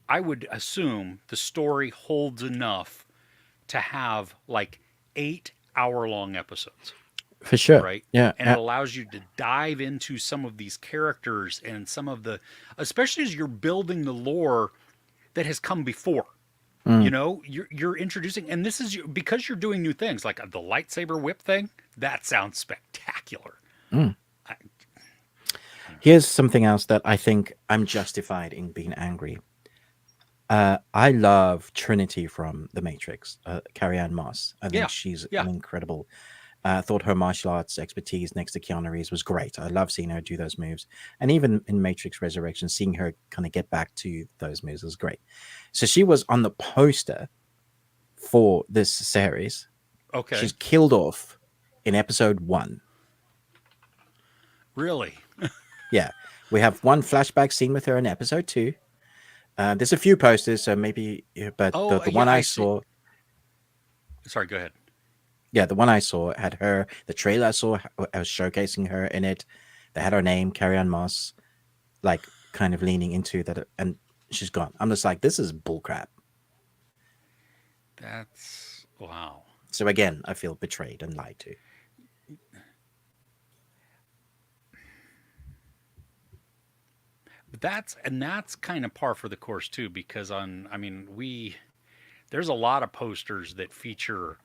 I would assume the story holds enough to have like 8 hour long episodes, For sure. right? Yeah. And it allows you to dive into some of these characters and some of the, especially as you're building the lore that has come before. Mm, You're introducing, and this is because you're doing new things like the lightsaber whip thing. That sounds spectacular. mm. I, Here's something else that I think I'm justified in being angry. I love Trinity from The Matrix, Carrie Ann Moss. I think yeah, she's yeah. an incredible. I thought her martial arts expertise next to Keanu Reeves was great. I love seeing her do those moves. And even in Matrix Resurrection, seeing her kind of get back to those moves was great. So she was on the poster for this series. Okay, She's killed off in episode 1. really. Yeah. We have one flashback scene with her in episode 2. There's a few posters, so maybe, yeah, but Oh, the yeah. one I I see. saw, Sorry, go ahead. yeah, the one I saw had her. The trailer I saw I was showcasing her in it. They had her name, Carrie Ann Moss, like kind of leaning into that, and she's gone. I'm just like, this is bullcrap. That's wow. So again, I feel betrayed and lied to. But that's kind of par for the course too, because I mean, there's a lot of posters that feature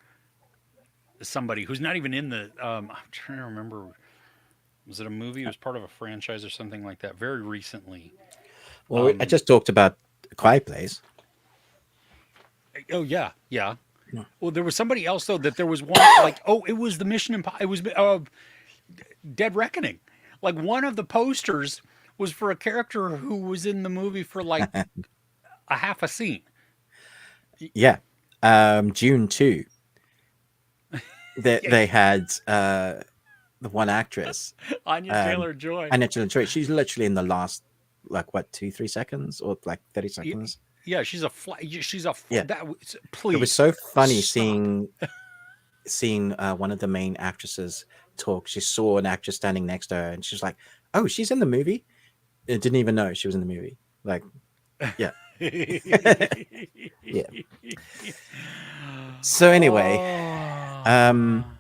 somebody who's not even in the. I'm trying to remember. Was it a movie? It was part of a franchise or something like that. Very recently. Well, I Um, just talked about Quiet Place. oh yeah, yeah. No. Well, there was somebody else though that there was one like it was the Mission Impossible. It was Dead Reckoning. Like one of the posters was for a character who was in the movie for like a half a scene. Yeah, June 2. Yeah, They had the one actress, Anya um, Taylor Joy. Annette Joy. She's literally in the last, like, what, 2-3 seconds or like 30 Y- seconds. Yeah, she's a Yeah, that. it was Please so funny stop. seeing one of the main actresses talk. She saw an actress standing next to her, and she's like, "Oh, she's in the movie." I didn't even know she was in the movie. Like, yeah, yeah. So anyway, um, Oh.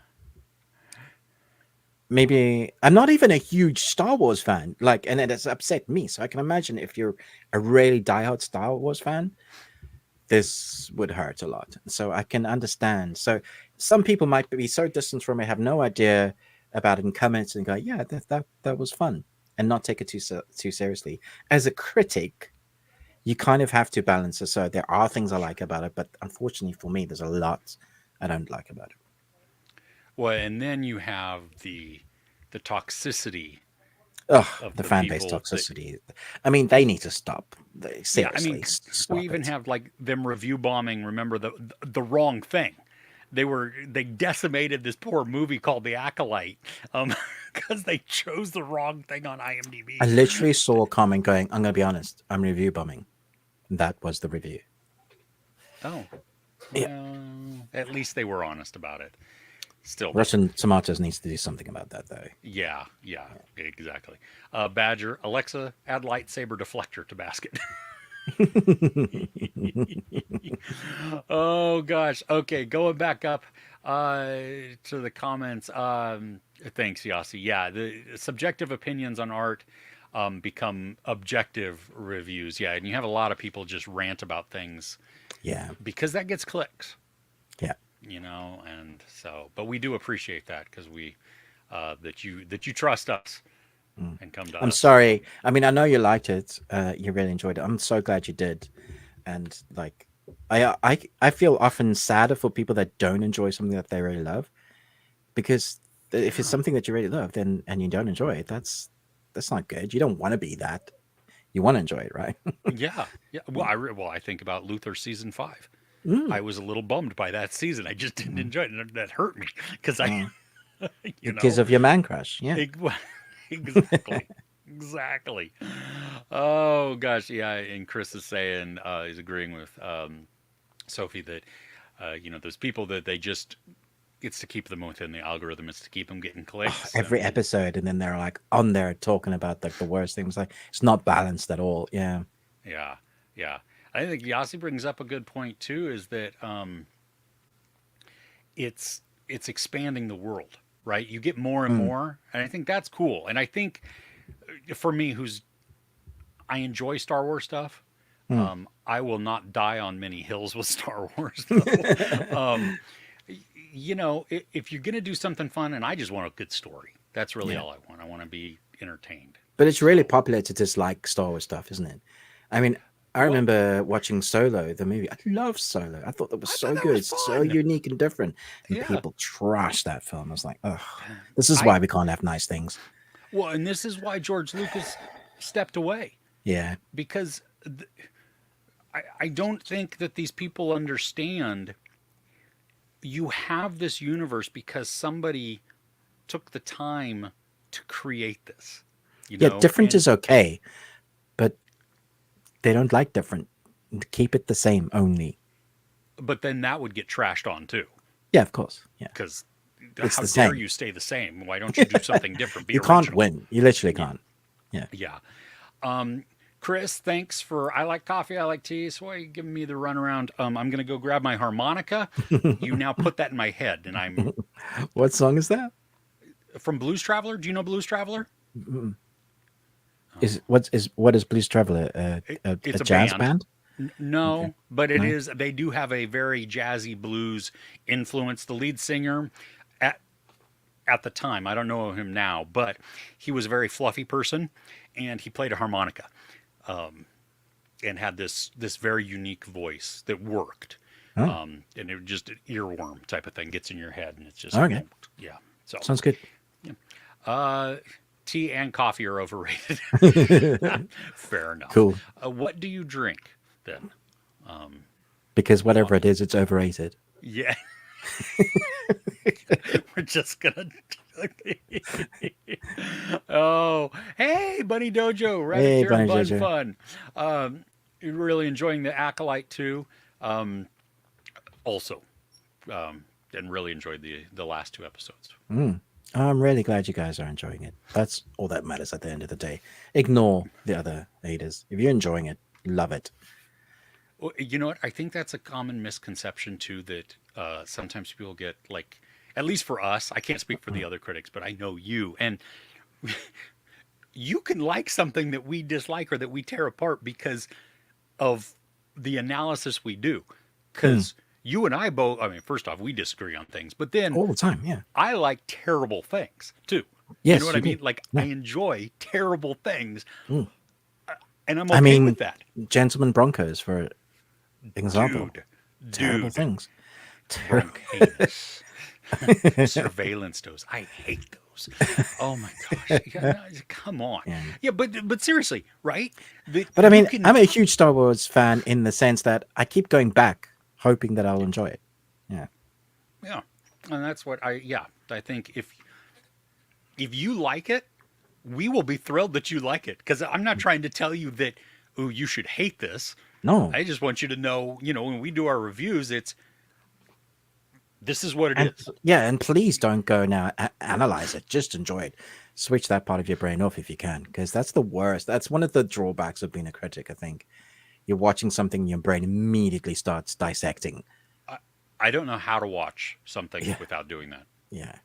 maybe I'm not even a huge Star Wars fan. Like, and it has upset me. So I can imagine if you're a really diehard Star Wars fan, this would hurt a lot. So I can understand. So some people might be so distant from it, have no idea about it, and comments and go, "Yeah, that was fun," and not take it too seriously. As a critic, you kind of have to balance it. So there are things I like about it, but unfortunately for me, there's a lot I don't like about it. Well, and then you have the toxicity Ugh, of the the fan base people that. toxicity. I mean, they need to stop. Yeah, I Seriously, mean, we stop even it. have like them review bombing. Remember the wrong thing. They decimated this poor movie called The Acolyte. Um, because they chose the wrong thing on I IMDb. literally saw a comment going, I'm going to be honest, I'm review bombing. That was the review. Oh, Yeah. well, at least they were honest about it. Still better. Rotten Tomatoes needs to do something about that, though. Yeah, exactly. Badger, Alexa, add lightsaber deflector to basket. Oh gosh. Okay, going back up to the comments. Thanks, Yasi. Yeah, the subjective opinions on art become objective reviews. Yeah, and you have a lot of people just rant about things Yeah. because that gets clicks. Yeah. And so, but we do appreciate that because we that you trust us and come to I'm us. sorry. I mean, I know you liked it. You really enjoyed it. I'm so glad you did. And like, I feel often sadder for people that don't enjoy something that they really love, because if it's something that you really love, then and you don't enjoy it, that's not good. You don't want to be that. You want to enjoy it, right? Yeah, yeah. Well, I think about Luther season 5. Mm, I was a little bummed by that season. I just didn't enjoy it, and that hurt me because I, because of your man crush. Yeah. exactly, exactly. Oh gosh, yeah. And Chris is saying he's agreeing with Sophie that those people that they just it's to keep them within the algorithm. It's to keep them getting clicks. Every episode, and then they're like on there talking about like the worst things. Like it's not balanced at all. Yeah. Yeah, yeah. I think Yasi brings up a good point too. Is that it's expanding the world, right? You get more and more, and I think that's cool. And I think for me, I enjoy Star Wars stuff. I will not die on many hills with Star Wars, though. If you're gonna do something fun, and I just want a good story, that's really all I want. I want to be entertained. But it's really popular to dislike Star Wars stuff, isn't it? I mean, I remember watching Solo, the movie. I love Solo. I thought that was so good, so unique and different. And people trashed that film. I was like, oh, this is why we can't have nice things. Well, and this is why George Lucas stepped away. Yeah. Because I don't think that these people understand you have this universe because somebody took the time to create this. Different is okay, but they don't like different. Keep it the same only. But then that would get trashed on too. Yeah, of course. Yeah. Because it's how the dare same. you stay the same? Why don't you do something different? Be you original. Can't win. You literally can't. Yeah. Yeah. Chris, thanks for. I like coffee. I like tea. So why are you giving me the runaround? I'm gonna go grab my harmonica. You now put that in my head, and I'm. What song is that? From Blues Traveler. Do you know Blues Traveler? What is Blues Traveler? It's a jazz band? No, Okay. but it is. They do have a very jazzy blues influence. The lead singer at the time, I don't know him now, but he was a very fluffy person, and he played a harmonica, and had this very unique voice that worked. And it was just an earworm type of thing, gets in your head, and it's just Okay. Yeah. So Sounds good. tea and coffee are overrated. Fair enough. Cool. What do you drink then? Because whatever it is, it's overrated. Yeah. We're just gonna. Oh, hey, Bunny Dojo, Rabbit Hey, Care Bunny Bun Dojo. Fun. Really enjoying the Acolyte too. Also, and really enjoyed the last 2 episodes. I'm really glad you guys are enjoying it. That's all that matters at the end of the day. Ignore the other haters. If you're enjoying it, love it. Well, you know what? I think that's a common misconception too. That sometimes people get like, at least for us, I can't speak for the other critics, but I know you, and you can like something that we dislike or that we tear apart because of the analysis we do. Because you and I both, I mean, first off, we disagree on things, but then All the time, yeah. I like terrible things too. Yes, you know what I you mean? do. Like, Yeah. I enjoy terrible things, and I'm I okay mean, with that. Gentleman Broncos, for example. Terrible Dude, things. Bronchitis. Surveillance dose. I hate those. Oh my gosh. Come on. Yeah, but seriously, right? But I mean, I'm a huge Star Wars fan in the sense that I keep going back, hoping that I'll enjoy it. Yeah. Yeah. And that's what I think if you like it, we will be thrilled that you like it. Because I'm not trying to tell you that, oh, you should hate this. No, I just want you to know, when we do our reviews, this is what it and is. yeah, and please don't go now analyze it. Just enjoy it. Switch that part of your brain off if you can, because that's the worst. That's one of the drawbacks of being a critic. I think you're watching something, your brain immediately starts dissecting. I, I don't know how to watch something Yeah, without doing that. yeah,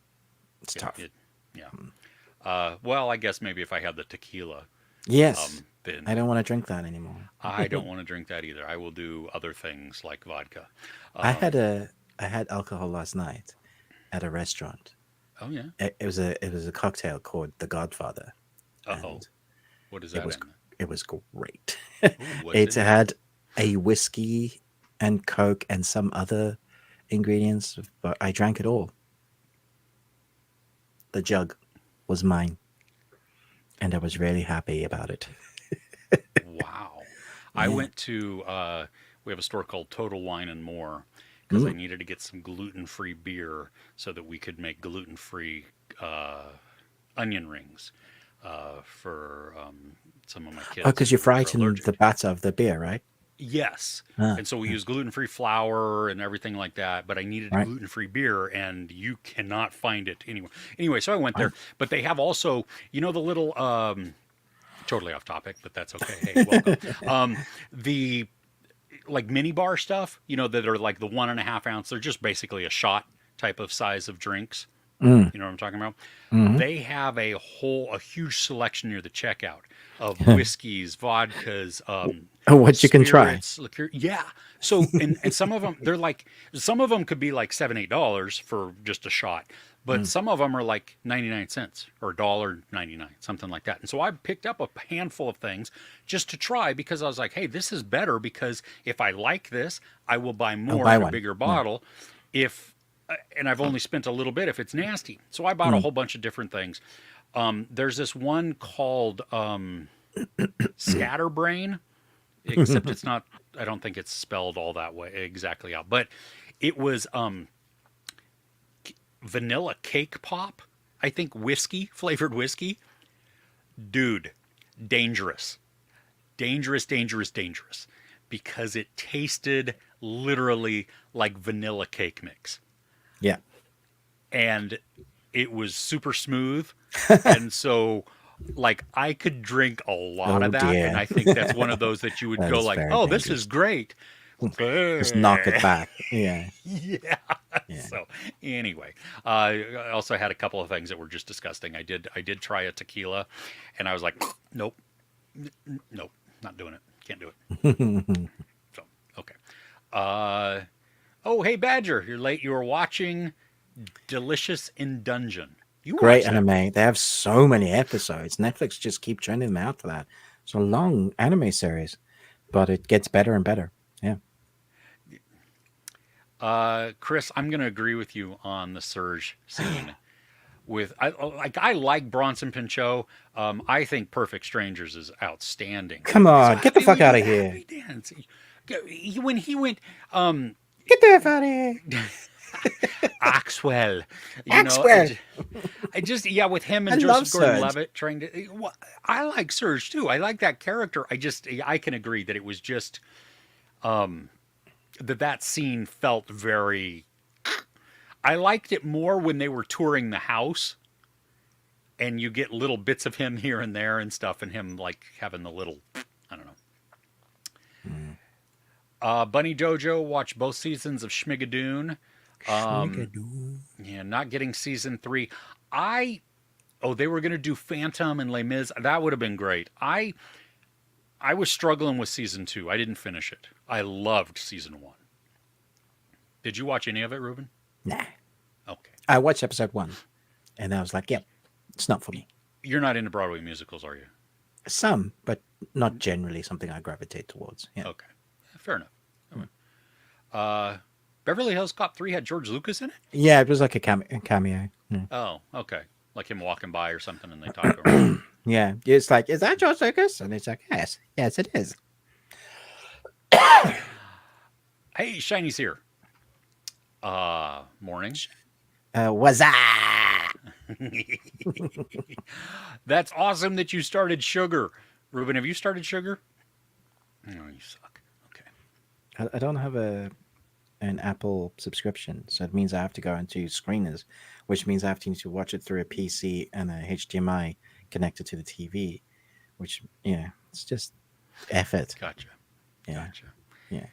it's It, tough. it yeah. Well, I guess maybe if I had the tequila, Yes, then I don't want to drink that anymore. I don't want to drink that either. I will do other things like vodka. I Um, had a I had alcohol last night at a restaurant. oh yeah. It was a cocktail called The Godfather, Uh oh. and What is it that was in? it was great. Ooh, what's It in there? had a whiskey and Coke and some other ingredients, but I drank it all. The jug was mine, and I was really happy about it. Wow. I Yeah. went to we have a store called Total Wine and More because I Mm. needed to get some gluten-free beer so that we could make gluten-free uh, onion rings for some of my Oh, kids because you that are frightened the allergic. batter of the beer, right? Yes. Ah, And so we ah, use gluten-free flour and everything like that, but I needed right, gluten-free beer and you cannot find it anywhere. Anyway, so I went there, right. but they have also, the little totally off topic, but that's okay. Hey, welcome. The like mini bar stuff, that are like the 1.5 ounce, they're just basically a shot type of size of drinks. Mm, You know what I'm talking about? hmm. They have a huge selection near the checkout of whiskeys, vodkas, What you can try. spirits, liqueur. Yeah. So and some of them some of them could be like $7-8 for just a shot, but Mm, some of them are like 99 cents or $1.99, something like that. And so I picked up a handful of things just to try because I was like, hey, this is better because if I like this, I will buy I'll more buy in a one. bigger Yeah. bottle. If and I've only spent a little bit if it's nasty. So I bought a Mm. whole bunch of different things. There's this one called Scatterbrain, except it's not. I don't think it's spelled all that way exactly out. But it was vanilla cake pop. I think whiskey flavored whiskey. Dude, dangerous, dangerous, dangerous, dangerous, because it tasted literally like vanilla cake mix. Yeah. And it was super smooth. And so like I could drink a lot Oh of that and dear. I think that's one of those that you would That go is like, very "Oh, this is dangerous. great." Just knock it back. Yeah. Yeah. Yeah. So anyway, I also had a couple of things that were just disgusting. I did try a tequila and I was like, "Nope. Nope, not doing it. Can't do it." So, okay. Uh oh, hey Badger, you're late. You were watching Delicious in Dungeon. You Great watched that, right? anime. They have so many episodes. Netflix just keep churning them out for that. It's a long anime series, but it gets better and better. Yeah. Chris, I'm going to agree with you on the Surge scene. I like Bronson Pinchot. I think Perfect Strangers is outstanding. Come So on, get the happy fuck we out do of the here. happy dance. When he went, um, Get the F out of here. Axwell, Axwell. I just yeah, with him I and love Joseph Surge. Gordon-Levitt trying to. Well, I like Surge too. I like that character. I can agree that it was just that scene felt very. I liked it more when they were touring the house, and you get little bits of him here and there and stuff, and him like having the little. I don't know. Mm. Bunny Dojo watched both seasons of Schmigadoon. Um, Schmigadoon. yeah, not getting season 3. I they were gonna do Phantom and Les Mis. That would have been great. I was struggling with season 2. I didn't finish it. I loved season 1. Did you watch any of it, Ruben? Nah. Okay. I watched episode 1, and I was like, "Yep, it's not for me." You're not into Broadway musicals, are you? Some, but not generally something I gravitate towards. Yeah. Okay. Fair enough. Okay. Uh, Beverly Hills Cop 3 had George Lucas in it? Yeah, it was like a cameo. Yeah. Oh, okay. Like him walking by or something and they talk to him. Yeah, it's like, is that George Lucas? And it's like, yes, it is. Hey, Shiny's here. Morning. Was that? That's awesome that you started Sugar. Ruben, have you started Sugar? No, you suck. Okay. I don't have an Apple subscription, so it means I have to go into screeners, which means I have to need to watch it through a PC and a HDMI connected to the TV, which it's just effort. Gotcha. Yeah, Gotcha. yeah,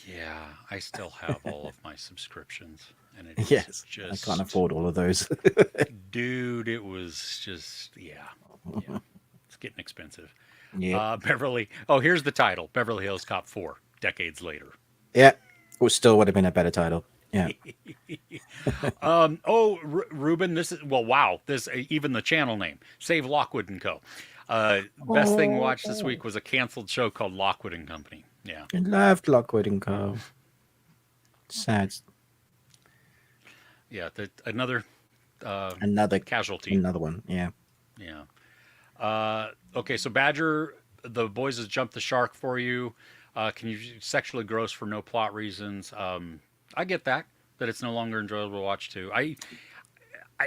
Yeah, I still have all of my subscriptions, and it is yes. I just, can't afford all of those. dude, it was just, yeah, yeah, it's getting expensive. Yep. Beverly, oh, here's the title: Beverly Hills Cop 4, decades later. Yeah, which still would have been a better title. Yeah. Ruben, this is well, wow, this even the channel name, Save Lockwood and Co. Best thing watched this week was a canceled show called Lockwood and Company. Yeah, I loved Lockwood and Co. Sad. yeah, another Another casualty. Another one. Yeah. Yeah. Okay, so Badger, the boys has jumped the shark for you. Can you sexually gross for no plot reasons? I get that it's no longer enjoyable to watch too.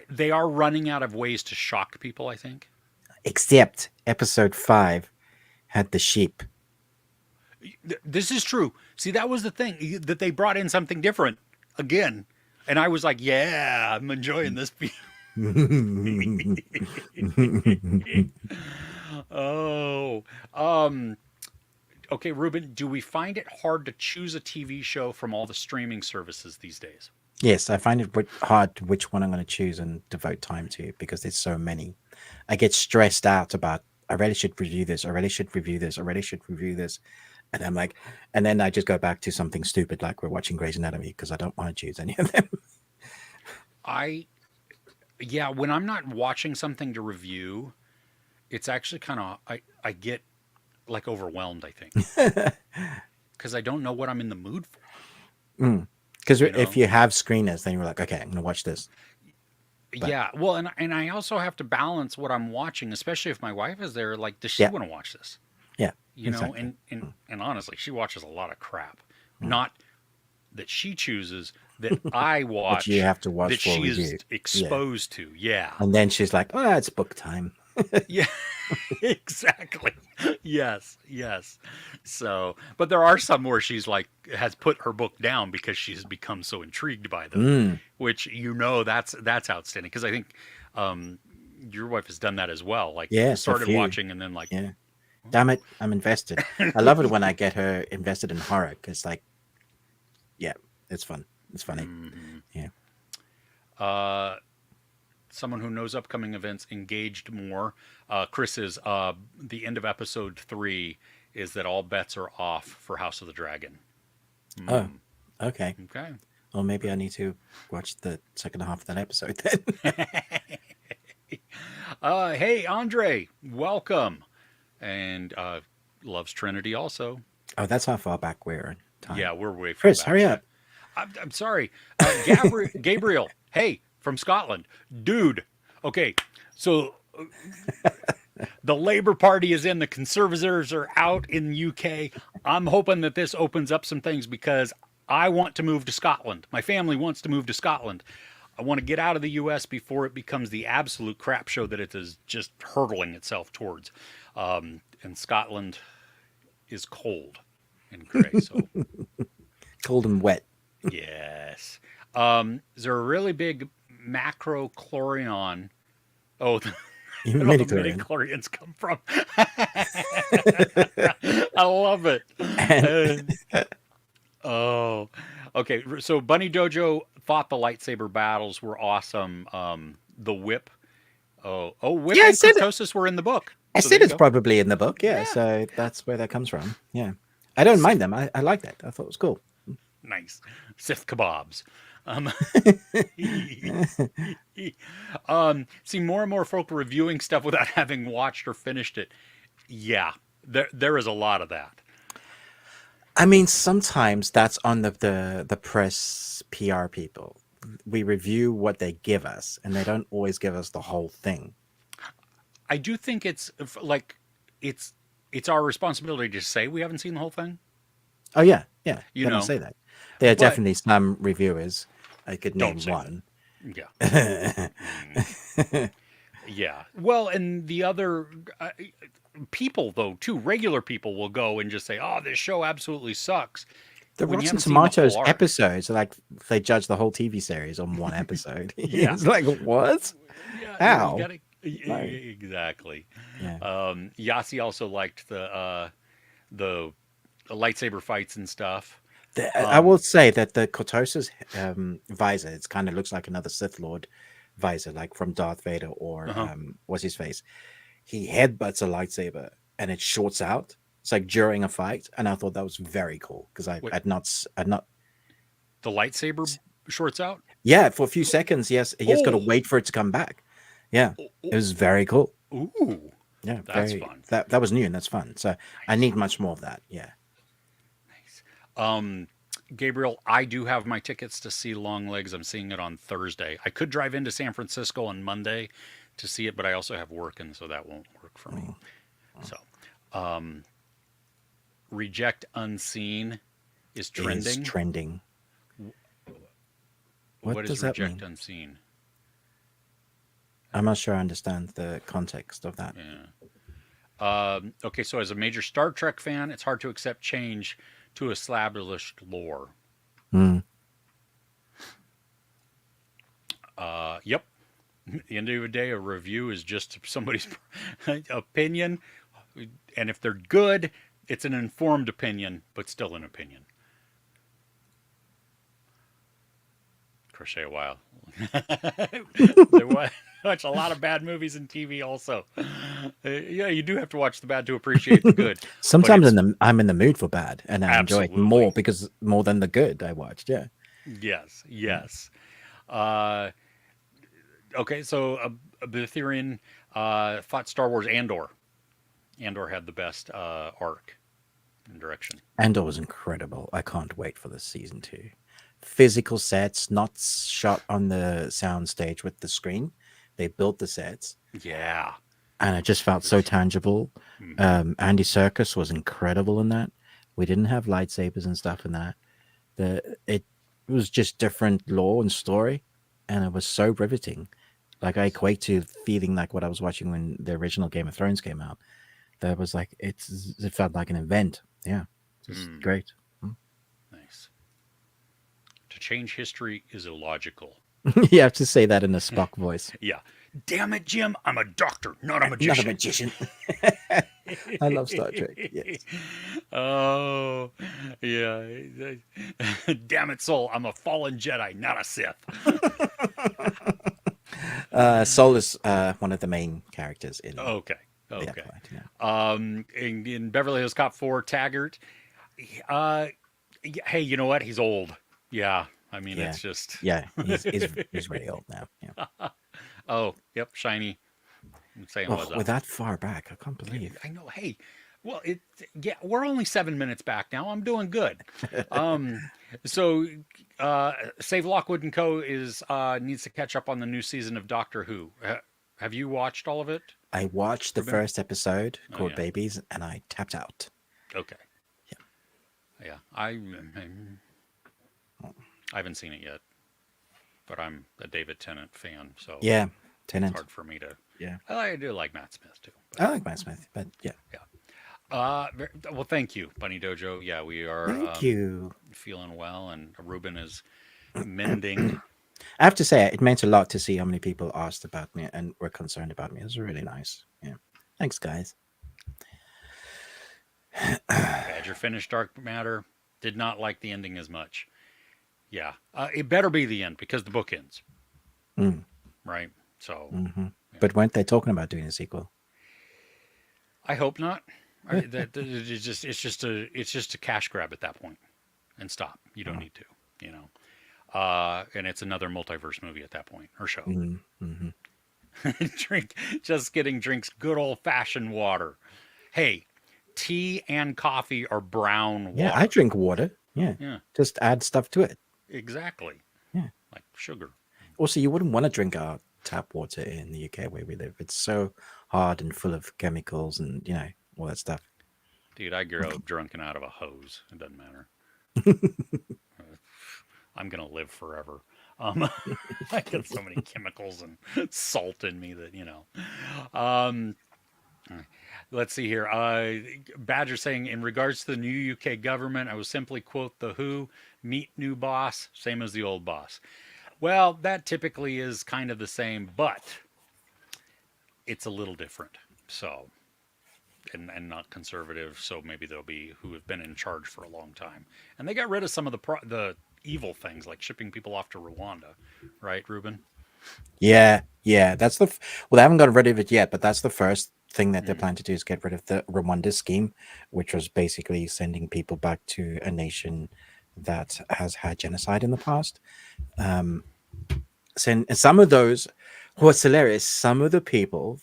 They are running out of ways to shock people, I think. Except episode 5 had the sheep. This is true. See, that was the thing, that they brought in something different again. And I was like, yeah, I'm enjoying this. Oh, okay, Ruben, do we find it hard to choose a TV show from all the streaming services these days? Yes, I find it hard which one I'm going to choose and devote time to because there's so many. I get stressed out about, I really should review this. I really should review this. I really should review this. And I'm like, and then I just go back to something stupid like we're watching Grey's Anatomy because I don't want to choose any of them. Yeah, when I'm not watching something to review, it's actually kind of, I get like overwhelmed, I think, because I don't know what I'm in the mood for. Because if you have screeners, then you're like, okay, I'm going to watch this. But, yeah, well, and I also have to balance what I'm watching, especially if my wife is there. Like, does she want to watch this? Yeah, you know, and honestly, she watches a lot of crap. Not that she chooses, that I watch. That you have to watch that for she review. is exposed to. Yeah, and then she's like, "Oh, it's book time." Yeah, exactly. Yes. So, but there are some where she's like has put her book down because she's become so intrigued by them, which that's outstanding because I think your wife has done that as well. Like started watching and then like, damn it, I'm invested. I love it when I get her invested in horror because like, yeah, it's fun. It's funny. Yeah. Someone who knows upcoming events engaged more. Chris is the end of episode 3 is that all bets are off for House of the Dragon. Oh, okay. Okay. Well, maybe I need to watch the second half of that episode then. Hey, Andre, welcome. And loves Trinity also. Oh, that's how far back we're in time. Yeah, we're way Chris, back. hurry up. I'm sorry. Gabriel, hey, from Scotland. Dude, okay, so the Labour Party is in, the Conservatives are out in the UK. I'm hoping that this opens up some things because I want to move to Scotland. My family wants to move to Scotland. I want to get out of the US before it becomes the absolute crap show that it is just hurtling itself towards. And Scotland is cold and gray, so cold and wet. Yes. Is there a really big macrochlorion? Oh, midi-chlorians come from. I love it. Oh, okay. So Bunny Dojo thought the lightsaber battles were awesome. The whip. Whip and kurtosis were in the book. I said it's probably in the book. Yeah, so that's where that comes from. Yeah. I don't mind them. I like that. I thought it was cool. Nice. Sith kebabs. See, more and more folk reviewing stuff without having watched or finished it. Yeah, there is a lot of that. I mean, sometimes that's on the press PR people. We review what they give us, and they don't always give us the whole thing. I do think it's like it's our responsibility to say we haven't seen the whole thing. Oh yeah, you know, say that. There are definitely some reviewers. I could name one. Yeah. Mm, yeah. Well, and the other people, though, too, regular people will go and just say, "Oh, this show absolutely sucks," The when you Rotten haven't seen the full Tomatoes arc. episodes are like they judge the whole TV series on one episode. Yeah. It's like what? Yeah. You How? got to No. exactly. Yeah. Yasi also liked the lightsaber fights and stuff. I will Um, say that the Cortosis visor, it kind of looks like another Sith Lord visor, like from Darth Vader or uh-huh. what's his face. He headbutts a lightsaber and it shorts out. It's like during a fight, and I thought that was very cool because Wait, I'd not, the lightsaber shorts out. yeah, for a few seconds, yes, he has got to Oh, wait for it to come back. Yeah, oh, it was very cool. oh, ooh, Yeah, that's very fun. that was new and that's fun. So I Nice, need much more of that. Yeah. nice. Um, Gabriel, I do have my tickets to see Longlegs. I'm seeing it on Thursday. I could drive into San Francisco on Monday to see it, but I also have work, and so that won't work for me. Mm, mm. So, um, Reject Unseen is Is trending. trending. What What is does that Reject mean? Unseen? I'm not sure I understand the context of that. Yeah. Okay, so as a major Star Trek fan, it's hard to accept change to established lore. Mm. Yep. At the end of the day, a review is just somebody's opinion, and if they're good, it's an informed opinion, but still an opinion. Crochet a while. They watch a lot of bad movies and TV. Also, yeah, you do have to watch the bad to appreciate the good. But Sometimes it's I'm in the mood for bad, and I enjoy it more absolutely because more than the good I watched. Yeah. yes, Yeah. yes. Uh, okay, so Bitherian thought Star Wars Andor. Andor had the best arc and direction. Andor was incredible. I can't wait for the season two. Physical sets, not shot on the sound stage with the screen. They built the sets, Yeah. and it just felt so tangible. Mm-hmm. Andy Serkis was incredible in that. We didn't have lightsabers and stuff in that. It was just different lore and story, and it was so riveting. Like I Nice. equate to feeling like what I was watching when the original Game of Thrones came out. That was like it felt like an event. Yeah, just Mm, great. Mm. nice. To change history is illogical. You have to say that in a Spock voice. Yeah. Damn it, Jim. I'm a doctor, not a Not a magician. magician. I love Star Trek. Yes. Oh, yeah. Damn it, Soul. I'm a fallen Jedi, not a Sith. Sol is one of the main characters in Okay. the Okay. Acolyte. Yeah. In Beverly Hills Cop 4, Taggart, uh, hey, you know what? He's old. Yeah. I mean, Yeah. it's just, Yeah. He's really old now. Yeah. oh, yep, shiny. I'm saying Oh, was we're up. that far back. I can't Yeah, believe. I know. Hey, well, yeah, we're only 7 minutes back now. I'm doing good. Um, so Save Lockwood and Co. is needs to catch up on the new season of Doctor Who. Have you watched all of it, I watched the Ruben? first episode Oh called yeah. Babies and I tapped out. Okay. Yeah. Yeah. I haven't seen it yet, but I'm a David Tennant fan, so Yeah. it's Tenant. hard for me to. Yeah. I do like Matt Smith too, but I like Matt Smith, but yeah. yeah. Well, thank you, Bunny Dojo. Yeah, we are Thank you. feeling well, and Ruben is mending. I have to say, it meant a lot to see how many people asked about me and were concerned about me. It was really nice. Yeah. Thanks, guys. Badger finished Dark Matter. Did not like the ending as much. Yeah, it better be the end because the book ends, Mm, right? So hmm. yeah. But weren't they talking about doing a sequel? I hope not. It's just a cash grab at that point, and stop. You don't Oh, need to, you know. And it's another multiverse movie at that point or show. mm-hmm. Drink, just kidding. Drinks good old fashioned water. Hey, tea and coffee are brown Yeah, I water. drink water. Yeah. Yeah, Just add stuff to it. exactly. Yeah. Like sugar. Also, you wouldn't want to drink our tap water in the UK where we live. It's so hard and full of chemicals and, all that stuff. Dude, I grew up drunken out of a hose. It doesn't matter. I'm gonna live forever. I got so many chemicals and salt in me that Um, let's see here. Badger saying, in regards to the new UK government, I will simply quote the Who: "Meet new boss, same as the old boss." Well, that typically is kind of the same, but it's a little different. So, and not conservative. So maybe there'll be who have been in charge for a long time, and they got rid of some of the evil things like shipping people off to Rwanda, right, Ruben? Yeah. Well, they haven't got rid of it yet, but that's the first thing that they're Mm. planning to do is get rid of the Rwanda scheme, which was basically sending people back to a nation that has had genocide in the past. Um, and some of those, what's hilarious, some of the people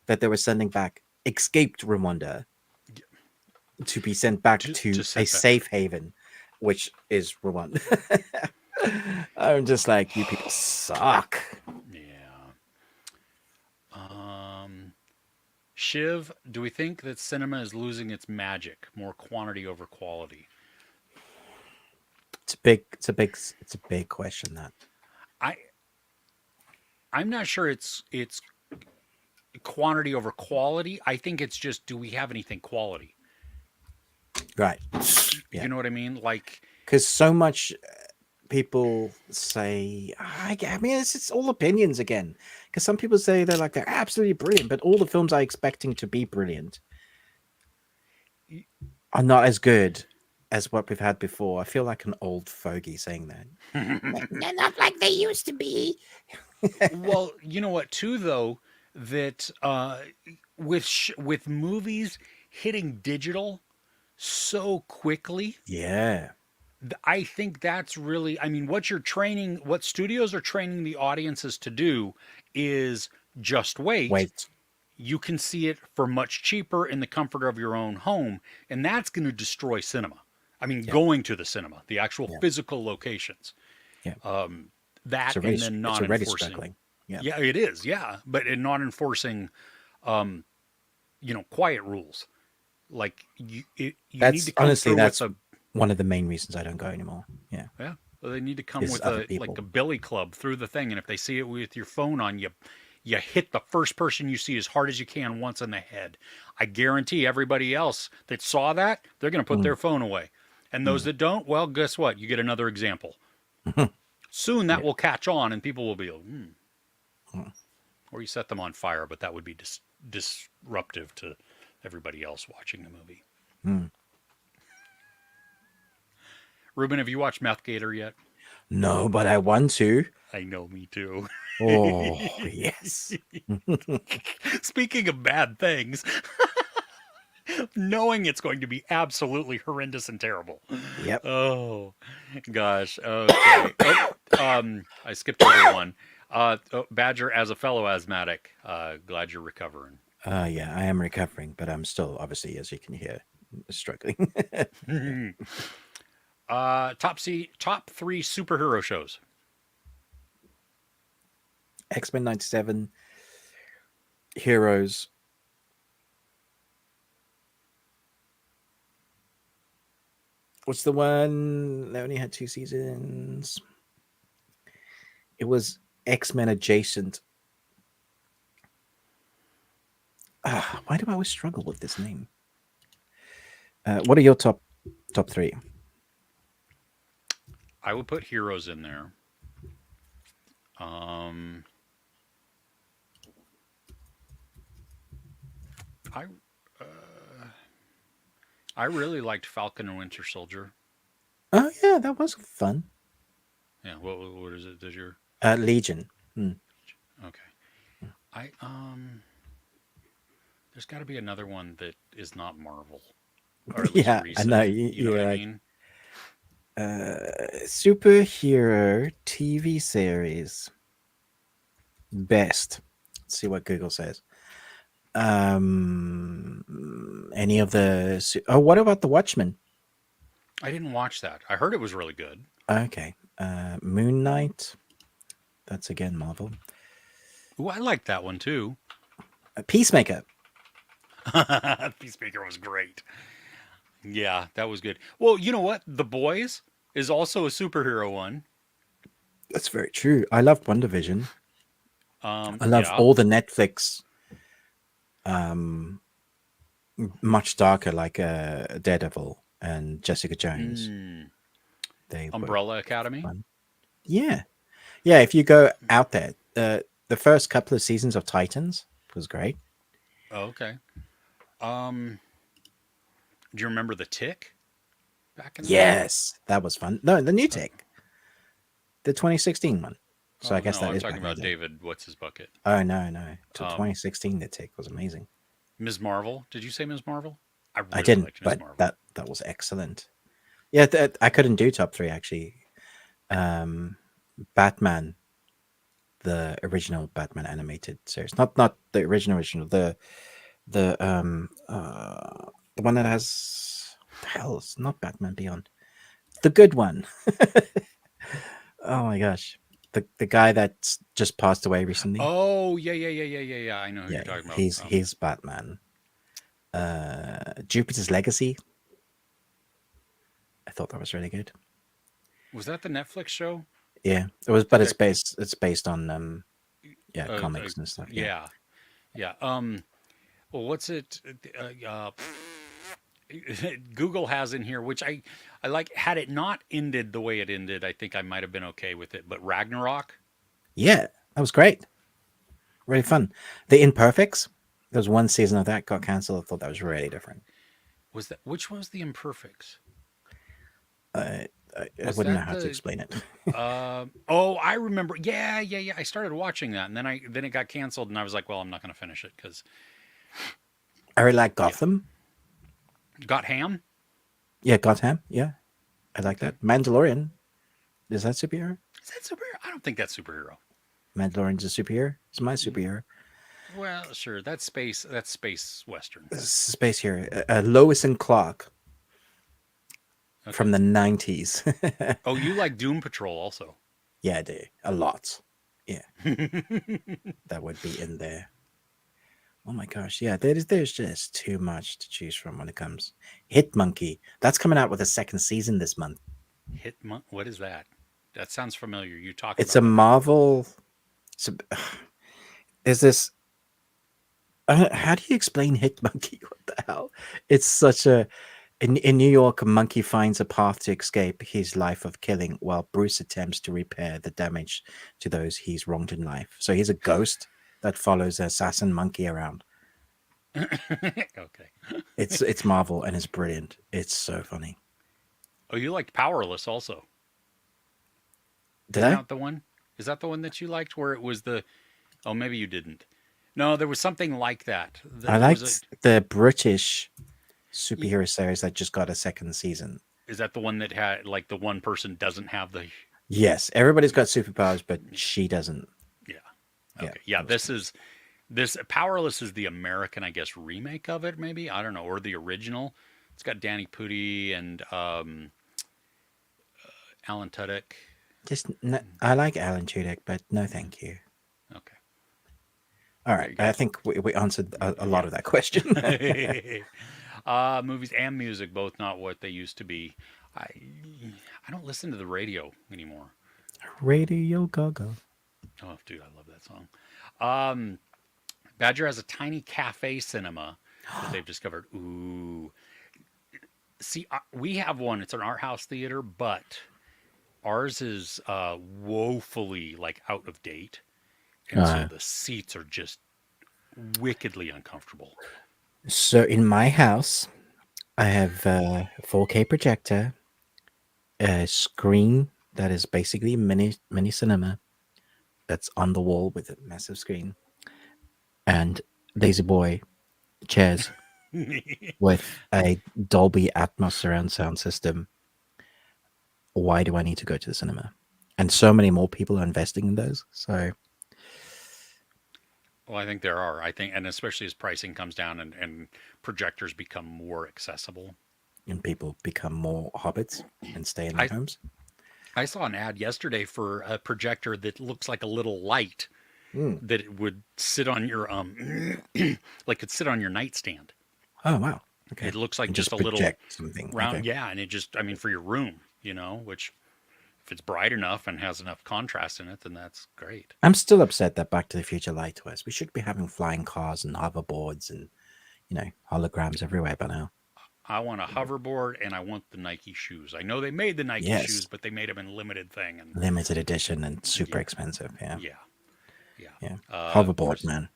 that they were sending back escaped Rwanda to be sent back to To a send back. safe haven, which is Rwanda. I'm just like, you people suck. Yeah. Um, Shiv, do we think that cinema is losing its magic? More quantity over quality. It's a big question that. I I'm not sure it's quantity over quality. I think it's just, do we have anything quality? Right. Yeah. You know what I mean? Like, Because so much people say, I mean, it's all opinions again. Because some people say they're absolutely brilliant, but all the films are expecting to be brilliant are not as good as what we've had before. I feel like an old fogey saying that. They're not like they used to be. well, you know what too though, that with movies hitting digital so quickly, Yeah. I think that's really, I mean, what studios are training the audiences to do is just wait. Wait. You can see it for much cheaper in the comfort of your own home, and that's going to destroy cinema. I mean, Yeah. going to the cinema, the actual Yeah. physical locations. Yeah. That and then It's not already enforcing. struggling. Yeah. Yeah, it is. Yeah, but in not enforcing, um, quiet rules. Like you need That's to come honestly through with that's a one of the main reasons I don't go anymore. Yeah. yeah. Well, they need to come Is with other a like people. a billy club through the thing, and if they see it with your phone on, you hit the first person you see as hard as you can once in the head. I guarantee everybody else that saw that, they're going to put Mm, their phone away. And those mm, that don't, well, guess what? You get another example. Soon that yeah. will catch on, and people will be, hmm. Mm. Or you set them on fire, but that would be disruptive to everybody else watching the movie. Mm. Ruben, have you watched Meth Gator yet? No, but I want to. I know, me too. Oh, yes. Speaking of bad things, knowing it's going to be absolutely horrendous and terrible. Yep. Oh, gosh. Okay. I skipped over one. Badger, as a fellow asthmatic, glad you're recovering. Yeah, I am recovering, but I'm still obviously, as you can hear, struggling. Yeah. Top three superhero shows. X-Men 97, Heroes. What's the one that only had 2 seasons? It was X-Men adjacent. Why do I always struggle with this name? What are your top 3? I would put Heroes in there. Um, I I really liked Falcon and Winter Soldier. Oh yeah, that was fun. Yeah, what is it? Does your Legion. Hmm. okay? I there's got to be another one that is not Marvel, or at least Yeah, I recent. know. You know You're what I like mean? superhero TV series best. Let's see what Google says. Any of the what about the Watchmen? I didn't watch that. I heard it was really good. Okay. Moon Knight. That's again Marvel. Ooh, I liked that one too. Peacemaker. Peacemaker was great. Yeah, that was good. Well, you know what? The Boys is also a superhero one. That's very true. I loved WandaVision. I love Yeah. all the Netflix, um, much darker, like Daredevil and Jessica Jones. Mm, They were Umbrella Academy. fun. Yeah, yeah. If you go out there, the first couple of seasons of Titans was great. Oh, okay. Um, do you remember the Tick back in the day? Yes, that was fun. No, the new Uh, take, the 2016 one. So I oh guess no, that I'm is talking back in the about day. David. What's his bucket? Oh no, no. To Um, 2016, the take was amazing. Ms. Marvel. Did you say Ms. Marvel? I I really didn't, liked Ms. but Marvel. that was excellent. Yeah, I couldn't do top three actually. Um, Batman, the original Batman animated series, not the original, the one that has what the hell, it's not Batman Beyond, the good one. Oh my gosh, the guy that's just passed away recently. Oh yeah, yeah, yeah, yeah, yeah, yeah. I know who Yeah, you're talking about. he's Batman. Jupiter's Legacy. I thought that was really good. Was that the Netflix show? Yeah, it was, Did but that? it's based on yeah, Uh, uh, comics and stuff. Yeah. yeah, yeah. Well, what's it? Google has in here, which I like. Had it not ended the way it ended, I think I might have been okay with it. But Ragnarok. Yeah, that was great. Really fun. The Imperfects. There was one season of that got cancelled. I thought that was really different. Was that which was the Imperfects? I, I Was wouldn't know that how to the explain it. oh, I remember. Yeah, yeah, yeah. I started watching that, and then it got canceled, and I was like, well, I'm not going to finish it because I really like yeah, Gotham. got ham. Yeah, Gotham. Yeah, I like Okay, that. Mandalorian. Is that superhero? is that superhero? I don't think that's superhero. Mandalorian's a superhero. It's my Mm, superhero. well, sure. That's space. That's space western. This is space hero. Lois and Clark from Okay. the 90s. Oh, you like Doom Patrol also? Yeah, I do. A lot. Yeah, I that would be in there. Oh my gosh, yeah, there's just too much to choose from when it comes. Hit Monkey, that's coming out with a second season this month. What is that? That sounds familiar. You talked It's a about that before. Marvel. It's a, is this? How do you explain Hit Monkey? What the hell? It's such a in New York, a monkey finds a path to escape his life of killing, while Bruce attempts to repair the damage to those he's wronged in life. So he's a ghost that follows an assassin monkey around. Okay. It's Marvel and it's brilliant. It's so funny. Oh, you liked Powerless also. Did Isn't I? that the one? Is that the one that you liked where it was the oh, maybe you didn't. No, there was something like that. I There was a liked the British y- superhero series that just got a second season. is that the one that had like the one person doesn't have the Yes, everybody's got superpowers, but she doesn't. yeah. Yeah, Okay. Yeah, that was good. this Powerless is the American, I guess, remake of it maybe. I don't know, or the original. It's got Danny Pudi and Alan Tudyk. I like Alan Tudyk, but no, thank you. Okay. All There right, you I go. think we answered a lot of that question. Yeah. Movies and music both not what they used to be. I I don't listen to the radio anymore. Radio Gaga. Oh, dude, I love that song. Um, Badger has a tiny cafe cinema that they've discovered. Ooh, see, we have one. It's an art house theater, but ours is woefully like out of date, and so Uh, the seats are just wickedly uncomfortable. so in my house, I have a 4K projector, a screen that is basically mini cinema that's on the wall with a massive screen, and Lazy Boy chairs with a Dolby Atmos surround sound system. Why do I need to go to the cinema? And so many more people are investing in those. So, Well, I think there are. I think, and especially as pricing comes down and projectors become more accessible. and people become more hobbits and stay in their I homes. I saw an ad yesterday for a projector that looks like a little light Mm. that it would sit on your like it sit on your nightstand. Oh, wow. Okay. It looks like And just just a little project something. round, Okay. yeah, and it just I mean for your room, which If it's bright enough and has enough contrast in it, then that's great. I'm still upset that Back to the Future lied to us. We should be having flying cars and hoverboards and holograms everywhere by now. I want a hoverboard and I want the Nike shoes. I know they made the Nike shoes, Yes, but they made them in limited thing and limited edition and super yeah, expensive. Yeah, yeah, yeah. yeah. Hoverboard, Chris, man.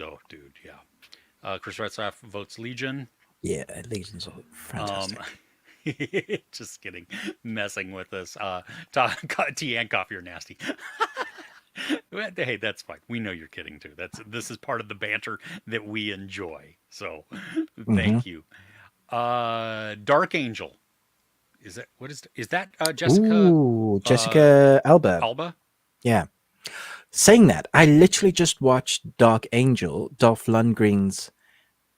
oh, dude, yeah. Chris Retzlaff votes Legion. Yeah, Legion's all Um, fantastic. just kidding, messing with us. T. Ankoff, you're nasty. Hey, that's fine. We know you're kidding too. This is part of the banter that we enjoy. So, Mm-hmm. thank you. Dark Angel. Is that Jessica Ooh, uh, Jessica Alba. Alba? Yeah. Saying that, I literally just watched Dark Angel, Dolph Lundgren's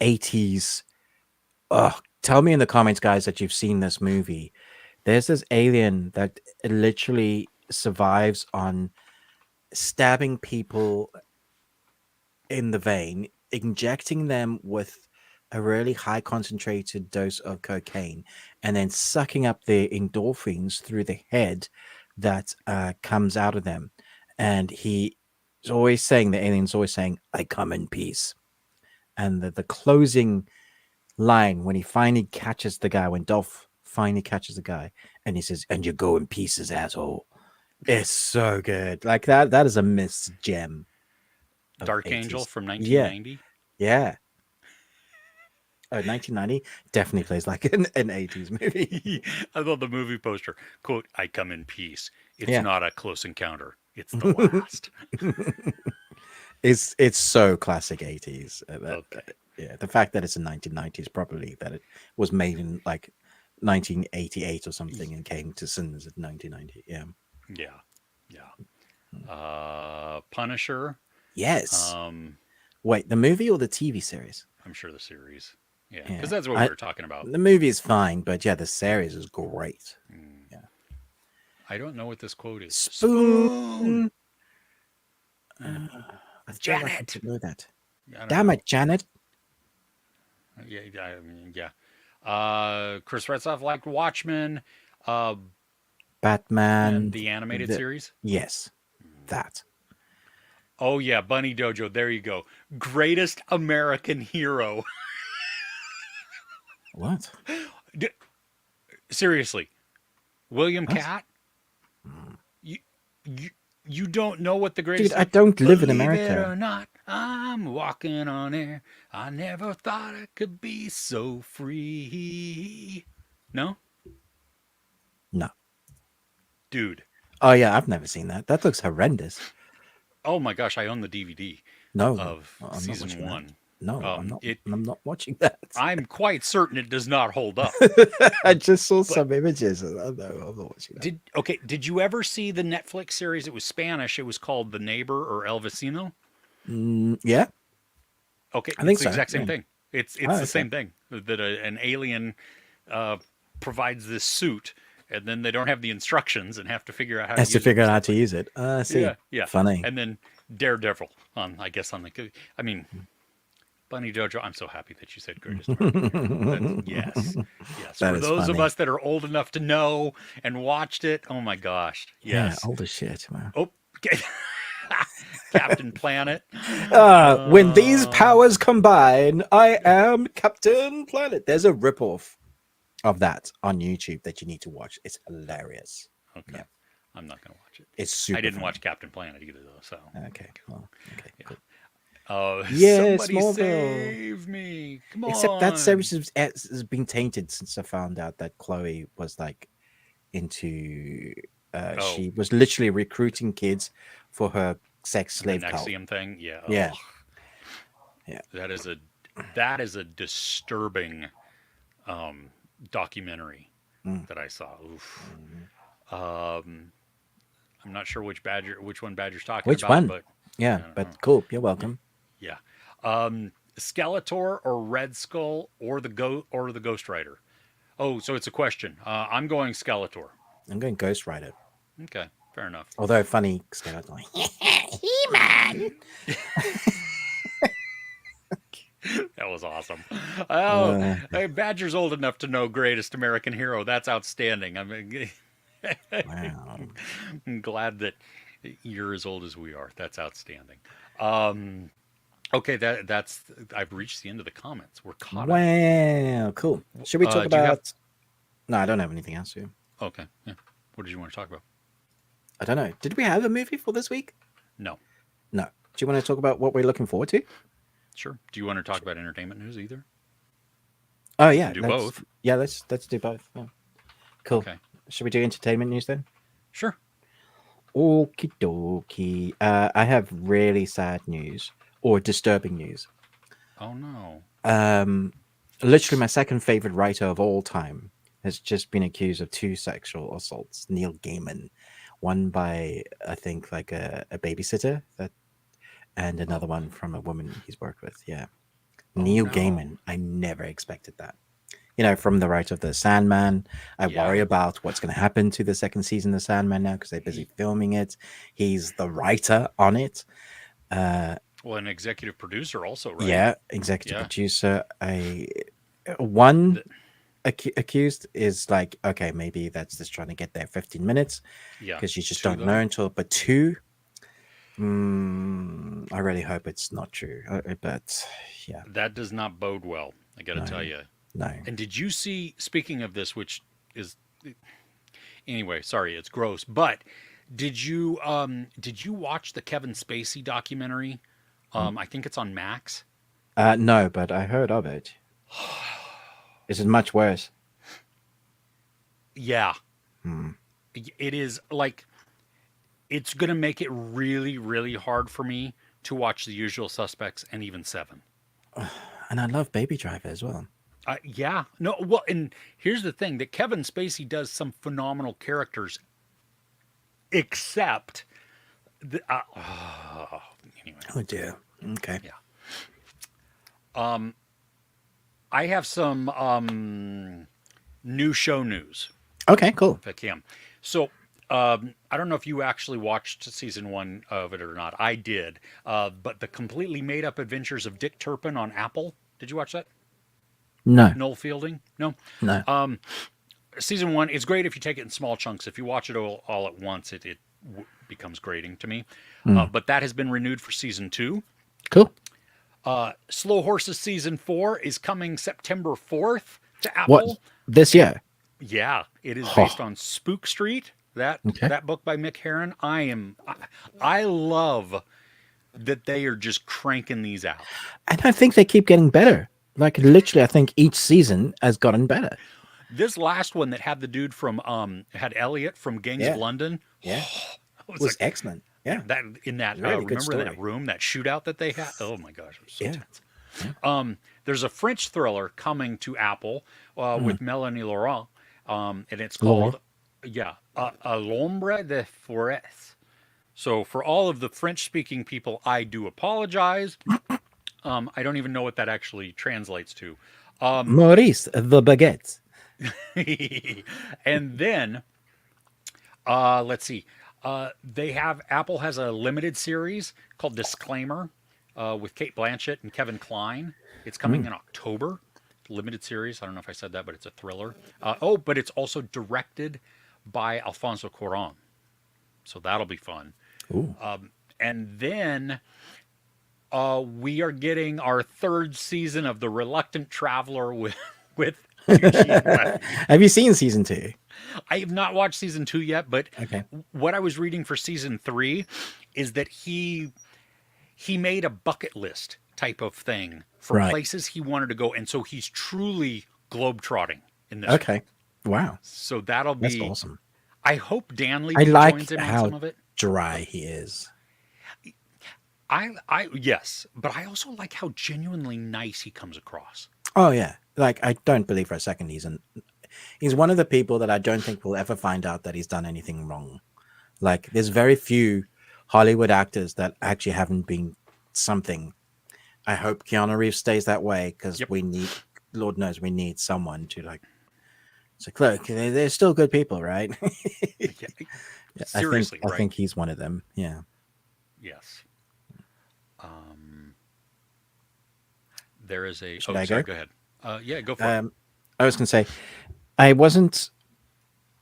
80s. Oh, tell me in the comments, guys, that you've seen this movie. There's this alien that literally survives on stabbing people in the vein, injecting them with a really high concentrated dose of cocaine, and then sucking up their endorphins through the head that comes out of them. And he is always saying, the alien's always saying, I come in peace. And the closing line when he finally catches the guy, when Dolph finally catches the guy, and he says, and you go in pieces, asshole. It's so good. Like that is a missed gem. Dark 80s. Angel from Yeah. 1990. Yeah. Oh, 1990 definitely plays like an 80s movie. I love the movie poster. Quote, I come in peace. It's Yeah. not a close encounter. It's the last. It's so classic 80s. Okay. Yeah, the fact that it's in 1990s, probably that it was made in like 1988 or something and came to cinemas in 1990. Yeah. Yeah. Yeah. Punisher. Yes. Um, Wait, the movie or the TV series? I'm sure the series. Yeah, Yeah. because that's what we were talking about. The movie is fine, but yeah, the series is great. Yeah. I don't know what this quote is. Spoon. I feel like I Janet. should know that. I don't Damn know. it, Janet. Yeah, I mean, yeah. Chris Retzlaff liked Watchmen, Batman. and the animated series. Yes, that. Oh yeah, Bunny Dojo. There you go. Greatest American hero. What? Seriously, William What? Catt. You, you don't know what the greatest. Dude, I don't live in Believe it America. or not, I'm walking on air. I never thought I could be so free. No, No. dude. Oh yeah, I've never seen that. That looks horrendous. Oh my gosh, I own the DVD No, of I'm not season watching that. one. No, I'm not. It. I'm not watching that. I'm quite certain it does not hold up. I just saw But some images. And I'm not watching that. Did you ever see the Netflix series? It was Spanish. It was called The Neighbor or El Vecino. Yeah, Okay, I think it's the so. exact same Yeah. thing. It's Oh, the okay. same thing that an alien provides this suit, and then they don't have the instructions and have to figure out how to Has use to it. figure and out how stuff to like use it. I that. see. Yeah, yeah. Funny. And then Daredevil on, I guess, on the. I mean, Bunny Dojo. I'm so happy that you said greatest American hero. Yes, yes. That For is those of funny. us that are old enough to know and watched it, oh my gosh, Yeah, yes. old as shit, man. Oh, okay. Captain Planet. When these Uh, powers combine, I am Captain Planet. There's a ripoff of that on YouTube that you need to watch. It's hilarious. okay. Yeah. I'm not gonna watch it. It's super. I didn't funny. watch Captain Planet either, though. So Okay. Well, okay. yeah. Cool. Yeah, Somebody Smallville. save me! Come Except that on! series has been tainted since I found out that Chloe was like into. Oh, She was literally recruiting kids for her sex the slave cult. Nexium thing. Yeah. Yeah. Ugh. Yeah. That is a disturbing documentary Mm. that I saw. Oof. Mhm. I'm not sure which one Badger's talking Which about, one? but Yeah, I don't know. but cool. You're welcome. Yeah. Skeletor or Red Skull or the Ghost Rider. Oh, so it's a question. I'm going Skeletor. I'm going Ghost Rider. Okay, fair enough. Although funny skeleton. He-Man. That was awesome. Oh, Uh, hey, Badger's old enough to know greatest American hero. That's outstanding. I mean, Wow. I'm glad that you're as old as we are. That's outstanding. Um, okay, that's I've reached the end of the comments. We're caught up. Wow. Cool. Should we talk Do you have? about? No, I don't have anything else here. Okay, yeah. What did you want to talk about? I don't know. Did we have a movie for this week? No, No. Do you want to talk about what we're looking forward to? sure. Do you want to talk about entertainment news either? Oh We yeah, can do both. let's do both. Yeah. Cool. Okay, Should we do entertainment news then? sure. Okie dokie. I have really sad news or disturbing news. Oh no. Um, Literally my second favorite writer of all time has just been accused of two sexual assaults. Neil Gaiman, one by I think like a babysitter that, and Oh, another one from a woman he's worked with. Yeah, oh Neil no. Gaiman. I never expected that. From the writer of The Sandman. I Yeah. worry about what's going to happen to the second season of The Sandman now because they're busy He, filming it. He's the writer on it. Uh, well, an executive producer also, right? yeah, executive Yeah. producer. I one The, accused is like, okay, maybe that's just trying to get there 15 minutes yeah. because you just Two don't know though. until. But two, I really hope it's not true. But yeah, That does not bode well. I got to no, tell you. no. And did you see? Speaking of this, which is anyway, sorry, it's gross. But did you watch the Kevin Spacey documentary? Mm. I think it's on Max. No, but I heard of it. Is it much worse? Yeah, Hmm. it is like it's gonna make it really, really hard for me to watch The Usual Suspects and even Seven. And I love Baby Driver as well. Yeah, no, well, and here's the thing that Kevin Spacey does some phenomenal characters, except anyway, Oh dear. Okay. yeah. Um, I have some new show news Okay. Cool. if I can. So I don't know if you actually watched season one of it or not. I did, but the completely made up adventures of Dick Turpin on Apple. Did you watch that? No. Noel Fielding? No. No. Um, season one is great if you take it in small chunks. If you watch it all at once, it becomes grating to me. Mm. But that has been renewed for season two. Cool. Slow Horses season 4 is coming September 4th to What Apple. this And year? yeah, it is Huh. based on Spook Street, that Okay. that book by Mick Herron. I love that they are just cranking these out. And I think they keep getting better. Like literally, I think each season has gotten better. This last one that had the dude from had Elliot from Gangs of Yeah. London. Yeah. I It was was like excellent. Yeah. that in that Really good remember that story. room, that shootout that they had. Oh my gosh, it was so Yeah. tense. Yeah. There's a French thriller coming to Apple Mm. with Melanie Laurent, and it's Laurent. called, yeah, A l'ombre de forêt. So for all of the French-speaking people, I do apologize. I don't even know what that actually translates to. Um, Maurice the Baguette. and then let's see. They have Apple has a limited series called Disclaimer with Kate Blanchett and Kevin Kline. It's coming Mm. in October. Limited series. I don't know if I said that, but it's a thriller. But it's also directed by Alfonso Cuarón, so that'll be fun. Ooh. And then we are getting our third season of The Reluctant Traveler with Eugene Levy. Have you seen season 2? I have not watched season 2 yet, but Okay. what I was reading for season 3 is that he made a bucket list type of thing for Right. places he wanted to go, and so he's truly globetrotting in this one. Okay. Wow. So that'll That's be. awesome. I hope Dan I Levy like joins him on how some of it. dry he is. I yes, but I also like how genuinely nice he comes across. Oh yeah. Like I don't believe for a second he's one of the people that I don't think will ever find out that he's done anything wrong. Like there's very few Hollywood actors that actually haven't been something. I hope Keanu Reeves stays that way because Yep. we need, Lord knows, we need someone to like. So look, they're still good people, right? Yeah, Yeah, seriously, I right? think he's one of them. Yeah. Yes. Um, there is a. Should Oh, I sorry. go? Go ahead. Yeah, go for it. I was gonna say, I wasn't.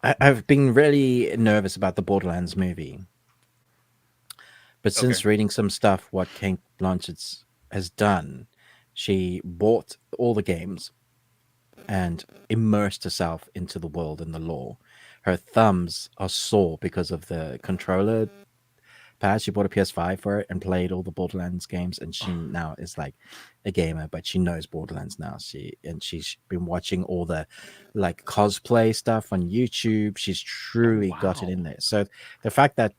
I've been really nervous about the Borderlands movie, but Okay. since reading some stuff, what Kate Blanchett has done, she bought all the games and immersed herself into the world and the lore. Her thumbs are sore because of the controller pad. She bought a PS5 for it and played all the Borderlands games, and she now is like a gamer, but she knows Borderlands now. She's been watching all the like cosplay stuff on YouTube. She's Oh truly got it wow. in there. So the fact that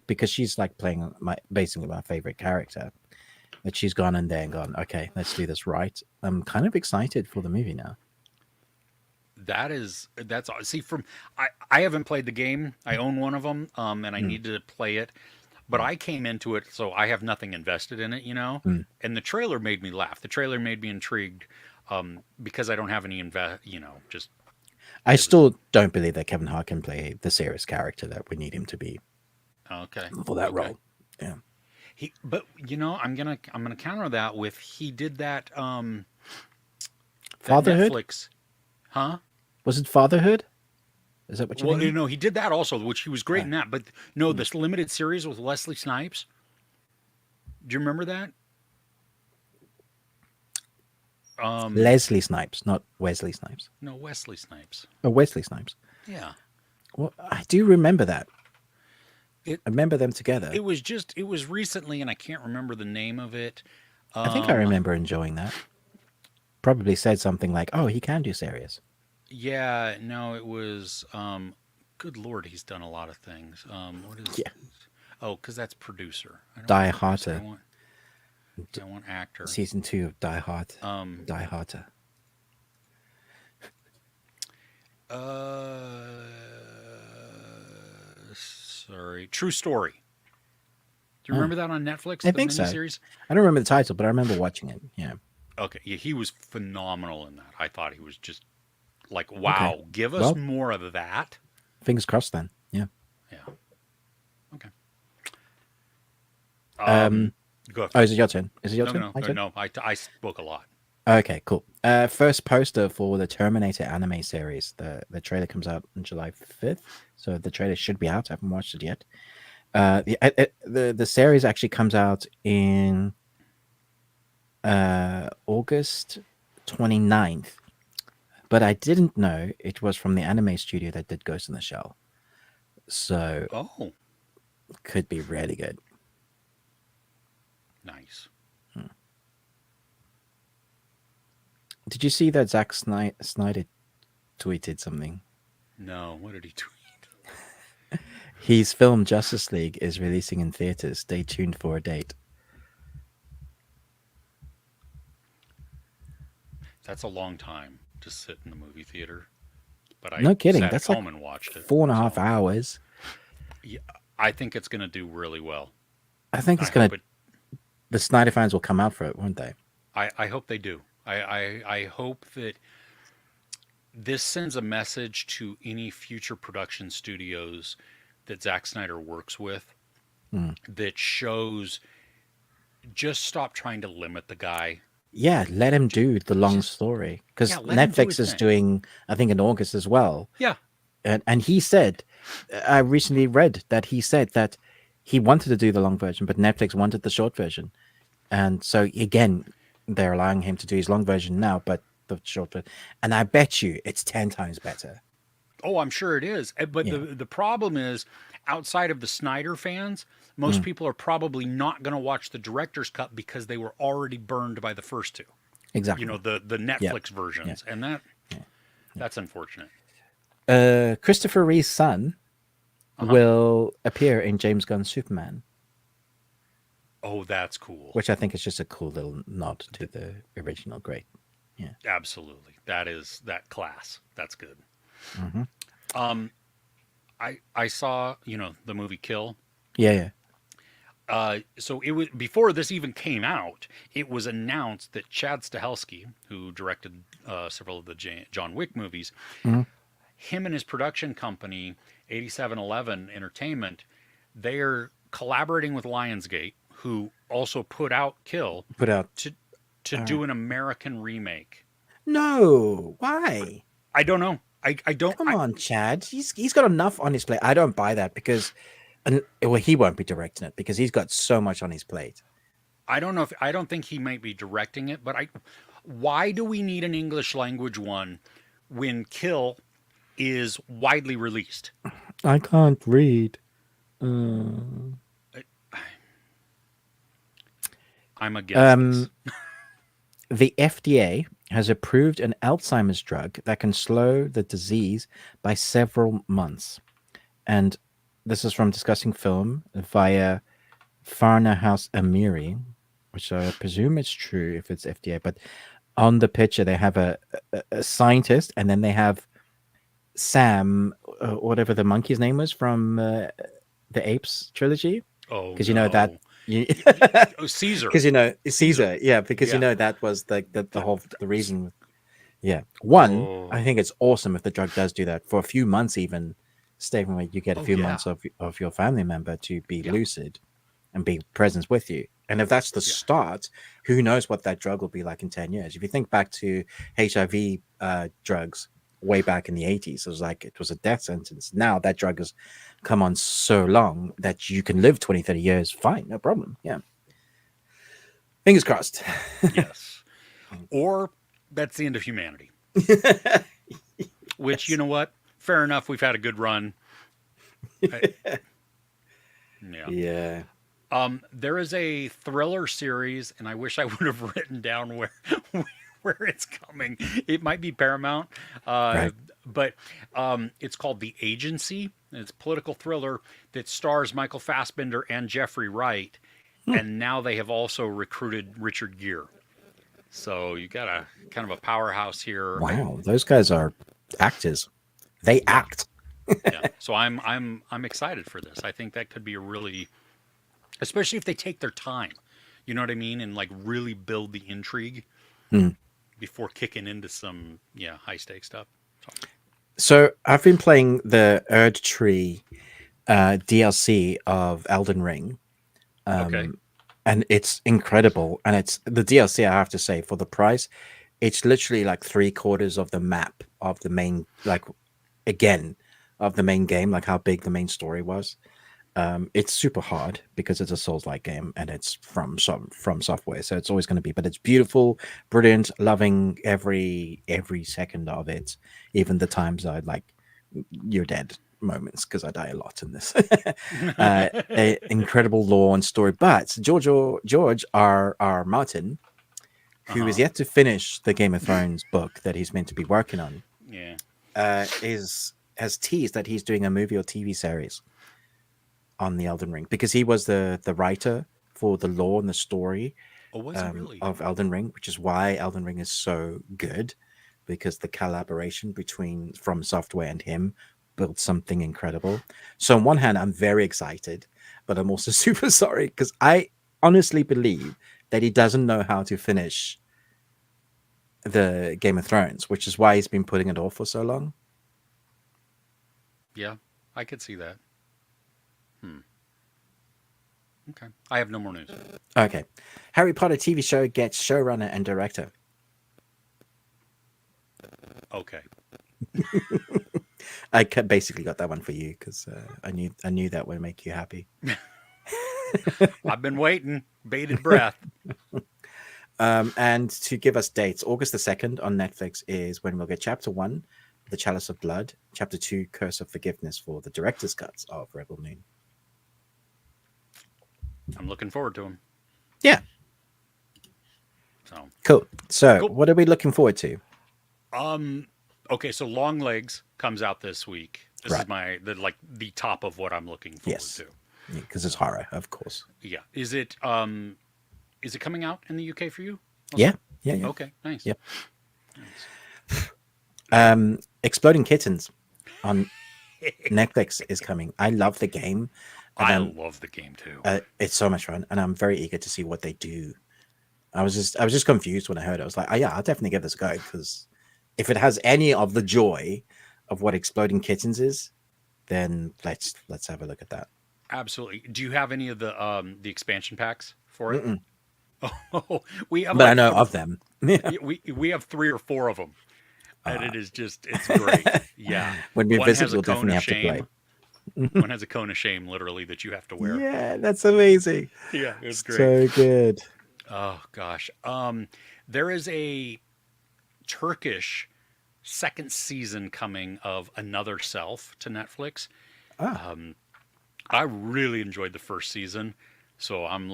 because she's like playing basically my favorite character, that she's gone in there and gone, okay, let's do this right. I'm kind of excited for the movie now. That's see from I haven't played the game. I own one of them, and I Mm, need to play it. But mm, I came into it, so I have nothing invested in it, you know. mm. And the trailer made me laugh. The trailer made me intrigued, because I don't have any just I it was still don't believe that Kevin Hart can play the serious character that we need him to be okay, for that okay. role. Yeah. But I'm gonna counter that with he did that Fatherhood? Netflix, huh? Was it Fatherhood? Is that what you're Well, thinking? he did that also, which he was great Uh, in that. But no, mm. this limited series with Leslie Snipes. Do you remember that? Um, Leslie Snipes, not Wesley Snipes. no, Wesley Snipes. Oh, Wesley Snipes. Yeah. Well, I do remember that. It I remember them together. it was recently, and I can't remember the name of it. I think I Um, remember enjoying that. Probably said something like, "Oh, he can do serious." yeah, no, it was. Good Lord, he's done a lot of things. What is? Yeah, Oh, because that's producer. I don't Die want producer. Harder. I want actor. Season 2 of Die Hard. Um, Die Harder. uh, sorry, True Story. Do you Oh, remember that on Netflix, I the think so. miniseries? I don't remember the title, but I remember watching it. Yeah. Okay, yeah, he was phenomenal in that. I thought he was just like, Okay. wow, give us Well, more of that. fingers crossed then. Yeah. Yeah. Okay. Um. Um, Go. Oh, is it your turn? Is it your No, turn? no, My no, turn. no. I spoke a lot. Okay, cool. First poster for the Terminator anime series. The trailer comes out on July 5th, so the trailer should be out. I haven't watched it yet. The series actually comes out in August 29th, but I didn't know it was from the anime studio that did Ghost in the Shell. So Oh, could be really good. nice. Hmm. Did you see that Snyder tweeted something? No, what did he tweet? His film Justice League is releasing in theaters. Stay tuned for a date. That's a long time to sit in the movie theater, but I No kidding. sat at That's like home and watched it. 4.5 So hours. yeah, I think it's going to do really well. I think I it's gonna. hope it. The Snyder fans will come out for it, won't they? I hope they do. I hope that this sends a message to any future production studios that Zack Snyder works with Mm. that shows just stop trying to limit the guy. Yeah, let him Just, do the long just story yeah, because let him do Netflix his is thing. doing, I think, in August as well. Yeah. And he said, I recently read that he said that he wanted to do the long version, but Netflix wanted the short version, and so again, they're allowing him to do his long version now, but the short version, and I bet you it's 10 times better. Oh, I'm sure it is. But Yeah. the problem is, outside of the Snyder fans, most Mm, people are probably not going to watch the director's cut because they were already burned by the first two. You know, exactly. the Yeah. Netflix Yeah. versions, and Yeah. that's unfortunate. Christopher Reeve's son Uh huh. will appear in James Gunn's Superman, Oh, that's cool. which I think is just a cool little nod to Th- the original. Great. Yeah. Absolutely, that is that class. That's good. Hmm. Um, I saw the movie Kill. Yeah. Yeah. So it was before this even came out. It was announced that Chad Stahelski, who directed several of the John Wick movies, Hmm. him and his production company, 8711 Entertainment, they're collaborating with Lionsgate, who also put out Kill, Put out. to Uh, do an American remake. no. Why? I don't know. I don't. Come on, Chad. He's got enough on his plate. I don't buy that because, and well, he won't be directing it because he's got so much on his plate. I don't know if I don't think he might be directing it, but I. Why do we need an English language one when Kill is widely released? I can't read. Um, I'm against this. the FDA has approved an Alzheimer's drug that can slow the disease by several months. And this is from Discussing Film via Farna House Amiri, which I presume it's true if it's FDA. But on the picture, they have a scientist, and then they have Sam, whatever the monkey's name was from the Apes trilogy. Oh, Because you know that. no. You, Oh, Caesar. because you know Caesar, yeah, because Yeah. you know that was the reason. Yeah, one, Oh. I think it's awesome if the drug does do that for a few months, even staying away, you get a Oh, few yeah. months of your family member to be Yeah. lucid and be present with you. And if that's the Yeah. start, who knows what that drug will be like in 10 years? If you think back to HIV drugs way back in the 80s, it was a death sentence. Now that drug has come on so long that you can live 20, 30 years fine, no problem. Yeah. Fingers crossed. Yes. Or that's the end of humanity. Which, you know what? Fair enough. We've had a good run. Yeah. Yeah. There is a thriller series, and I wish I would have written down where it's coming. It might be Paramount, Right. but it's called The Agency. And it's a political thriller that stars Michael Fassbender and Jeffrey Wright, and now they have also recruited Richard Gere. So you got a kind of a powerhouse here. Wow, those guys are actors. They act. Yeah. So I'm excited for this. I think that could be a really, especially if they take their time. You know what I mean, and like really build the intrigue before kicking into some high stakes stuff. So I've been playing the Erd Tree DLC of Elden Ring. Okay. And it's incredible. And it's the DLC, I have to say, for the price, it's literally like 3/4 of the map of the main, of the main game, like how big the main story was. It's super hard because it's a Souls-like game and it's from software, so it's always going to be. But it's beautiful, brilliant, loving every second of it, even the times I like you're dead moments because I die a lot in this. Incredible lore and story, but George R. Martin, who is yet to finish the Game of Thrones book that he's meant to be working on, has teased that he's doing a movie or TV series on the Elden Ring because he was the writer for the lore and the story of Elden Ring, which is why Elden Ring is so good, because the collaboration between From Software and him built something incredible. So on one hand, I'm very excited, but I'm also super sorry because I honestly believe that he doesn't know how to finish the Game of Thrones, which is why he's been putting it off for so long. Yeah, I could see that. Okay. I have no more news. Okay. Harry Potter TV show gets showrunner and director. Okay. I basically got that one for you because I knew that would make you happy. I've been waiting, bated breath. And to give us dates, August the 2nd on Netflix is when we'll get Chapter 1, The Chalice of Blood, Chapter 2, Curse of Forgiveness for the director's cuts of Rebel Moon. I'm looking forward to them. Yeah. So cool. So cool. What are we looking forward to? Okay, so Long Legs comes out this week. This is the top of what I'm looking forward to. Because it's horror, of course. Yeah. Is it coming out in the UK for you? Also? Yeah. Okay, nice. Yep. Nice. Exploding Kittens on Netflix is coming. I love the game. I love the game too. It's so much fun, and I'm very eager to see what they do. I was just confused when I heard it. I was like, oh yeah, I'll definitely give this a go, because if it has any of the joy of what Exploding Kittens is, then let's have a look at that. Absolutely. Do you have any of the expansion packs for it? Mm-mm. Oh, we have. But I know of them. we have 3 or 4 of them. and it is just it's great. Yeah, When we one visit, has a we'll cone definitely of have to play. shame. One has a cone of shame, literally, that you have to wear. Yeah, that's amazing. Yeah, it was great. So good. Oh gosh. There is a Turkish second season coming of Another Self to Netflix. Ah, Um, I really enjoyed the first season, so I'm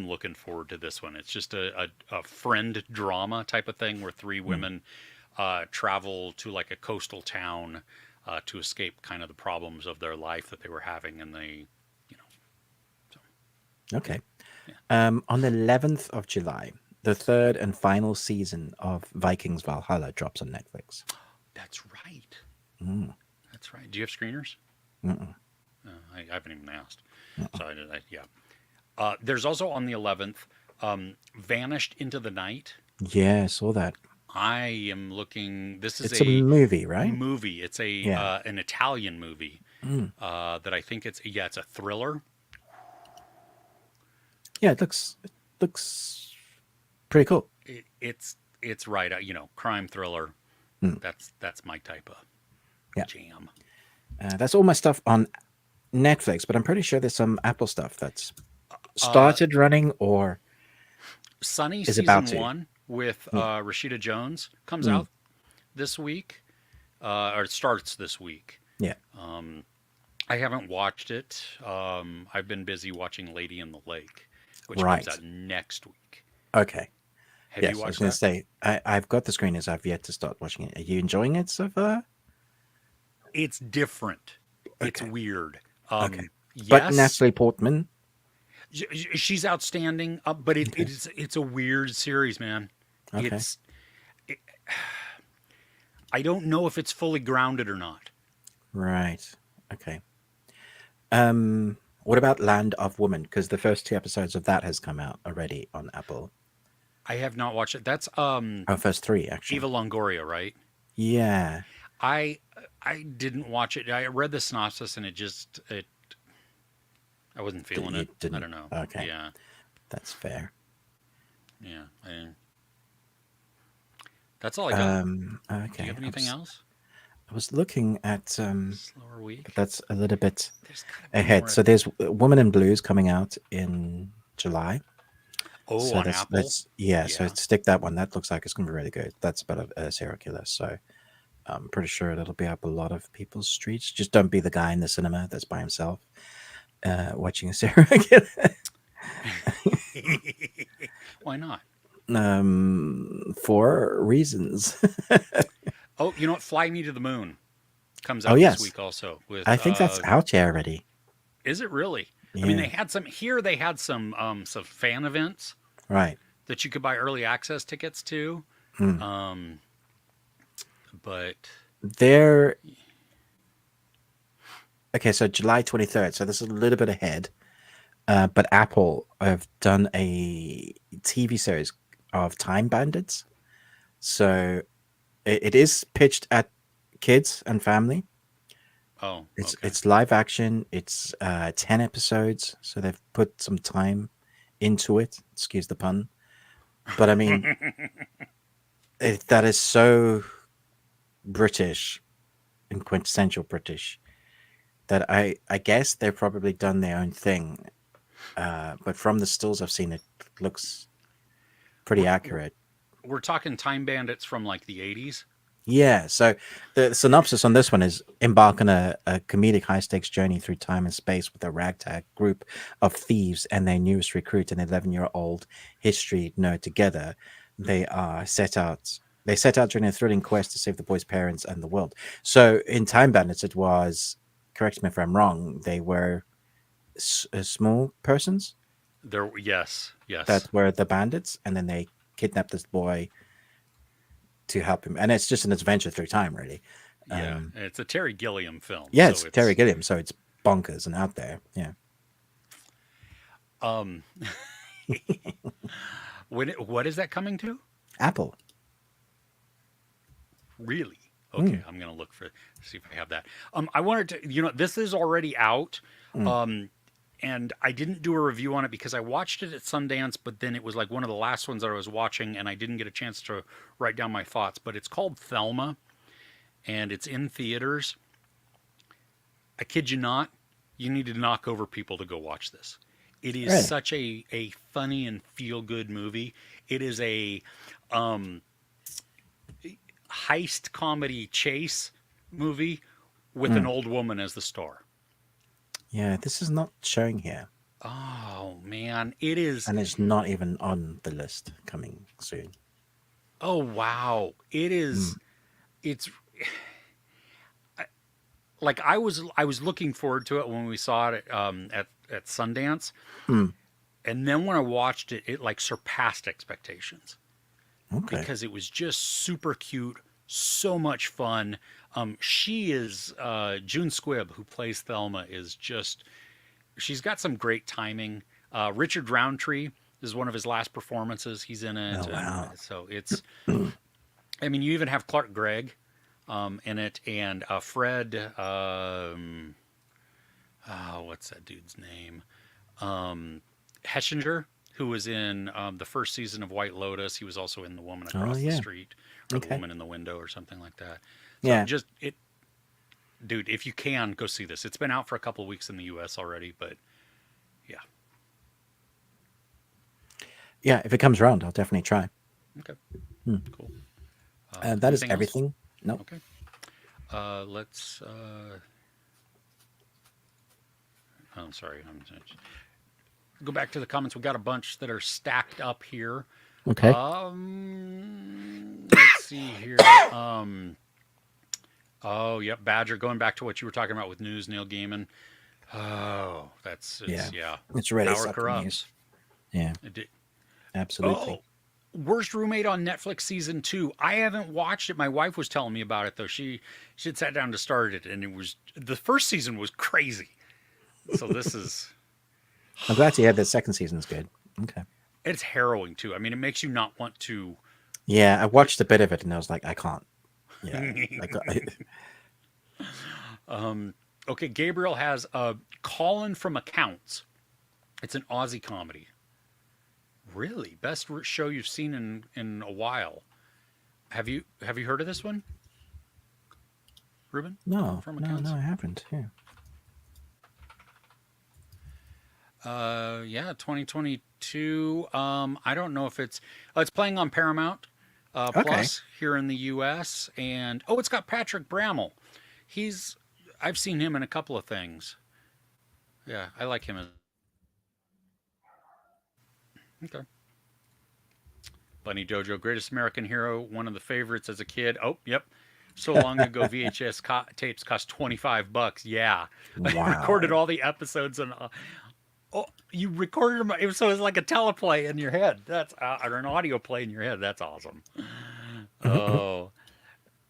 looking forward to this one. It's just a friend drama type of thing where three mm, women travel to like a coastal town to escape kind of the problems of their life that they were having, and they, you know, so yeah, okay. yeah. On the 11th of July, the third and final season of Vikings Valhalla drops on Netflix. That's right. Mm, That's right. Do you have screeners? mm-mm, I haven't even asked. mm-mm. So yeah. There's also on the 11th, Vanished into the Night. Yeah, I saw that. I am looking. This is It's a a movie, right? movie. It's a Yeah. an Italian movie Mm. that I think it's a thriller. Yeah, it looks pretty cool. It's right. Crime thriller. Mm. That's my type of Yeah. jam. That's all my stuff on Netflix, but I'm pretty sure there's some Apple stuff that's Uh, started running or Sunny is about season to. 1 with Mm. Rashida Jones comes Mm. out this week, or it starts this week. Yeah. Um, I haven't watched it. I've been busy watching Lady in the Lake, which comes Right. out next week. Okay. Have you Yes, I was watched going to that? say I've got the screeners. I've yet to start watching it. Are you enjoying it so far? It's different. It's Okay. weird. Okay. But Yes, Natalie Portman. she's outstanding, but Okay. it's a weird series, man. Okay. It's it, I don't know if it's fully grounded or not. Right. Okay. What about Land of Woman? Because the first two episodes of that has come out already on Apple. I have not watched it. That's Oh, first three Eva actually. Longoria, right? Yeah. I I didn't watch it. I read the synopsis and it I wasn't feeling You it. I didn't. don't know. Okay, Yeah, that's fair. yeah. That's all I got. Do you Okay. have anything else? I was looking at Slower but week. that's a little bit There's got to be ahead. more. So there's Woman in Blues coming out in July. Oh, So on that's Apple. yeah. So Yeah. stick that one. That looks like it's gonna be really good. That's about a serial killer. So I'm pretty sure it'll be up a lot of people's streets. Just don't be the guy in the cinema that's by himself watching a serial killer. Why not? For reasons. Oh, you know what? Fly Me to the Moon comes Oh out this yes, week also with I think that's out here already. is it really? I mean, Yeah, they had some fan events right. that you could buy early access tickets to. Mm. Um, but There. Okay, so July 23rd. So this is a little bit ahead. But Apple have done a TV series of Time Bandits. So it is pitched at kids and family. oh, It's okay. it's live action. It's 10 episodes, so they've put some time into it. Excuse the pun, but I mean that is so British and quintessential British that I guess they've probably done their own thing. But from the stills I've seen, it looks pretty we're, accurate. we're talking Time Bandits from like the 80s. Yeah, so the synopsis on this one is embark on a comedic high stakes journey through time and space with a ragtag group of thieves and their newest recruit, an 11-year-old history nerd together. They are set out. They set out during a thrilling quest to save the boy's parents and the world. So in Time Bandits, it was. Correct me if I'm wrong. They were small persons There, yes, that yes, were the bandits, and then they kidnapped this boy to help him, and it's just an adventure through time, really. yeah. Um, It's a Terry Gilliam film, yeah, so it's Terry it's Gilliam, so it's bonkers and out there. Yeah, um. What is that coming to? Apple. Really? Okay, Mm, I'm gonna look for see if I have that. I wanted to, this is already out, mm, um, and I didn't do a review on it because I watched it at Sundance, but then it was like one of the last ones that I was watching, and I didn't get a chance to write down my thoughts. But it's called Thelma. and it's in theaters. I kid you not, you need to knock over people to go watch this. It is Really? such a funny and feel good movie. It is a um, heist comedy chase movie with an Mm. old woman as the star. Yeah, this is not showing here, Oh man, it is. and it's not even on the list coming soon. Oh wow, it Mm. is. It's like I was looking forward to it when we saw it at Sundance, Mm. and then when I watched it, it like surpassed expectations Okay. because it was just super cute, so much fun. She is June Squibb, who plays Thelma, is just she's got some great timing. Richard Roundtree is one of his last performances. He's in Oh it, and wow. so it's. I mean, you even have Clark Gregg in it, and Fred. Oh, what's that dude's name? Heschinger, who was in the first season of White Lotus. He was also in The Woman Oh Across the yeah. Street, or The Okay. Woman in the Window, or something like that. So Yeah. just it, dude. If you can, go see this. It's been out for a couple of weeks in the U.S. already, but yeah. Yeah. If it comes around, I'll definitely try. Okay, Hmm. cool. That is Anything else? everything. No. Okay. Let's. Oh, sorry. Go back to the comments. We got a bunch that are stacked up here. Okay. Let's see here. Oh, yep. Badger. Going back to what you were talking about with news, Neil Gaiman. Oh, Yeah. yeah. It's really Power sucking news. corrupts. Yeah. It did. Absolutely. Oh, Worst Roommate on Netflix season 2. I haven't watched it. My wife was telling me about it though. She had sat down to start it, and it was the first season was crazy. So this is I'm glad to hear the second season's good. Okay. it's harrowing too. I mean, it makes you not want to. Yeah, I watched a bit of it and I was like, I can't. Yeah. Okay, Gabriel has Colin from Accounts. It's an Aussie comedy. Really, best show you've seen in a while. Have you heard of this one, Ruben? Colin No, from no, Accounts. no, I haven't. Yeah. Yeah, 2022. I don't know if it's playing on Paramount Okay. Plus here in the U.S. and oh, it's got Patrick Brammall. He's I've seen him in a couple of things. Yeah, I like him. Okay. Bunny Dojo, Greatest American Hero, one of the favorites as a kid. Oh, yep. So long ago, VHS tapes cost $25. Yeah, I recorded Wow. all the episodes and oh, you recorded them. So it was like a teleplay in your head. That's or an audio play in your head. That's awesome. Oh,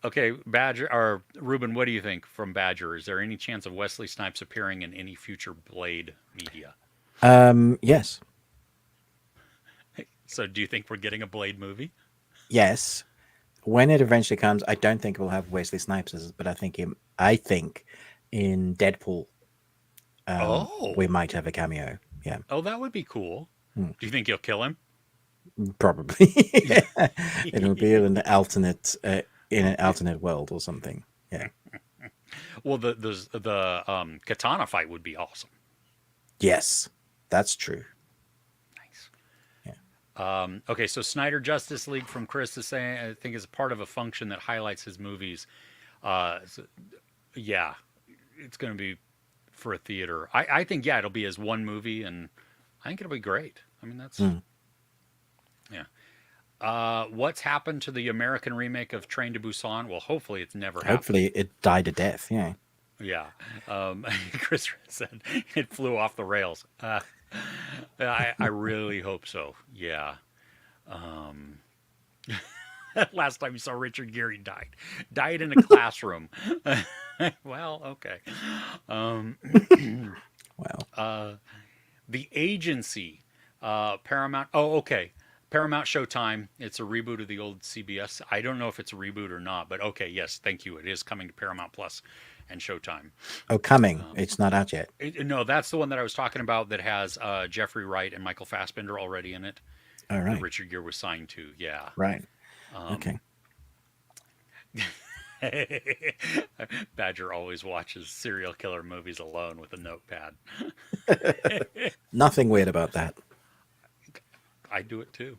okay. Badger or Ruben, what do you think from Badger? Is there any chance of Wesley Snipes appearing in any future Blade media? Yes. So do you think we're getting a Blade movie? Yes. When it eventually comes, I don't think we'll have Wesley Snipes, but I think in Deadpool, Oh, we might have a cameo. Yeah, oh, that would be cool. Hmm. Do you think you'll kill him? probably. It'll be in an alternate world or something. Yeah. Well, the katana fight would be awesome. Yes, that's true. Nice. Yeah. Okay, so Snyder Justice League from Chris is saying I think is part of a function that highlights his movies. So, yeah, it's going to be for a theater. I think yeah, it'll be as one movie, and I think it'll be great. I mean that's Mm. yeah. What's happened to the American remake of Train to Busan? Well, hopefully it's never happened. Hopefully, it died a death. Yeah. Yeah. Chris said it flew off the rails. I really hope so. Yeah. Um, last time you saw Richard Gere died in a classroom. Well, okay. Um, Wow. the Agency, Paramount. Oh, okay. Paramount Showtime. It's a reboot of the old CBS. I don't know if it's a reboot or not, but okay. Yes, thank you. It is coming to Paramount Plus and Showtime. Oh, coming. It's not out yet. No, that's the one that I was talking about that has Jeffrey Wright and Michael Fassbender already in it. All That right. Richard Gere was signed to. Yeah. Right. Um, Okay. Badger always watches serial killer movies alone with a notepad. Nothing weird about that. I do it too.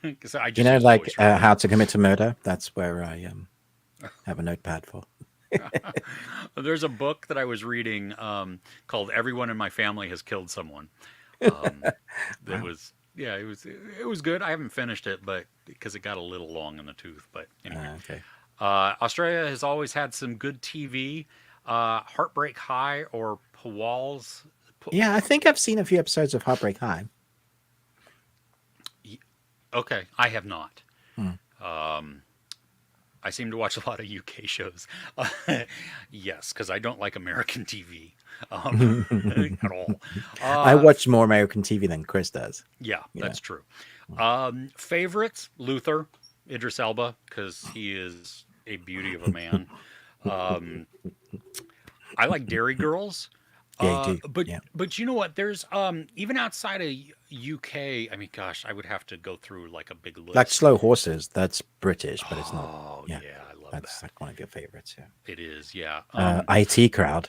Because I You just know, use like voice recording. How to Commit a Murder. That's where I have a notepad for. There's a book that I was reading called "Everyone in My Family Has Killed Someone." Um, that Wow. was yeah, it was good. I haven't finished it, but because it got a little long in the tooth. But anyway, Okay. Australia has always had some good TV. Heartbreak High or Powall's. Yeah, I think I've seen a few episodes of Heartbreak High. Okay, I have not. Hmm. Um, I seem to watch a lot of UK shows. Yes, because I don't like American TV at all. I Uh, watch more American TV than Chris does. yeah, You know. that's true. Favorites: Luther, Idris Elba, because he is a beauty of a man. Um, I like Dairy Girls. Yeah, you do. But Yeah. you know what? There's even outside of UK. I mean, gosh, I would have to go through like a big Like list. Slow Horses, that's British, but it's not. Oh Yeah, yeah, I love that's that. like one of your favorites. Yeah. It is, yeah. IT Crowd.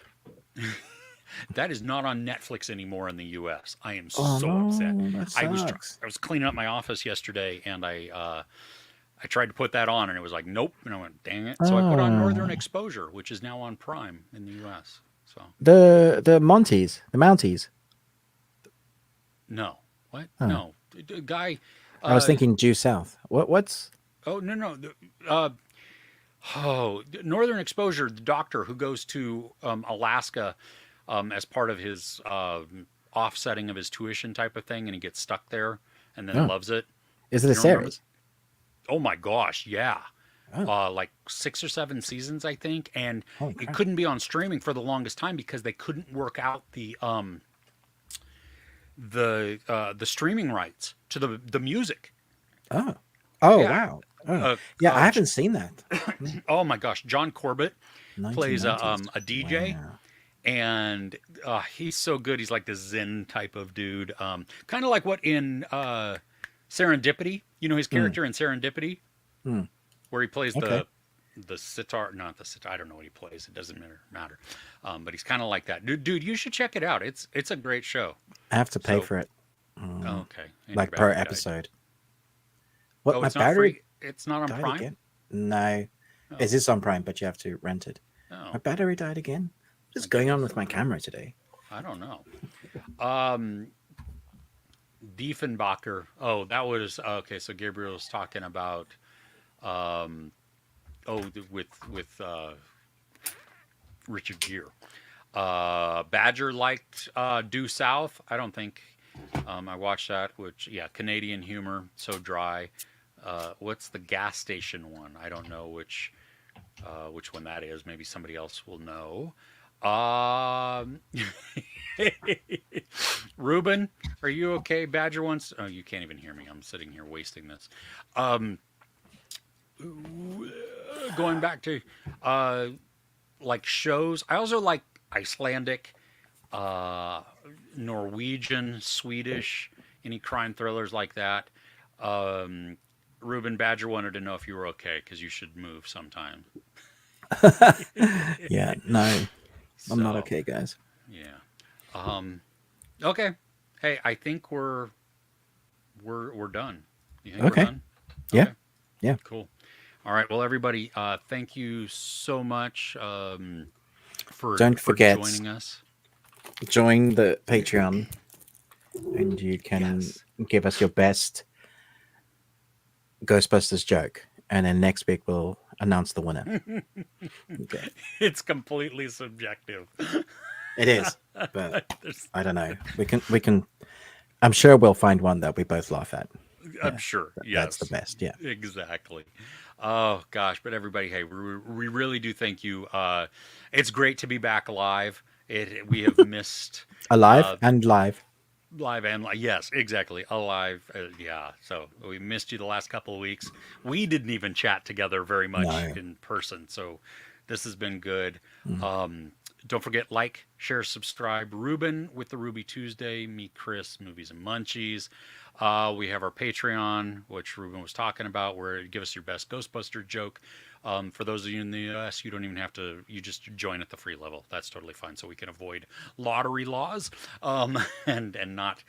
That is not on Netflix anymore in the U.S. I am Oh so upset. no, that sucks. I was cleaning up my office yesterday, and I tried to put that on, and it was like nope, and I went dang it. So I put on Northern Oh, Exposure, which is now on Prime in the U.S. So the Monties, the Mounties. no, what? Huh. No, the guy. I was Uh, thinking due south. What's? oh no no. Northern Exposure, the doctor who goes to Alaska as part of his offsetting of his tuition type of thing, and he gets stuck there and then Oh, loves it. is it a You don't remember? series? Oh my gosh, yeah. Oh, Like 6 or 7 seasons, I think, and holy it crap! couldn't be on streaming for the longest time because they couldn't work out the streaming rights to the music. Oh, oh Yeah. wow. Oh, Uh, yeah. I uh, haven't seen that. Hmm. oh my gosh, John Corbett plays 1990s. a DJ, Wow. and he's so good. He's like this Zen type of dude, kind of like what in Serendipity. You know his Mm, character in Serendipity, mm, where he plays okay. the sitar, not the sitar. I don't know what he plays. It doesn't matter. But he's kind of like that, dude. You should check it out. It's a great show. I have to pay So for it. Mm, okay, and your like per battery died. episode. What? Oh, My it's not battery free. It's not on died Prime. again? No, Oh, it is on Prime, but you have to rent it. oh, My battery died again. I What's going on guess with my camera today? I don't know. Um, Diefenbacher. Oh, that was okay. So Gabriel was talking about um, with Richard Gere. Badger liked Due South. I don't think I watched that. Which yeah, Canadian humor, so dry. What's the gas station one? I don't know which one that is. Maybe somebody else will know. Um, Ruben, are you okay? Badger wants. Oh, you can't even hear me. I'm sitting here wasting this. Um, going back to uh, like shows. I also like Icelandic, uh, Norwegian, Swedish, any crime thrillers like that. Um, Ruben Badger wanted to know if you were okay because you should move sometime. Yeah, no, I'm not So okay, guys. yeah. Um, okay. Hey, I think we're done. You think we're Okay. done? Yeah, Okay. yeah. Cool. All right. Well, everybody, thank you so much Don't for forget, joining us. join the Patreon, and you can Yes. give us your best Ghostbusters joke, and then next week we'll announce the winner. Okay. It's completely subjective. It is, but There's, I don't know. We can. I'm sure we'll find one that we both laugh at. I'm Yeah, sure. that's the Yes. best. Yeah. Exactly. Oh gosh, but everybody, hey, we really do thank you. It's great to be back live. We have missed Alive uh, and live. live and yes, exactly, alive. Yeah, so we missed you the last couple of weeks. We didn't even chat together very much No. in person, so this has been good. Mm. Don't forget, like, share, subscribe. Ruben with the Ruby Tuesday, me, Chris, Movies and Munchies. We have our Patreon, which Ruben was talking about, where you give us your best Ghostbuster joke. For those of you in the US, you don't even have to, you just join at the free level. That's totally fine. So we can avoid lottery laws and not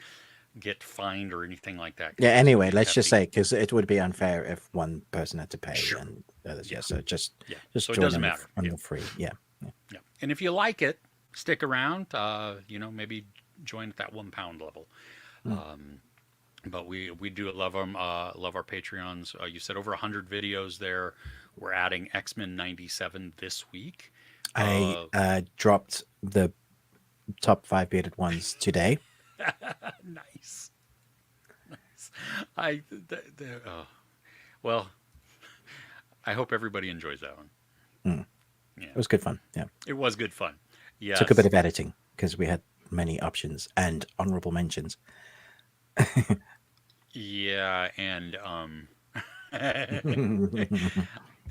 get fined or anything like that. 'Cause Yeah. those can Anyway, be let's just hefty. say because it would be unfair if one person had to pay Sure. and others. Yeah. Yeah. So Yeah. just So it join doesn't on matter. on Yeah. the free. Yeah. Yeah. And if you like it, stick around. Maybe join at that £1 level. Mm. But we do love them. Love our Patreons. You said over 100 videos there. We're adding X-Men 97 this week. I dropped the top 5 bearded ones today. Nice. Nice. I well, I hope everybody enjoys that one. Mm. Yeah, It was good fun. Yeah. it was good fun. Took a bit Yes. of editing because we had many options and honorable mentions. Yeah, and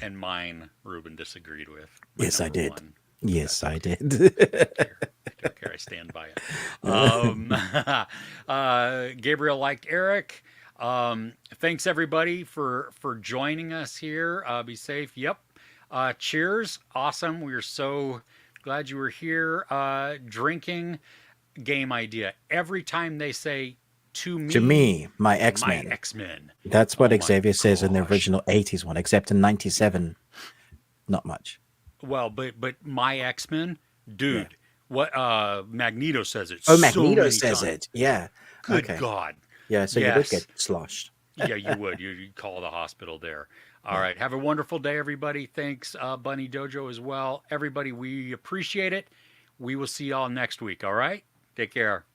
and mine Ruben disagreed with. My Yes, I number did. one. Yes, That's I okay. did. I don't care. I don't care. I stand by it. Gabriel liked Eric. Thanks everybody for joining us here. Be safe. Yep. Cheers. Awesome. We are so glad you were here. Drinking game idea. Every time they say to To me, me, my my X-Men. X-Men. That's Oh what my Xavier says in the gosh. original 80s one, except in 97, not much. Well, but my X-Men, Yeah. dude. What Magneto says it Oh, so Magneto many says times. it. Yeah. Good Okay. God. Yeah, so you would get Yes. sloshed. Yeah, you would. You'd call the hospital there. All Yeah. right. Have a wonderful day, everybody. Thanks, Bunny Dojo, as well. Everybody, we appreciate it. We will see y'all next week. All right. Take care.